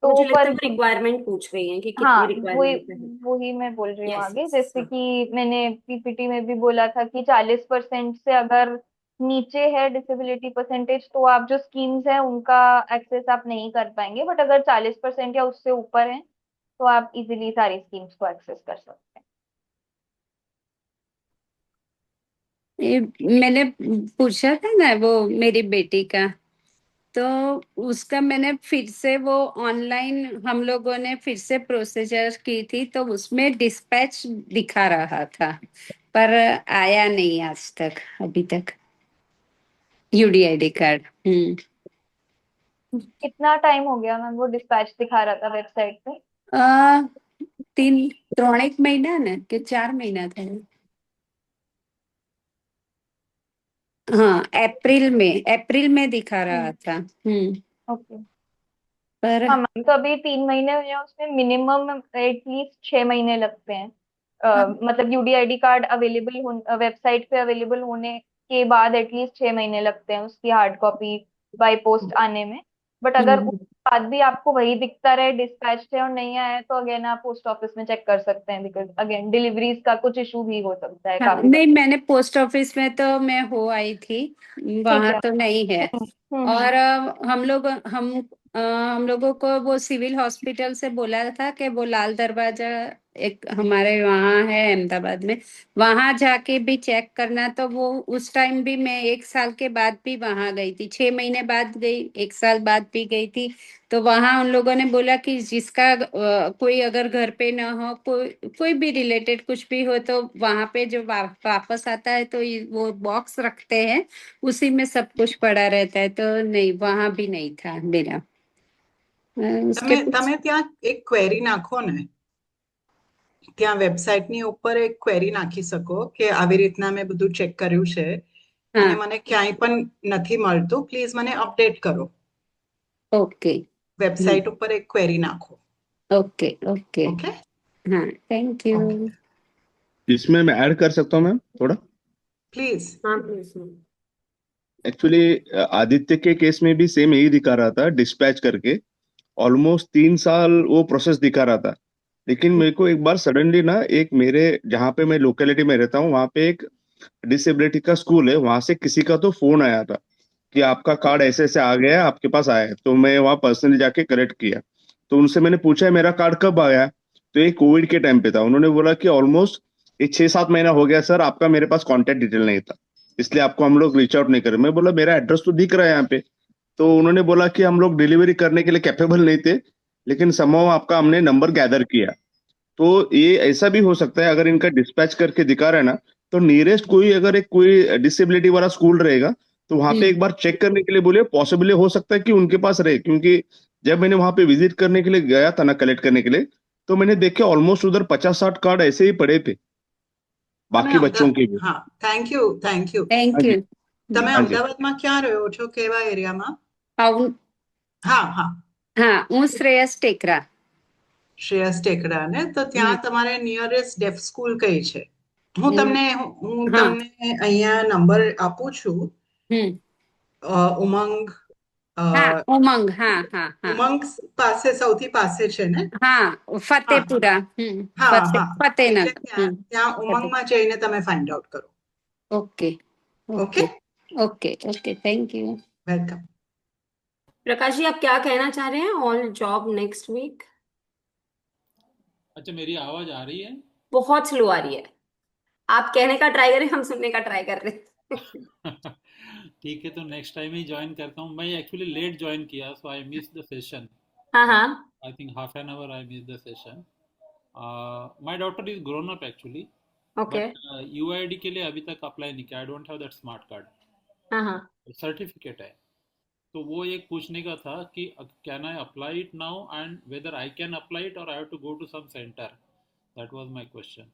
मुझे तो लगता पर है वो रिक्वायरमेंट पूछ रही हैं कि कितनी हाँ, वही रिक्वायरमेंट है। वही मैं बोल रही हूँ यस आगे, यस। जैसे कि मैंने पीपीटी में भी बोला था कि 40% से अगर नीचे है डिसेबिलिटी परसेंटेज, तो आप जो स्कीम्स हैं उनका एक्सेस आप नहीं कर पाएंगे, बट अगर 40% या उससे ऊपर है तो आप इजीली सारी स्कीम्स को एक्सेस कर सकते हैं। ये मैंने पूछा था ना वो मेरी बेटी का, तो उसका मैंने फिर से वो ऑनलाइन हम लोगों ने फिर से प्रोसीजर की थी, तो उसमें डिस्पैच दिखा रहा था पर आया नहीं आज तक, अभी तक यूडीआईडी कार्ड। कितना टाइम हो गया मैम वो डिस्पैच दिखा रहा था वेबसाइट पे? आ, 3 3 महीना ना कि 4 महीना था। हाँ, अप्रैल में दिखा रहा था। ओके। पर हाँ मैम, तो अभी 3 महीने हुए हैं, उसमें मिनिमम एटलीस्ट 6 महीने लगते हैं। मतलब यूडीआईडी कार्ड अवेलेबल हो, वेबसाइट पे अवेलेबल होने के बाद एटलीस्ट 6 महीने लगते हैं उसकी हार्ड कॉपी बाय पोस्ट आने में। बट अगर हम्म, उसके बाद भी आपको वही दिखता रहे डिस्पैच है और नहीं आया है, तो अगेन आप पोस्ट ऑफिस में चेक कर सकते हैं, बिकॉज अगेन डिलीवरीज का कुछ इशू भी हो सकता है हाँ, काफी नहीं बार। मैंने पोस्ट ऑफिस में तो मैं हो आई थी, ठीक वहां है। तो नहीं है। और हम लोगों को वो सिविल हॉस्पिटल से बोला था कि वो लाल दरवाजा एक हमारे वहाँ है अहमदाबाद में, वहां जाके भी चेक करना। तो वो उस टाइम भी मैं 1 साल के बाद भी वहां गई थी, 6 महीने बाद गई, 1 साल बाद भी गई थी। तो वहां उन लोगों ने बोला कि जिसका कोई अगर घर पे ना हो, कोई भी रिलेटेड कुछ भी हो, तो वहां पे जो वापस आता है तो वो बॉक्स रखते हैं, उसी में सब कुछ पड़ा रहता है। तो नहीं, वहां भी नहीं था मेरा। उसके તમે ત્યાં એક ક્વેરી નાખો ને, ત્યાં વેબસાઇટની ઉપર એક ક્વેરી નાખી શકો કે આવી રીતના મેં બધું ચેક કર્યું છે અને हाँ, મને ક્યાંય પણ નથી મળતું, પ્લીઝ મને અપડેટ કરો। ओके। વેબસાઇટ ઉપર એક ક્વેરી નાખો। Okay okay. ओके, हाँ, थैंक यू। इसमें मैं ऐड कर सकता हूँ मैम थोड़ा? प्लीज। हाँ प्लीज। एक्चुअली आदित्य के केस में भी सेम यही दिखा रहा था डिस्पैच करके, ऑलमोस्ट 3 साल वो प्रोसेस दिखा रहा था। लेकिन मेरे को एक बार सडनली ना, एक मेरे जहाँ पे मैं लोकेलिटी में रहता हूँ वहाँ पे एक डिसेबिलिटी का स्कूल है, वहां से किसी का तो फोन आया था कि आपका कार्ड ऐसे ऐसे आ गया है, आपके पास आया है। तो मैं वहां पर्सनली जाके कलेक्ट किया। तो उनसे मैंने पूछा मेरा कार्ड कब आया, तो ये कोविड के टाइम पे था। उन्होंने बोला कि ऑलमोस्ट ये 6-7 महीना हो गया सर, आपका मेरे पास कॉन्टेक्ट डिटेल नहीं था, इसलिए आपको हम लोग रीच आउट नहीं करे। मैं बोला मेरा एड्रेस तो दिख रहा है यहाँ पे। तो उन्होंने बोला कि हम लोग डिलीवरी करने के लिए कैपेबल नहीं थे, लेकिन समहाउ आपका हमने नंबर गैदर किया। तो ये ऐसा भी हो सकता है, अगर इनका डिस्पैच करके दिखा रहा है ना, तो नियरेस्ट कोई अगर एक कोई डिसेबिलिटी वाला स्कूल रहेगा तो वहां पे एक बार चेक करने के लिए बोलिए, पॉसिबली हो सकता है कि उनके पास रहे। क्योंकि जब मैंने वहां पे विजिट करने के लिए गया था ना, कलेक्ट करने के लिए, तो मैंने देखे ऑलमोस्ट उधर 50-60 कार्ड ऐसे ही पड़े थे, તમે बाकी बच्चों के भी। હા થેન્ક યુ हाँ जी। તમે हाँ जी। અમદાવાદમાં ક્યાં રહ્યો છો, કેવા એરિયામાં? આવું હા હા હા હું શ્રેયસ ટેકરા શ્રેયસ ટેકરા ને, તો ત્યાં હમ તમારે નિયરેસ્ટ ડેફ સ્કૂલ કઈ છે? હું હમ તમને હા અહીંયા નંબર આપું છું, હમ ઉમંગ હા ઉમંગ હા હા હા ઉમંગ પાસે સૌથી પાસે છે ને? હા હા ફતેપુરા હા હા એટલે ફતેનગર ત્યાં ઉમંગમાં જઈને તમે ફાઇન્ડ આઉટ કરો. Okay okay, okay okay okay thank you welcome. Prakash ji, आप क्या कहना चाह रहे हैं ऑन जॉब नेक्स्ट वीक? अच्छा, मेरी आवाज आ रही है? बहुत स्लो आ रही है। आप कहने का ट्राई करें, हम सुनने का ट्राई कर रहे हैं। ठीक है, तो नेक्स्ट टाइम ही ज्वाइन करता हूँ। मैं एक्चुअली लेट ज्वाइन किया, सो आई मिस द सेशन। हाँ हाँ I think half an hour I miss the session. My daughter is grown up actually, okay. But UID के लिए अभी तक अप्लाई नहीं किया। I don't have that smart card. हाँ हाँ सर्टिफिकेट है, तो वो एक पूछने का था कि can I apply it now and whether I can apply it और I have to go to some centre. That was my question.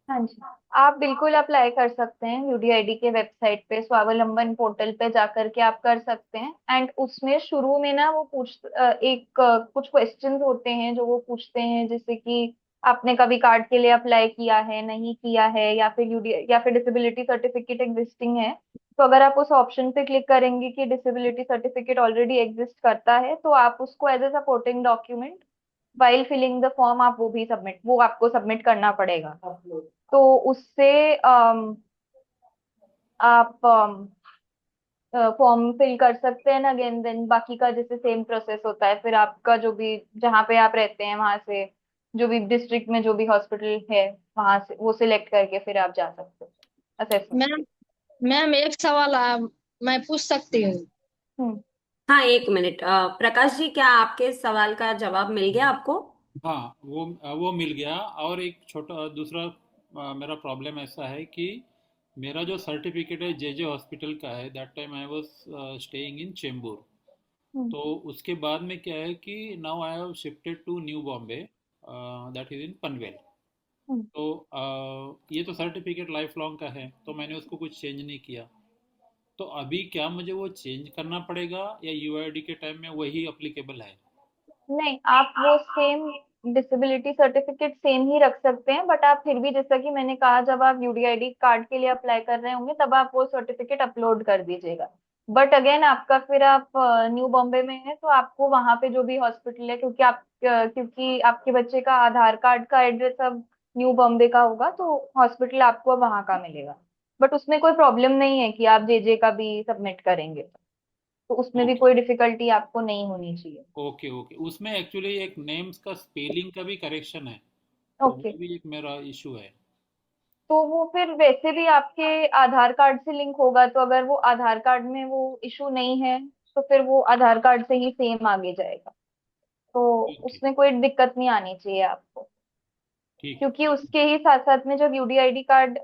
हाँ जी, आप बिल्कुल अप्लाई कर सकते हैं। यूडीआईडी के वेबसाइट पे स्वावलंबन पोर्टल पे जाकर के आप कर सकते हैं। एंड उसमें शुरू में ना वो कुछ क्वेश्चंस होते हैं जो वो पूछते हैं, जैसे कि आपने कभी कार्ड के लिए अप्लाई किया है, नहीं किया है, या फिर या फिर डिसेबिलिटी सर्टिफिकेट एग्जिस्टिंग है। तो अगर आप उस ऑप्शन पे क्लिक करेंगे कि डिसेबिलिटी सर्टिफिकेट ऑलरेडी एग्जिस्ट करता है, तो आप उसको as a supporting document while filling the form आप वो आपको सबमिट करना पड़ेगा। तो उससे आप फॉर्म फिल कर सकते हैं अगेन। देन बाकी का जैसे सेम प्रोसेस होता है, फिर आपका जो भी जहाँ पे आप रहते हैं वहां से जो भी डिस्ट्रिक्ट में जो भी हॉस्पिटल है वहां से वो सिलेक्ट करके फिर आप जा सकते हैं असेसमेंट। मैम मैम एक सवाल मैं पूछ सकती हूँ? हाँ, एक मिनट। प्रकाश जी, क्या आपके सवाल का जवाब मिल गया आपको? हाँ, वो मिल गया। और एक छोटा दूसरा मेरा प्रॉब्लम ऐसा है कि मेरा जो सर्टिफिकेट है जेजे हॉस्पिटल का है, that time I was staying in Chembur. तो उसके बाद में क्या है कि now I have shifted to New Bombay, that is in Panvel. तो ये तो सर्टिफिकेट लाइफ लॉन्ग का है, तो मैंने उसको कुछ चेंज नहीं किया। तो अभी क्या मुझे वो चेंज करना पड़ेगा या यूआईडी के टाइम में वही अप्लीकेबल है? नहीं, आप वो सेम डिसेबिलिटी सर्टिफिकेट सेम ही रख सकते हैं, बट आप फिर भी जैसा कि मैंने कहा, जब आप यूडीआईडी कार्ड के लिए अप्लाई कर रहे होंगे तब आप वो सर्टिफिकेट अपलोड कर दीजिएगा। बट अगेन आपका फिर आप न्यू बॉम्बे में है तो आपको वहां पे जो भी हॉस्पिटल है, क्योंकि आपके बच्चे का आधार कार्ड का एड्रेस अब न्यू बॉम्बे का होगा, तो हॉस्पिटल आपको वहां का मिलेगा। बट उसमें कोई प्रॉब्लम नहीं है कि आप जेजे का भी सबमिट करेंगे, तो उसमें भी ओके कोई डिफिकल्टी आपको नहीं होनी चाहिए। Okay okay. उसमें एक्चुअली एक नेम्स का स्पेलिंग का भी करेक्शन है, तो ओके, वो भी एक मेरा इशू है। तो वो फिर वैसे भी आपके आधार कार्ड से लिंक होगा, तो अगर वो आधार कार्ड में वो इशू नहीं है तो फिर वो आधार कार्ड से ही सेम आगे जाएगा। तो ठीक है उसमें कोई दिक्कत नहीं आनी चाहिए आपको, ठीक क्योंकि है। उसके ही साथ साथ में जब यूडीआईडी कार्ड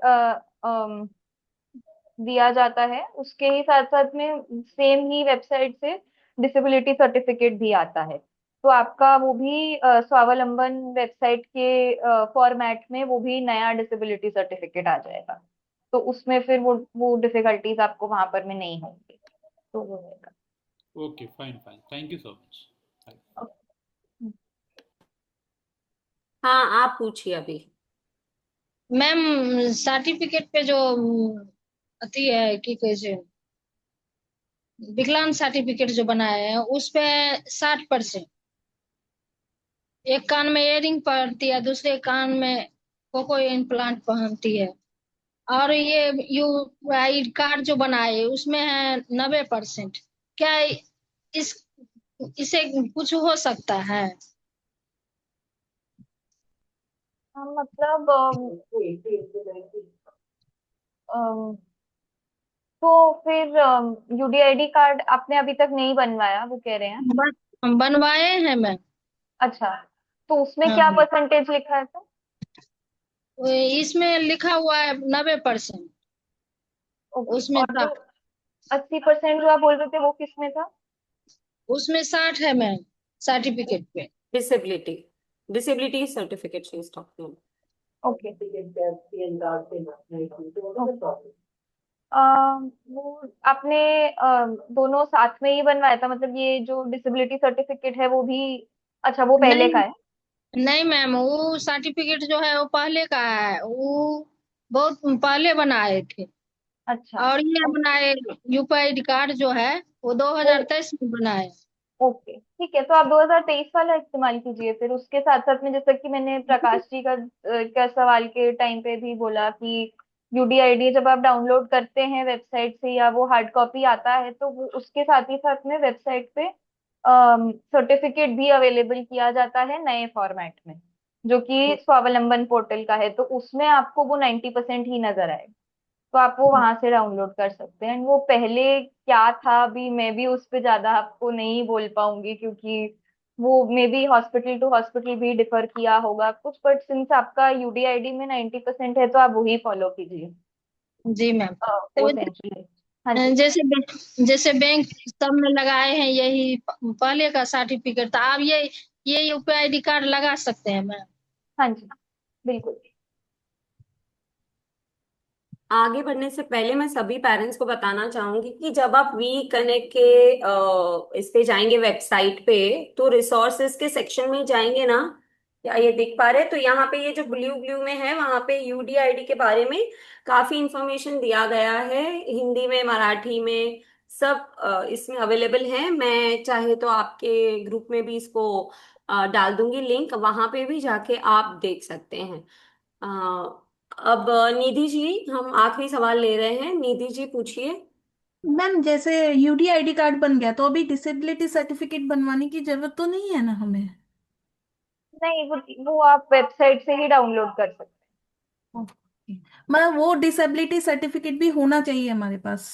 दिया जाता है उसके ही साथ साथ में सेम ही वेबसाइट से डिसेबिलिटी सर्टिफिकेट भी आता है। तो आपका वो भी स्वावलंबन वेबसाइट के फॉर्मेट में वो भी नया डिसेबिलिटी सर्टिफिकेट आ जाएगा। तो उसमें फिर वो डिफिकल्टीज आपको वहां पर में नहीं होंगी, तो वो रहेगा। Okay, fine fine, thank you so much. हाँ, आप पूछिए अभी। मैम सर्टिफिकेट पे जो अति है कि कैसे विकलांग सर्टिफिकेट जो बनाया है उस पे 60%, एक कान में इयरिंग पहनती है, दूसरे कान में कोको इम्प्लांट पहनती है, और ये यू आई कार्ड जो बनाए उसमें है 90%। क्या इस इसे कुछ हो सकता है? मतलब अम, तो फिर यूडीआईडी कार्ड आपने अभी तक नहीं बनवाया, वो कह रहे हैं। बनवाए हैं मैं। अच्छा, तो उसमें क्या हाँ, परसेंटेज लिखा है सर? इसमें लिखा हुआ है 90%। ओके, उसमें और था, जो 80% जो आप बोल रहे थे वो किस में था? उसमें 60 है मैम सर्टिफिकेट पे। Disability, disability certificate she is talking. Okay. वो आपने दोनों साथ में ही बनवाया था, मतलब ये जो डिसेबिलिटी सर्टिफिकेट है वो भी? अच्छा, वो पहले नहीं का है। नहीं मैम, वो सर्टिफिकेट जो है वो पहले का है, वो बहुत पहले बनाए थे। अच्छा। और ये ओके। बनाए यूपीआई कार्ड जो है वो ओ 2023 में बनाए। ओके, ठीक है, तो आप 2023 वाला इस्तेमाल कीजिए फिर। उसके साथ साथ में, जैसा कि मैंने प्रकाश जी का सवाल के टाइम पे भी बोला कि यूडीआईडी जब आप डाउनलोड करते हैं वेबसाइट से या वो हार्ड कॉपी आता है, तो वो उसके साथ ही साथ में वेबसाइट पे सर्टिफिकेट भी अवेलेबल किया जाता है नए फॉर्मेट में, जो कि स्वावलंबन पोर्टल का है। तो उसमें आपको वो 90% ही नजर आए, तो आप वो वहां से डाउनलोड कर सकते हैं। वो पहले क्या था, अभी मैं भी उस पे ज्यादा आपको नहीं बोल पाऊंगी, क्योंकि वो may be hospital to hospital भी डिफर किया होगा कुछ, बट सिंस आपका यूडीआईडी में 90% है तो आप वही फॉलो कीजिए। जी मैम। वो तो सेंचुरी। हाँ जी। जैसे बैंक सब में लगाए हैं यही पहले का सर्टिफिकेट, तो आप ये यूपीआईडी कार्ड लगा सकते हैं मैम। हाँ जी, बिल्कुल। आगे बढ़ने से पहले मैं सभी पेरेंट्स को बताना चाहूंगी कि जब आप वी कनेक्ट के इस पे जाएंगे वेबसाइट पे, तो रिसोर्सेज के सेक्शन में जाएंगे ना, या ये दिख पा रहे हैं? तो यहाँ पे ये जो ब्लू ब्लू में है, वहां पे यूडीआईडी के बारे में काफी इंफॉर्मेशन दिया गया है, हिंदी में, मराठी में, सब इसमें अवेलेबल है। मैं चाहे तो आपके ग्रुप में भी इसको डाल दूंगी लिंक, वहां पे भी जाके आप देख सकते हैं। अब निधि जी, हम आखिरी सवाल ले रहे हैं, निधि जी पूछिए। मैम, जैसे यूडीआईडी कार्ड बन गया तो अभी डिसेबिलिटी सर्टिफिकेट बनवाने की जरूरत तो नहीं है ना हमें? नहीं, वो आप वेबसाइट से ही डाउनलोड कर सकते ओके, मतलब वो डिसेबिलिटी सर्टिफिकेट भी होना चाहिए हमारे पास?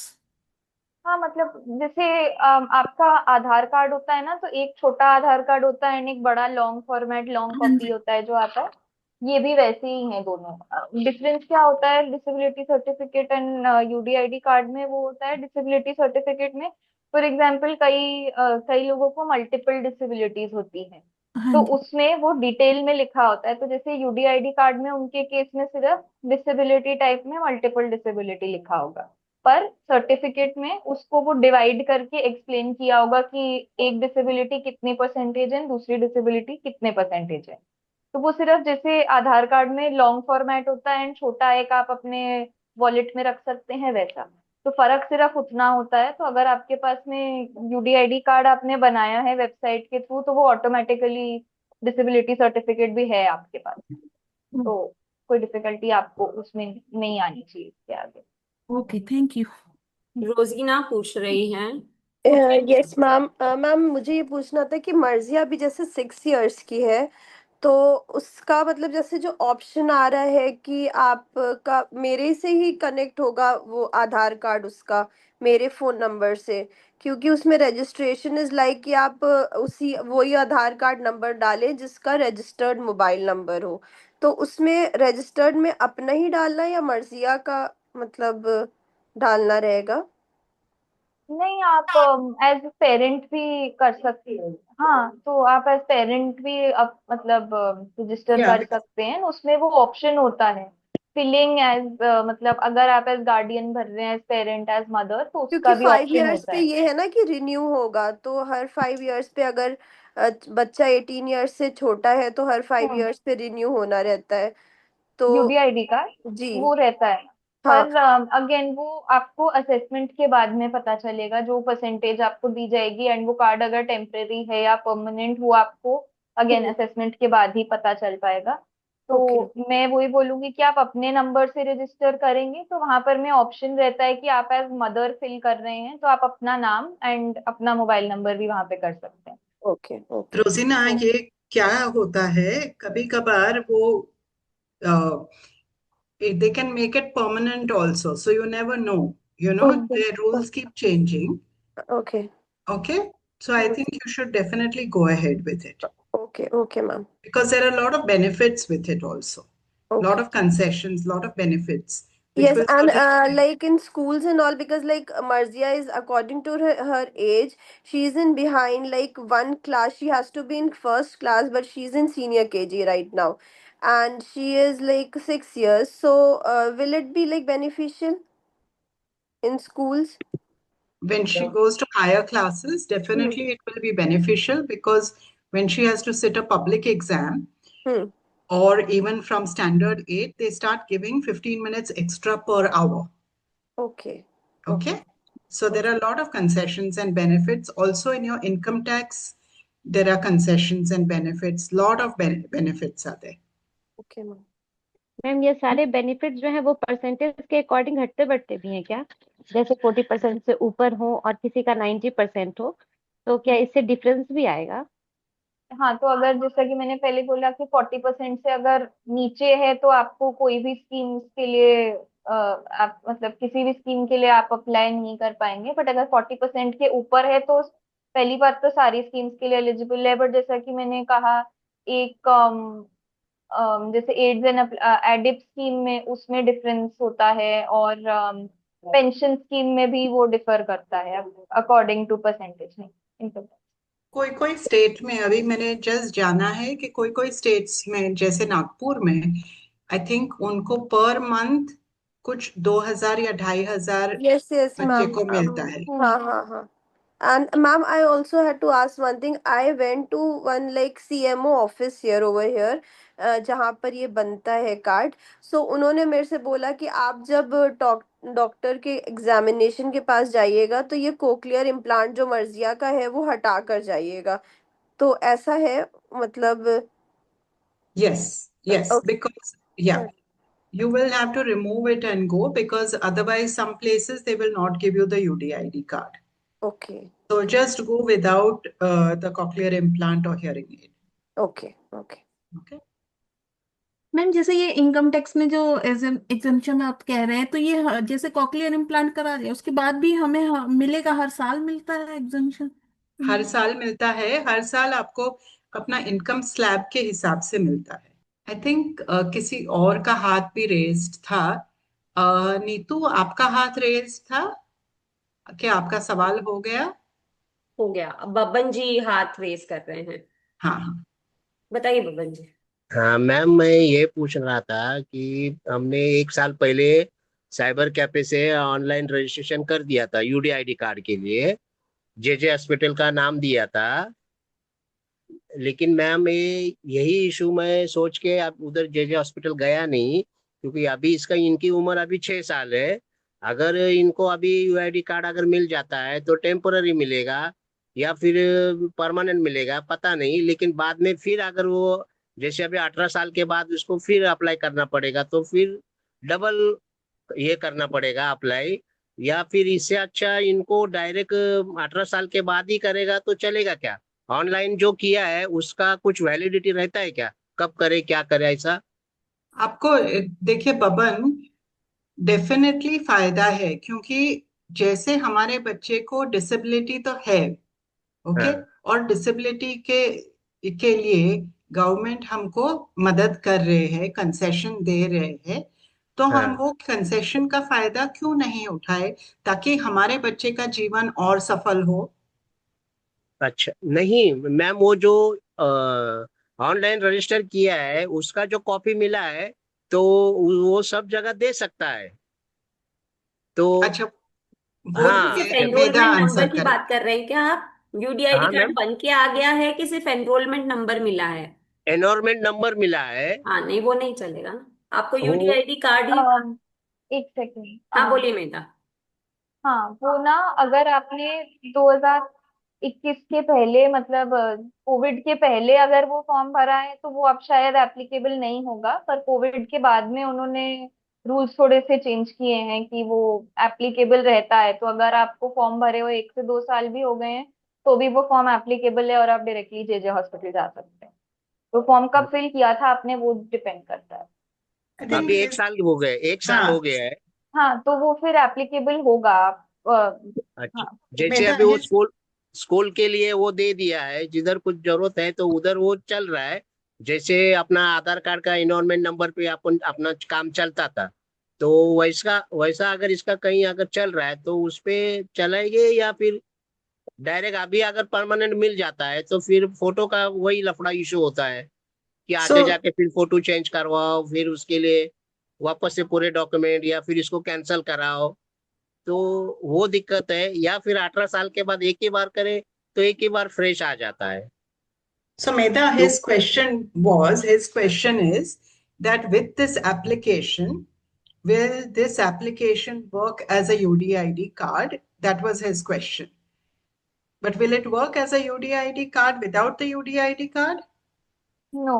हैं। हाँ, मतलब जैसे आपका आधार कार्ड होता है ना, तो एक छोटा आधार कार्ड होता है and एक बड़ा लॉन्ग फॉर्मेट लॉन्ग हाँ कॉपी जी। होता है जो आता है। ये भी वैसे ही है दोनों। डिफरेंस क्या होता है disability certificate and UDID card में? वो होता है डिसेबिलिटी सर्टिफिकेट में, फॉर एग्जाम्पल, कई लोगों को मल्टीपल डिसेबिलिटीज होती हैं, हाँ तो जी। उसमें वो डिटेल में लिखा होता है। तो जैसे यूडीआईडी कार्ड में उनके केस में सिर्फ डिसेबिलिटी टाइप में मल्टीपल डिसेबिलिटी लिखा होगा, पर सर्टिफिकेट में उसको वो डिवाइड करके एक्सप्लेन किया होगा कि एक डिसेबिलिटी कितनी परसेंटेज है, दूसरी डिसेबिलिटी कितने परसेंटेज है। तो वो सिर्फ जैसे आधार कार्ड में लॉन्ग फॉर्मेट होता है एंड छोटा एक आप अपने वॉलेट में रख सकते हैं, वैसा। तो फर्क सिर्फ उतना होता है। तो अगर आपके पास में यूडीआईडी कार्ड आपने बनाया है वेबसाइट के थ्रू, तो वो ऑटोमेटिकली डिसेबिलिटी सर्टिफिकेट भी है आपके पास, तो कोई डिफिकल्टी आपको उसमें नहीं आनी चाहिए इसके आगे। Okay, thank you. रोजीना पूछ रही हैं। Yes ma'am. मैम मुझे ये पूछना था कि मर्जिया अभी जैसे 6 इयर्स की है, तो उसका मतलब जैसे जो ऑप्शन आ रहा है कि आपका मेरे से ही कनेक्ट होगा वो आधार कार्ड उसका, मेरे फोन नंबर से, क्योंकि उसमें रजिस्ट्रेशन इज लाइक कि आप उसी वही आधार कार्ड नंबर डालें जिसका रजिस्टर्ड मोबाइल नंबर हो। तो उसमें रजिस्टर्ड में अपना ही डालना या मर्जिया का मतलब डालना रहेगा? नहीं, आप एज पेरेंट भी कर सकते हो। हाँ, तो आप एज पेरेंट भी अब मतलब रजिस्टर या कर सकते हैं। उसमें वो ऑप्शन होता है फिलिंग एज, मतलब अगर आप एज गार्डियन भर रहे हैं, एज पेरेंट, एज मदर, तो क्योंकि उसका भी 5 इयर्स ऑप्शन होता पे है। ये है ना कि रिन्यू होगा, तो हर 5 इयर्स पे अगर बच्चा 18 इयर्स से छोटा है तो हर फाइव हम्म। इयर्स पे रिन्यू होना रहता है। तो यूडीआईडी का जी। वो रहता है, हाँ। पर अगेन वो आपको असेसमेंट के बाद में पता चलेगा, जो परसेंटेज आपको दी जाएगी। एंड वो कार्ड अगर टेम्परेरी है या परमानेंट, वो आपको अगेन हम्म। असेसमेंट के बाद ही पता चल पाएगा। तो ओके मैं वही बोलूंगी कि आप अपने नंबर से रजिस्टर करेंगे तो वहां पर में ऑप्शन रहता है कि आप एज मदर फिल कर रहे हैं तो आप अपना नाम एंड अपना मोबाइल नंबर भी वहां पे कर सकते हैं। ओके ओके रोजीना, ये क्या होता है, कभी कभार वो they can make it permanent also, so you never know, okay their rules keep changing. Okay Okay, so I think you should definitely go ahead with it okay okay ma'am because there are a lot of benefits with it also, lot okay of concessions, lot of benefits which Yes, will and certainly. like in schools and all, because like Marzia is according to her age, she's in behind like one class. She has to be in first class, but she's in senior KG right now, and she is like 6 years. So, will it be like beneficial in schools? When she goes to higher classes, Hmm. definitely it will be beneficial because when she has to sit a public exam, Hmm. or even from standard 8, they start giving 15 minutes extra per hour. Okay. Okay. So there are a lot of concessions and benefits. Also in your income tax, there are concessions and benefits. Lot of benefits are there. Okay, ma'am. Ma'am ये सारे benefit जो है वो percentage के according घटते बढ़ते भी हैं क्या? जैसे 40% से ऊपर हो और किसी का 90% हो, तो क्या इससे डिफरेंस भी आएगा? हाँ, तो अगर जैसा कि मैंने पहले बोला कि 40% से अगर नीचे है तो आपको कोई भी स्कीम के लिए आप मतलब किसी भी स्कीम के लिए आप अप्लाई नहीं कर पाएंगे, बट अगर 40% के ऊपर है तो पहली बात तो सारी स्कीम्स के लिए एलिजिबल है। बट जैसा कि मैंने कहा, एक जैसे एड्स एंड एडिप स्कीम में उसमें डिफरेंस होता है, और पेंशन स्कीम में भी वो डिफर करता है अकॉर्डिंग टू परसेंटेज नहीं इनकम। कोई कोई स्टेट में, अभी मैंने जस्ट जाना है कि कोई कोई स्टेट्स में जैसे नागपुर में, आई थिंक उनको पर मंथ कुछ 2,000 या 2,500 Yes, yes, बच्चे ma'am. को मिलता है. हाँ हाँ हाँ. And ma'am, I also had to ask one thing. I went to one like CMO office here over here, जहाँ पर ये बनता है कार्ड. So उन्होंने मेरे से बोला कि आप जब डॉक्टर के एग्जामिनेशन के पास जाइएगा तो ये कोक्लियर इम्प्लांट जो मर्जिया का है वो हटा कर जाइएगा. तो ऐसा है मतलब. Yes, yes, Okay. because yeah, you will have to remove it and go because otherwise some places they will not give you the UDID card. Okay. So just go without the cochlear implant or hearing aid. Okay. Okay. Okay. Ma'am जैसे ये income tax में जो exemption आप कह रहे हैं, तो ये जैसे कॉकलियर इम्प्लांट करा दिया उसके बाद भी हमें मिलेगा, हर साल मिलता है एग्जेम्पशन? हर साल मिलता है, हर साल आपको अपना इनकम स्लैब के हिसाब से मिलता है. आई थिंक किसी और का हाथ भी रेज्ड था. नीतू, आपका हाथ रेज्ड था क्या? आपका सवाल हो गया? हो गया. अब बब्बन जी हाथ रेस कर रहे हैं. हाँ हाँ. बताइए बब्बन जी. हाँ मैम, मैं ये पूछ रहा था कि हमने एक साल पहले साइबर कैफे से ऑनलाइन रजिस्ट्रेशन कर दिया था यूडीआईडी कार्ड के लिए. जेजे हॉस्पिटल का नाम दिया था. लेकिन मैम ये यही इशू मैं सोच के अब उधर जेजे हॉस्पिटल गया नहीं, क्योंकि अभी इसका इनकी उम्र अभी 6 साल है. अगर इनको अभी यूआईडी कार्ड अगर मिल जाता है तो टेम्पोररी मिलेगा या फिर परमानेंट मिलेगा पता नहीं. लेकिन बाद में फिर अगर वो जैसे अभी 18 साल के बाद उसको फिर अप्लाई करना पड़ेगा तो फिर डबल ये करना पड़ेगा अप्लाई. या फिर इससे अच्छा इनको डायरेक्ट 18 साल के बाद ही करेगा तो चलेगा क्या? ऑनलाइन जो किया है उसका कुछ वैलिडिटी रहता है क्या? कब करे क्या करे ऐसा? आपको देखिए बबन, डेफिनेटली फायदा है क्योंकि जैसे हमारे बच्चे को डिसेबिलिटी तो है, ओके, हाँ. और डिसेबिलिटी के लिए गवर्नमेंट हमको मदद कर रहे हैं, कंसेशन दे रहे हैं, तो हम हाँ. वो कंसेशन का फायदा क्यों नहीं उठाए ताकि हमारे बच्चे का जीवन और सफल हो. अच्छा नहीं मैम, वो जो ऑनलाइन रजिस्टर किया है उसका जो कॉपी मिला है तो वो सब जगह दे सकता है तो. अच्छा, वो हाँ. सिर्फ वेदा एनरोलमेंट नंबर आंसर की करे. बात कर रहे हैं क्या आप? यूडीआईडी हाँ कार्ड मैम, बन के आ गया है कि सिर्फ एनरोलमेंट नंबर मिला है? एनरोलमेंट नंबर मिला है. हाँ नहीं, वो नहीं चलेगा ना. आपको वो यूडीआईडी कार्ड ही. एक सेकेंड। हाँ बोलिए मेधा. हाँ, वो ना अगर आपने 2000 21 के पहले, मतलब कोविड के पहले अगर वो फॉर्म भरा है तो वो अब शायद एप्लीकेबल नहीं होगा, पर कोविड के बाद में उन्होंने रूल्स थोड़े से चेंज किए हैं कि वो एप्लीकेबल रहता है। तो अगर आपको फॉर्म भरे हुए 1 से 2 साल भी हो गए हैं तो भी वो फॉर्म एप्लीकेबल है और आप डायरेक्टली जेजे हॉस्पिटल जा सकते हैं। तो फॉर्म कब फिल किया था आपने वो डिपेंड करता है। I think अभी 1 साल हो गए, 1 साल हाँ हो गया है। हाँ, तो वो फिर एप्लीकेबल होगा आप अच्छा, हाँ। जैसे मेरा अभी वो his स्कूल के लिए वो दे दिया है, जिधर कुछ जरूरत है तो उधर वो चल रहा है। जैसे अपना आधार कार्ड का इनरोलमेंट नंबर पे अपन अपना काम चलता था, तो वैसा वैसा अगर इसका कहीं अगर चल रहा है तो उस पे चलाएंगे, या फिर डायरेक्ट अभी अगर परमानेंट मिल जाता है तो फिर फोटो का वही लफड़ा इशू होता है कि आगे so जाके फिर फोटो चेंज करवाओ, फिर उसके लिए वापस से पूरे डॉक्यूमेंट, या फिर इसको कैंसिल कराओ, तो वो दिक्कत है। या फिर 18 साल के बाद एक ही बार करे तो एक ही बार फ्रेश आ जाता है। So Mehta, तो his question is that with this application, will this application work as a UDID card? That was his question. But will it work as a UDID card without the UDID card? No,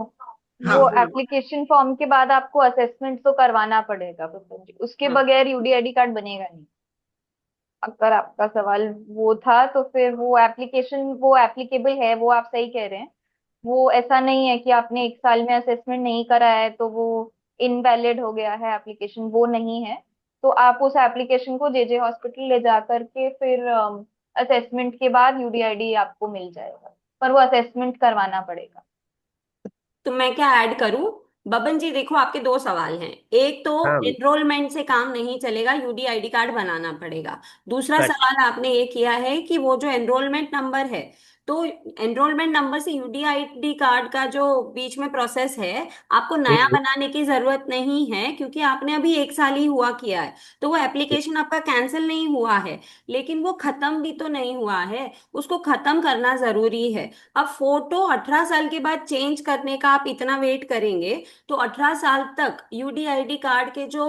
हाँ वो वो application form के बाद आपको assessment तो करवाना पड़ेगा पुष्पम जी, उसके बगैर यूडीआईडी कार्ड बनेगा नहीं। अगर आपका सवाल वो था तो फिर वो एप्लीकेशन वो एप्लीकेबल है, वो आप सही कह रहे हैं। वो ऐसा नहीं है कि आपने 1 साल में असेसमेंट नहीं करा है तो वो इनवैलिड हो गया है एप्लीकेशन, वो नहीं है। तो आप उस एप्लीकेशन को जेजे हॉस्पिटल ले जा करके फिर असेसमेंट के बाद यूडीआईडी आपको मिल जाएगा, पर वो असेसमेंट करवाना पड़ेगा। तो मैं क्या ऐड करूं? बबन जी देखो, आपके दो सवाल हैं। एक तो हाँ। एनरोलमेंट से काम नहीं चलेगा, यूडीआईडी कार्ड बनाना पड़ेगा। दूसरा अच्छा। सवाल आपने ये किया है कि वो जो एनरोलमेंट नंबर है, तो एनरोलमेंट नंबर से यूडीआईडी कार्ड का जो बीच में प्रोसेस है, आपको नया हम्म, बनाने की जरूरत नहीं है, क्योंकि आपने अभी 1 साल ही हुआ किया है। तो वो एप्लीकेशन आपका कैंसिल नहीं हुआ है, लेकिन वो खत्म भी तो नहीं हुआ है, उसको खत्म करना जरूरी है। अब फोटो 18 साल के बाद चेंज करने का आप इतना वेट करेंगे तो 18 साल तक यूडीआईडी कार्ड के जो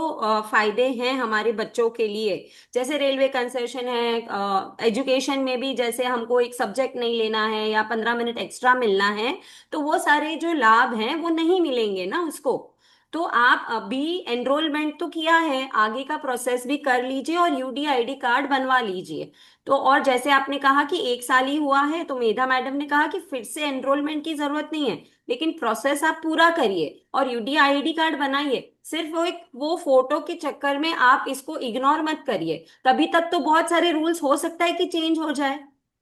फायदे हैं हमारे बच्चों के लिए, जैसे रेलवे कंसेशन है, एजुकेशन में भी जैसे हमको एक सब्जेक्ट नहीं लेना है या 15 मिनट एक्स्ट्रा मिलना है, तो वो सारे जो लाभ हैं वो नहीं मिलेंगे ना उसको। तो आप अभी एनरोलमेंट तो किया है, आगे का प्रोसेस भी कर लीजिए और यूडीआईडी कार्ड बनवा लीजिए। तो और जैसे आपने कहा कि 1 साल ही हुआ है, तो मेधा मैडम ने कहा कि फिर से एनरोलमेंट की जरूरत नहीं है, लेकिन प्रोसेस आप पूरा करिए और यूडीआईडी कार्ड बनाइए। सिर्फ वो फोटो के चक्कर में आप इसको इग्नोर मत करिए। तभी तक तो बहुत सारे रूल्स हो सकता है कि चेंज हो जाए,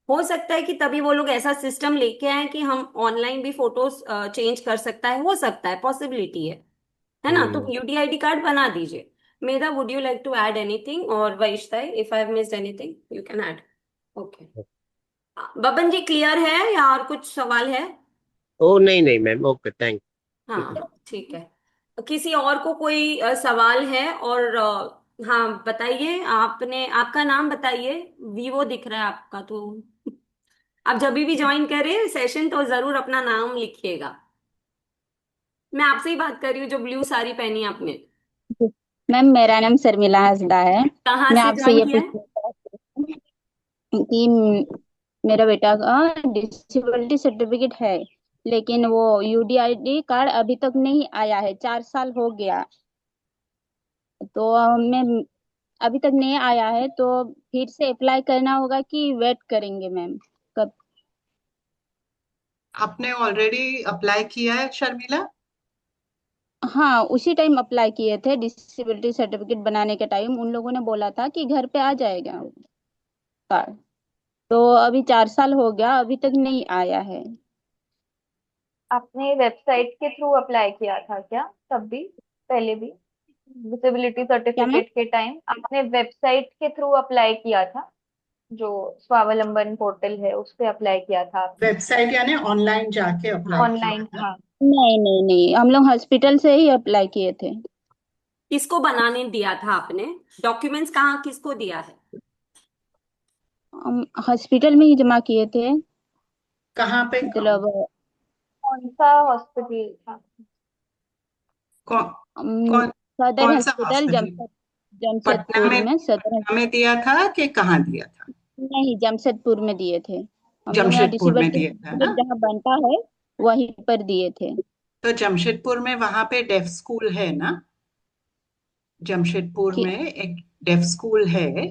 हो सकता है कि तभी वो लोग ऐसा सिस्टम लेके आए कि हम ऑनलाइन भी फोटोज चेंज कर सकता है, हो सकता है, पॉसिबिलिटी है ना। तो हम्म। यूडीआईडी कार्ड बना दीजिए। Medha, would you like to add anything? और Vaishnav, if I have missed anything you can add. Okay, Baban ji clear है या और कुछ सवाल है? ओ नहीं नहीं मैम, ओके थैंक यू। हाँ ठीक है। किसी और को कोई सवाल है? और हाँ बताइए, आपने आपका नाम बताइए, वीवो दिख रहा है आपका, तो आप जब भी ज्वाइन करें सेशन तो जरूर अपना नाम लिखिएगा। मैं आपसे ही बात कर रही हूँ, जो ब्लू साड़ी पहनी है आपने। मैम मेरा नाम शर्मिला हंसदा है। कहाँ मैं से आपसे ज्वाइन ये किया है? पूछना चाहती हूँ कि मेरा बेटा का डिसेबिलिटी सर्टिफिकेट है, लेकिन वो यूडीआईडी कार्ड अभी तक नहीं आया है, 4 साल हो गया। तो हमें अभी तक नहीं आया है, तो फिर से अप्लाई करना होगा कि वेट करेंगे मैम? कब? आपने ऑलरेडी अप्लाई किया है शर्मिला? हाँ, उसी टाइम अप्लाई किए थे, डिसेबिलिटी सर्टिफिकेट बनाने के टाइम उन लोगों ने बोला था कि घर पे आ जाएगा कार्ड। तो अभी 4 साल हो गया, अभी तक नहीं आया है। आपने वेबसाइट के थ्रू अप्लाई किया था क्या तब भी, पहले भी डिसेबिलिटी क्या मैम? सर्टिफिकेट के टाइम आपने वेबसाइट के थ्रू अप्लाई किया था? जो स्वावलंबन पोर्टल है उस पे अप्लाई किया था आपने? वेबसाइट यानी ऑनलाइन जाके अप्लाई किया ऑनलाइन, था? हाँ। नहीं नहीं नहीं, हम लोग हॉस्पिटल से ही अप्लाई किए थे। किसको बनाने दिया था आपने? डॉक्यूमेंट्स कहाँ किसको दिया है? हम हॉस्पिटल में ही जमा किए थे, कहाँ पे? मतलब कौन सा हॉस्पिटल था? कौन अम, कौन सदर कौन सा हॉस्पिटल हॉस्पिटल? जमशेदपुर में, सदर पटना में दिया था कि कहाँ दिया था? नहीं, जमशेदपुर में दिए थे। हमने यहाँ जमशेदपुर में डिसेबल दिया था ना? जहाँ बनता है वहीं पर दिए थे। तो जमशेदपुर में वहां पे डेफ स्कूल है ना? जमशेदपुर कि में एक डेफ स्कूल है,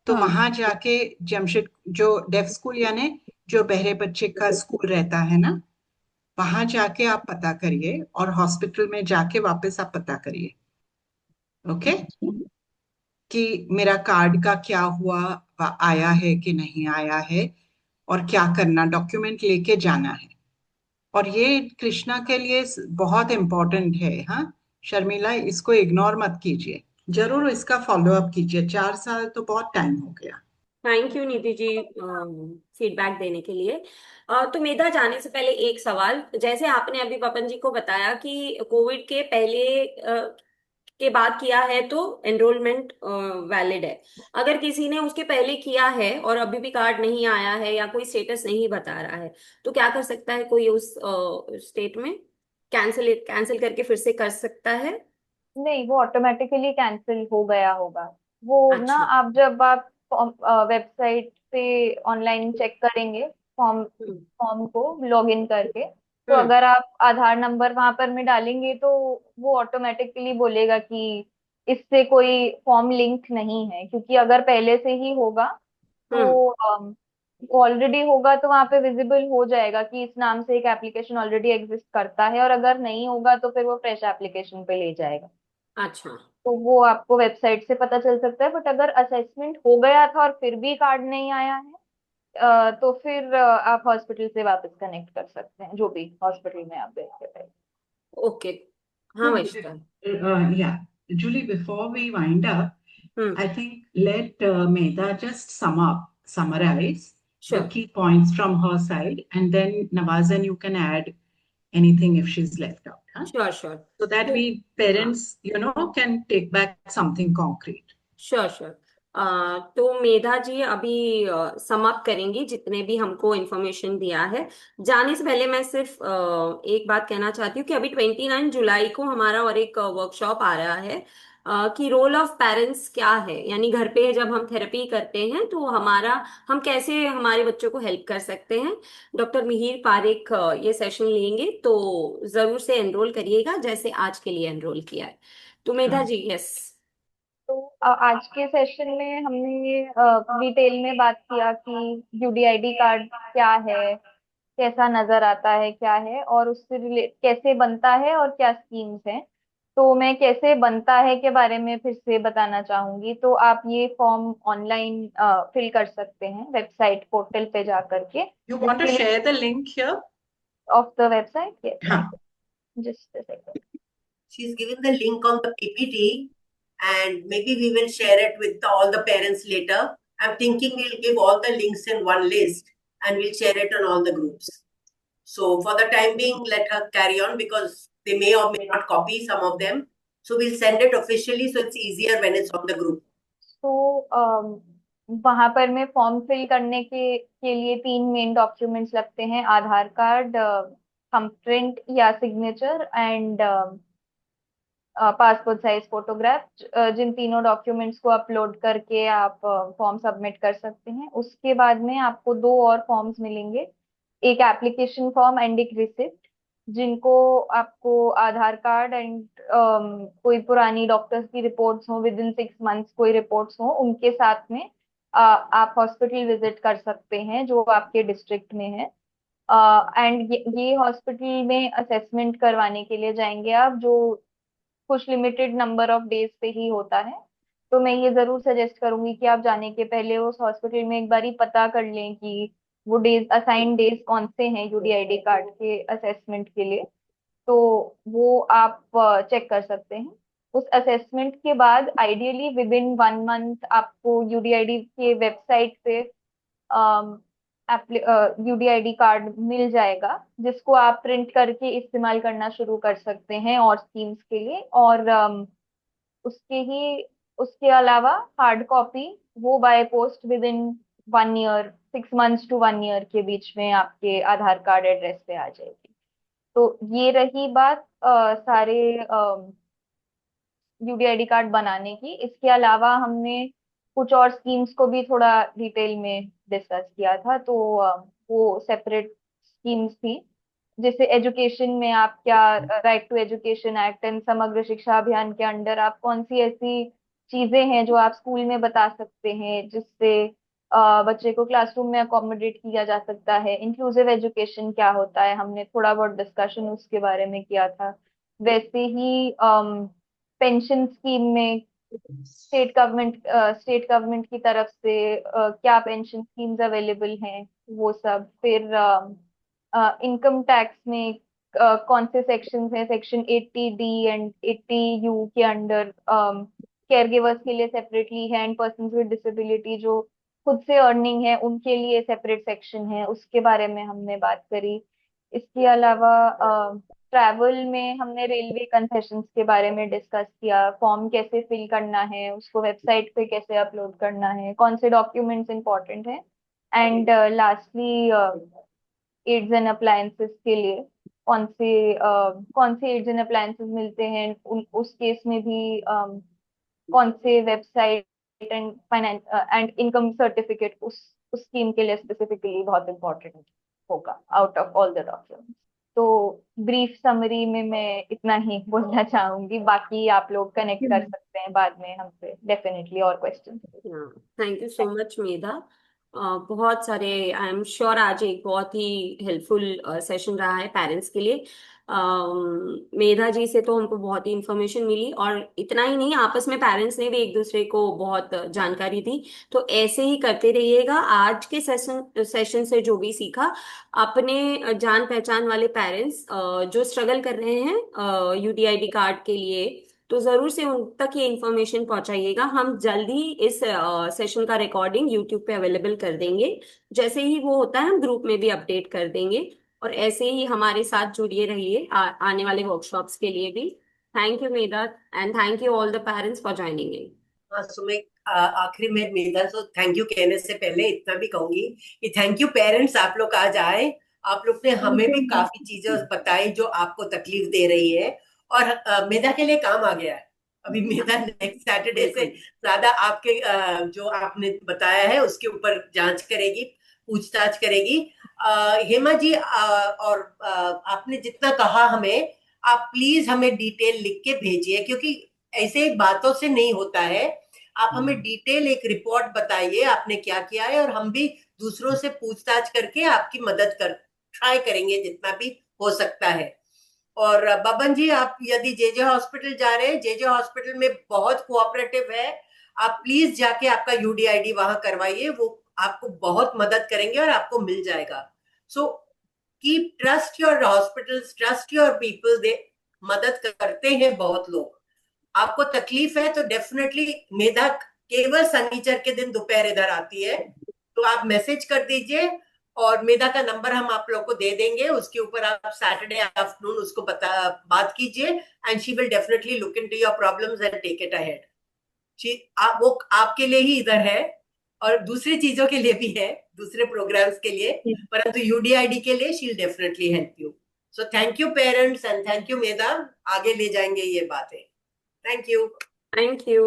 तो हाँ वहां जाके जमशेद जो डेफ स्कूल यानी जो बहरे बच्चे का स्कूल रहता है ना, वहां जाके आप पता करिए और हॉस्पिटल में जाके वापस आप पता करिए। ओके? अच्छा कि मेरा कार्ड का क्या हुआ, आया है कि नहीं आया है, और क्या करना, डॉक्यूमेंट लेके जाना है। और ये कृष्णा के लिए बहुत इम्पोर्टेंट है। हाँ शर्मिला, इसको इग्नोर मत कीजिए, जरूर इसका फॉलो अप कीजिए। 4 साल तो बहुत टाइम हो गया। Thank you Nidhi ji feedback देने के लिए। तो मेधा, जाने से पहले एक सवाल, जैसे आपने अभी पपन जी को बताया कि कोविड के पहले के बाद किया है तो एनरोलमेंट वैलिड है। अगर किसी ने उसके पहले किया है और अभी भी कार्ड नहीं आया है या कोई स्टेटस नहीं बता रहा है, तो क्या कर सकता है? कोई उस स्टेट में कैंसिल कैंसिल करके फिर से कर सकता है? नहीं, वो ऑटोमेटिकली कैंसिल हो गया होगा। वो ना, अच्छा। आप जब आप वेबसाइट पे ऑनलाइन चेक करेंगे फॉर्म हम्म। फॉर्म को लॉग इन करके, तो हम्म। अगर आप आधार नंबर वहां पर में डालेंगे तो वो ऑटोमेटिकली बोलेगा कि इससे कोई फॉर्म लिंक नहीं है। क्योंकि अगर पहले से ही होगा हम्म। तो ऑलरेडी होगा तो वहां पे विजिबल हो जाएगा कि इस नाम से एक एप्लीकेशन ऑलरेडी एग्जिस्ट करता है, और अगर नहीं होगा तो फिर वो फ्रेश एप्लीकेशन पे ले जाएगा। अच्छा। तो वो आपको वेबसाइट से पता चल सकता है। बट अगर असेसमेंट हो गया था और फिर भी कार्ड नहीं आया है, तो फिर आप हॉस्पिटल से वापस कनेक्ट कर सकते हैं, जो भी हॉस्पिटल में आप गए थे पहले। ओके। हाँ So, Vaishnav. yeah, Julie, before we wind up, hmm. I think let Medha just summarize the sure. key points from her side, and then Nawazan, you can add anything if she's left out, huh? Sure sure. So that तो we हाँ, parents, can take back something concrete. Sure sure. तो मेधा जी अभी समाप्त करेंगी जितने भी हमको information दिया है। जाने से पहले मैं सिर्फ एक बात कहना चाहती हूँ कि अभी 29 जुलाई को हमारा और एक वर्कशॉप आ रहा है कि रोल ऑफ पेरेंट्स क्या है, यानी घर पे जब हम थेरेपी करते हैं तो हम कैसे हमारे बच्चों को हेल्प कर सकते हैं। डॉक्टर मिहिर पारेख ये सेशन लेंगे, तो जरूर से एनरोल करिएगा जैसे आज के लिए एनरोल किया है। तो मेधा हाँ, जी, यस। तो आज के सेशन में हमने ये डिटेल में बात किया कि यूडीआईडी कार्ड क्या है, कैसा नजर आता है, क्या है, और उससे रिलेट कैसे बनता है और क्या स्कीम्स हैं। तो मैं कैसे बनता है के बारे में फिर से बताना चाहूंगी। तो आप ये फॉर्म ऑनलाइन फिल कर सकते हैं वेबसाइट पोर्टल पे जा करके, you want to जिसके लिए share the link here? Of the website, हाँ, just a second. She's given the link on the PPT, and maybe we will share it with all the parents later. I'm thinking we'll give all the links in one list and we'll share it on all the groups. So for the time being, let her carry on because they may or may not copy some of them. So we'll send it officially so it's easier when it's on the group. तो वहां पर में form fill करने के लिए 3 main documents लगते हैं: Aadhaar card, thumbprint या signature, and passport size photograph. जिन तीनों डॉक्यूमेंट्स को अपलोड करके आप फॉर्म सबमिट कर सकते हैं। उसके बाद में आपको 2 और फॉर्म्स मिलेंगे, एक एप्लीकेशन फॉर्म एंड एक रिसिप्ट, जिनको आपको आधार कार्ड एंड कोई पुरानी डॉक्टर्स की रिपोर्ट्स हो, विद इन 6 मंथ्स कोई रिपोर्ट्स हो, उनके साथ में आप हॉस्पिटल विजिट कर सकते हैं जो आपके डिस्ट्रिक्ट में है। एंड ये हॉस्पिटल में असेसमेंट करवाने के लिए जाएंगे आप, जो कुछ लिमिटेड नंबर ऑफ डेज पे ही होता है। तो मैं ये जरूर सजेस्ट करूंगी कि आप जाने के पहले उस हॉस्पिटल में एक बारी पता कर लें कि वो डेज, असाइन डेज कौन से हैं यूडीआईडी कार्ड के असेसमेंट के लिए। तो वो आप चेक कर सकते हैं। उस असेसमेंट के बाद आइडियली विद इन 1 मंथ आपको यूडीआईडी के वेबसाइट पे यूडीआईडी कार्ड मिल जाएगा, जिसको आप प्रिंट करके इस्तेमाल करना शुरू कर सकते हैं और स्कीम्स के लिए। और उसके ही उसके अलावा हार्ड कॉपी वो by post within 1 year, 6 months to 1 year के बीच में आपके आधार कार्ड एड्रेस पे आ जाएगी। तो ये रही बात सारे यूडीआईडी कार्ड बनाने की। इसके अलावा हमने कुछ और स्कीम्स को भी थोड़ा डिटेल में डिस्कस किया था। तो वो सेपरेट स्कीम्स थी, जैसे एजुकेशन में आप क्या, right to education act and Samagra Shiksha अभियान के अंडर आप कौन सी ऐसी चीजें हैं जो आप स्कूल में बता सकते हैं जिससे बच्चे को क्लासरूम में अकोमोडेट किया जा सकता है। इंक्लूसिव एजुकेशन क्या होता है, हमने थोड़ा बहुत डिस्कशन उसके बारे में किया था। वैसे ही पेंशन स्कीम में स्टेट गवर्नमेंट की तरफ से क्या पेंशन स्कीम्स अवेलेबल हैं, वो सब। फिर इनकम टैक्स में कौन से सेक्शंस हैं, सेक्शन 80D एंड 80U के अंडर केयर गिवर्स के लिए सेपरेटली है, एंड पर्सन विद डिसेबिलिटी जो खुद से अर्निंग है उनके लिए सेपरेट सेक्शन है, उसके बारे में हमने बात करी। इसके अलावा ट्रैवल में हमने रेलवे कंसेशंस के बारे में डिस्कस किया, फॉर्म कैसे फिल करना है, उसको वेबसाइट पे कैसे अपलोड करना है, कौन से डॉक्यूमेंट्स इंपॉर्टेंट है, and lastly aids and appliances के लिए कौन से एड्स एंड अप्लायंसेस मिलते हैं, उस केस में भी कौन से website and finance and income certificate उस स्कीम के लिए स्पेसिफिकली बहुत इंपॉर्टेंट होगा out of all the documents. तो ब्रीफ समरी में मैं इतना ही बोलना चाहूंगी, बाकी आप लोग कनेक्ट कर सकते हैं बाद में हमसे डेफिनेटली और question. Thank you so much Medha. बहुत सारे, आई एम श्योर आज एक बहुत ही हेल्पफुल सेशन रहा है पेरेंट्स के लिए। मेधा जी से तो हमको बहुत ही इंफॉर्मेशन मिली, और इतना ही नहीं, आपस में पेरेंट्स ने भी एक दूसरे को बहुत जानकारी दी। तो ऐसे ही करते रहिएगा। आज के सेशन से जो भी सीखा, अपने जान पहचान वाले पेरेंट्स जो स्ट्रगल कर रहे हैं यूडीआईडी कार्ड के लिए, तो जरूर से उन तक ये इन्फॉर्मेशन पहुंचाइएगा। हम जल्दी इस सेशन का रिकॉर्डिंग यूट्यूब पे अवेलेबल कर देंगे। जैसे ही वो होता है हम ग्रुप में भी अपडेट कर देंगे, और ऐसे ही हमारे साथ जुड़िए रहिए आने वाले वर्कशॉप्स के लिए भी। Thank you Medha, and thank you all the parents for joining in. हाँ सुमित, आखिरी में मेधा तो थैंक यू कहने से पहले इतना भी कहूंगी कि थैंक यू पेरेंट्स, आप लोग आज आए, आप लोग ने हमें भी काफी चीजें बताई जो आपको तकलीफ दे रही है, और मेधा के लिए काम आ गया है। अभी मेधा नेक्स्ट सैटरडे से ज्यादा आपके जो आपने बताया है उसके ऊपर जांच करेगी, पूछताछ करेगी। हेमा जी, और आपने जितना कहा हमें, आप प्लीज हमें डिटेल लिख के भेजिए, क्योंकि ऐसे बातों से नहीं होता है। आप हमें डिटेल एक रिपोर्ट बताइए आपने क्या किया है, और हम भी दूसरों से पूछताछ करके आपकी मदद ट्राई करेंगे जितना भी हो सकता है। और बबन जी, आप यदि जेजे हॉस्पिटल जा रहे हैं, जेजे हॉस्पिटल में बहुत कोऑपरेटिव है, आप प्लीज जाके आपका यूडीआईडी वहां करवाइए, वो आपको बहुत मदद करेंगे और आपको मिल जाएगा। So keep trust your hospitals, trust your people, they मदद करते हैं बहुत लोग। आपको तकलीफ है तो डेफिनेटली मेधा केवल शनिचर के दिन दोपहर इधर आती है, तो आप मैसेज कर दीजिए, और मेधा का नंबर हम आप लोग को दे देंगे, उसके ऊपर आप सैटरडे आफ्टरनून उसको बात कीजिए, and she will definitely look into your problems and take it ahead. वो आपके लिए ही इधर है, और दूसरी चीजों के लिए भी है, दूसरे प्रोग्राम्स के लिए, परंतु यूडीआईडी के लिए she will definitely help you. So thank you parents, and thank you Medha, आगे ले जाएंगे ये बातें। Thank you. Thank you.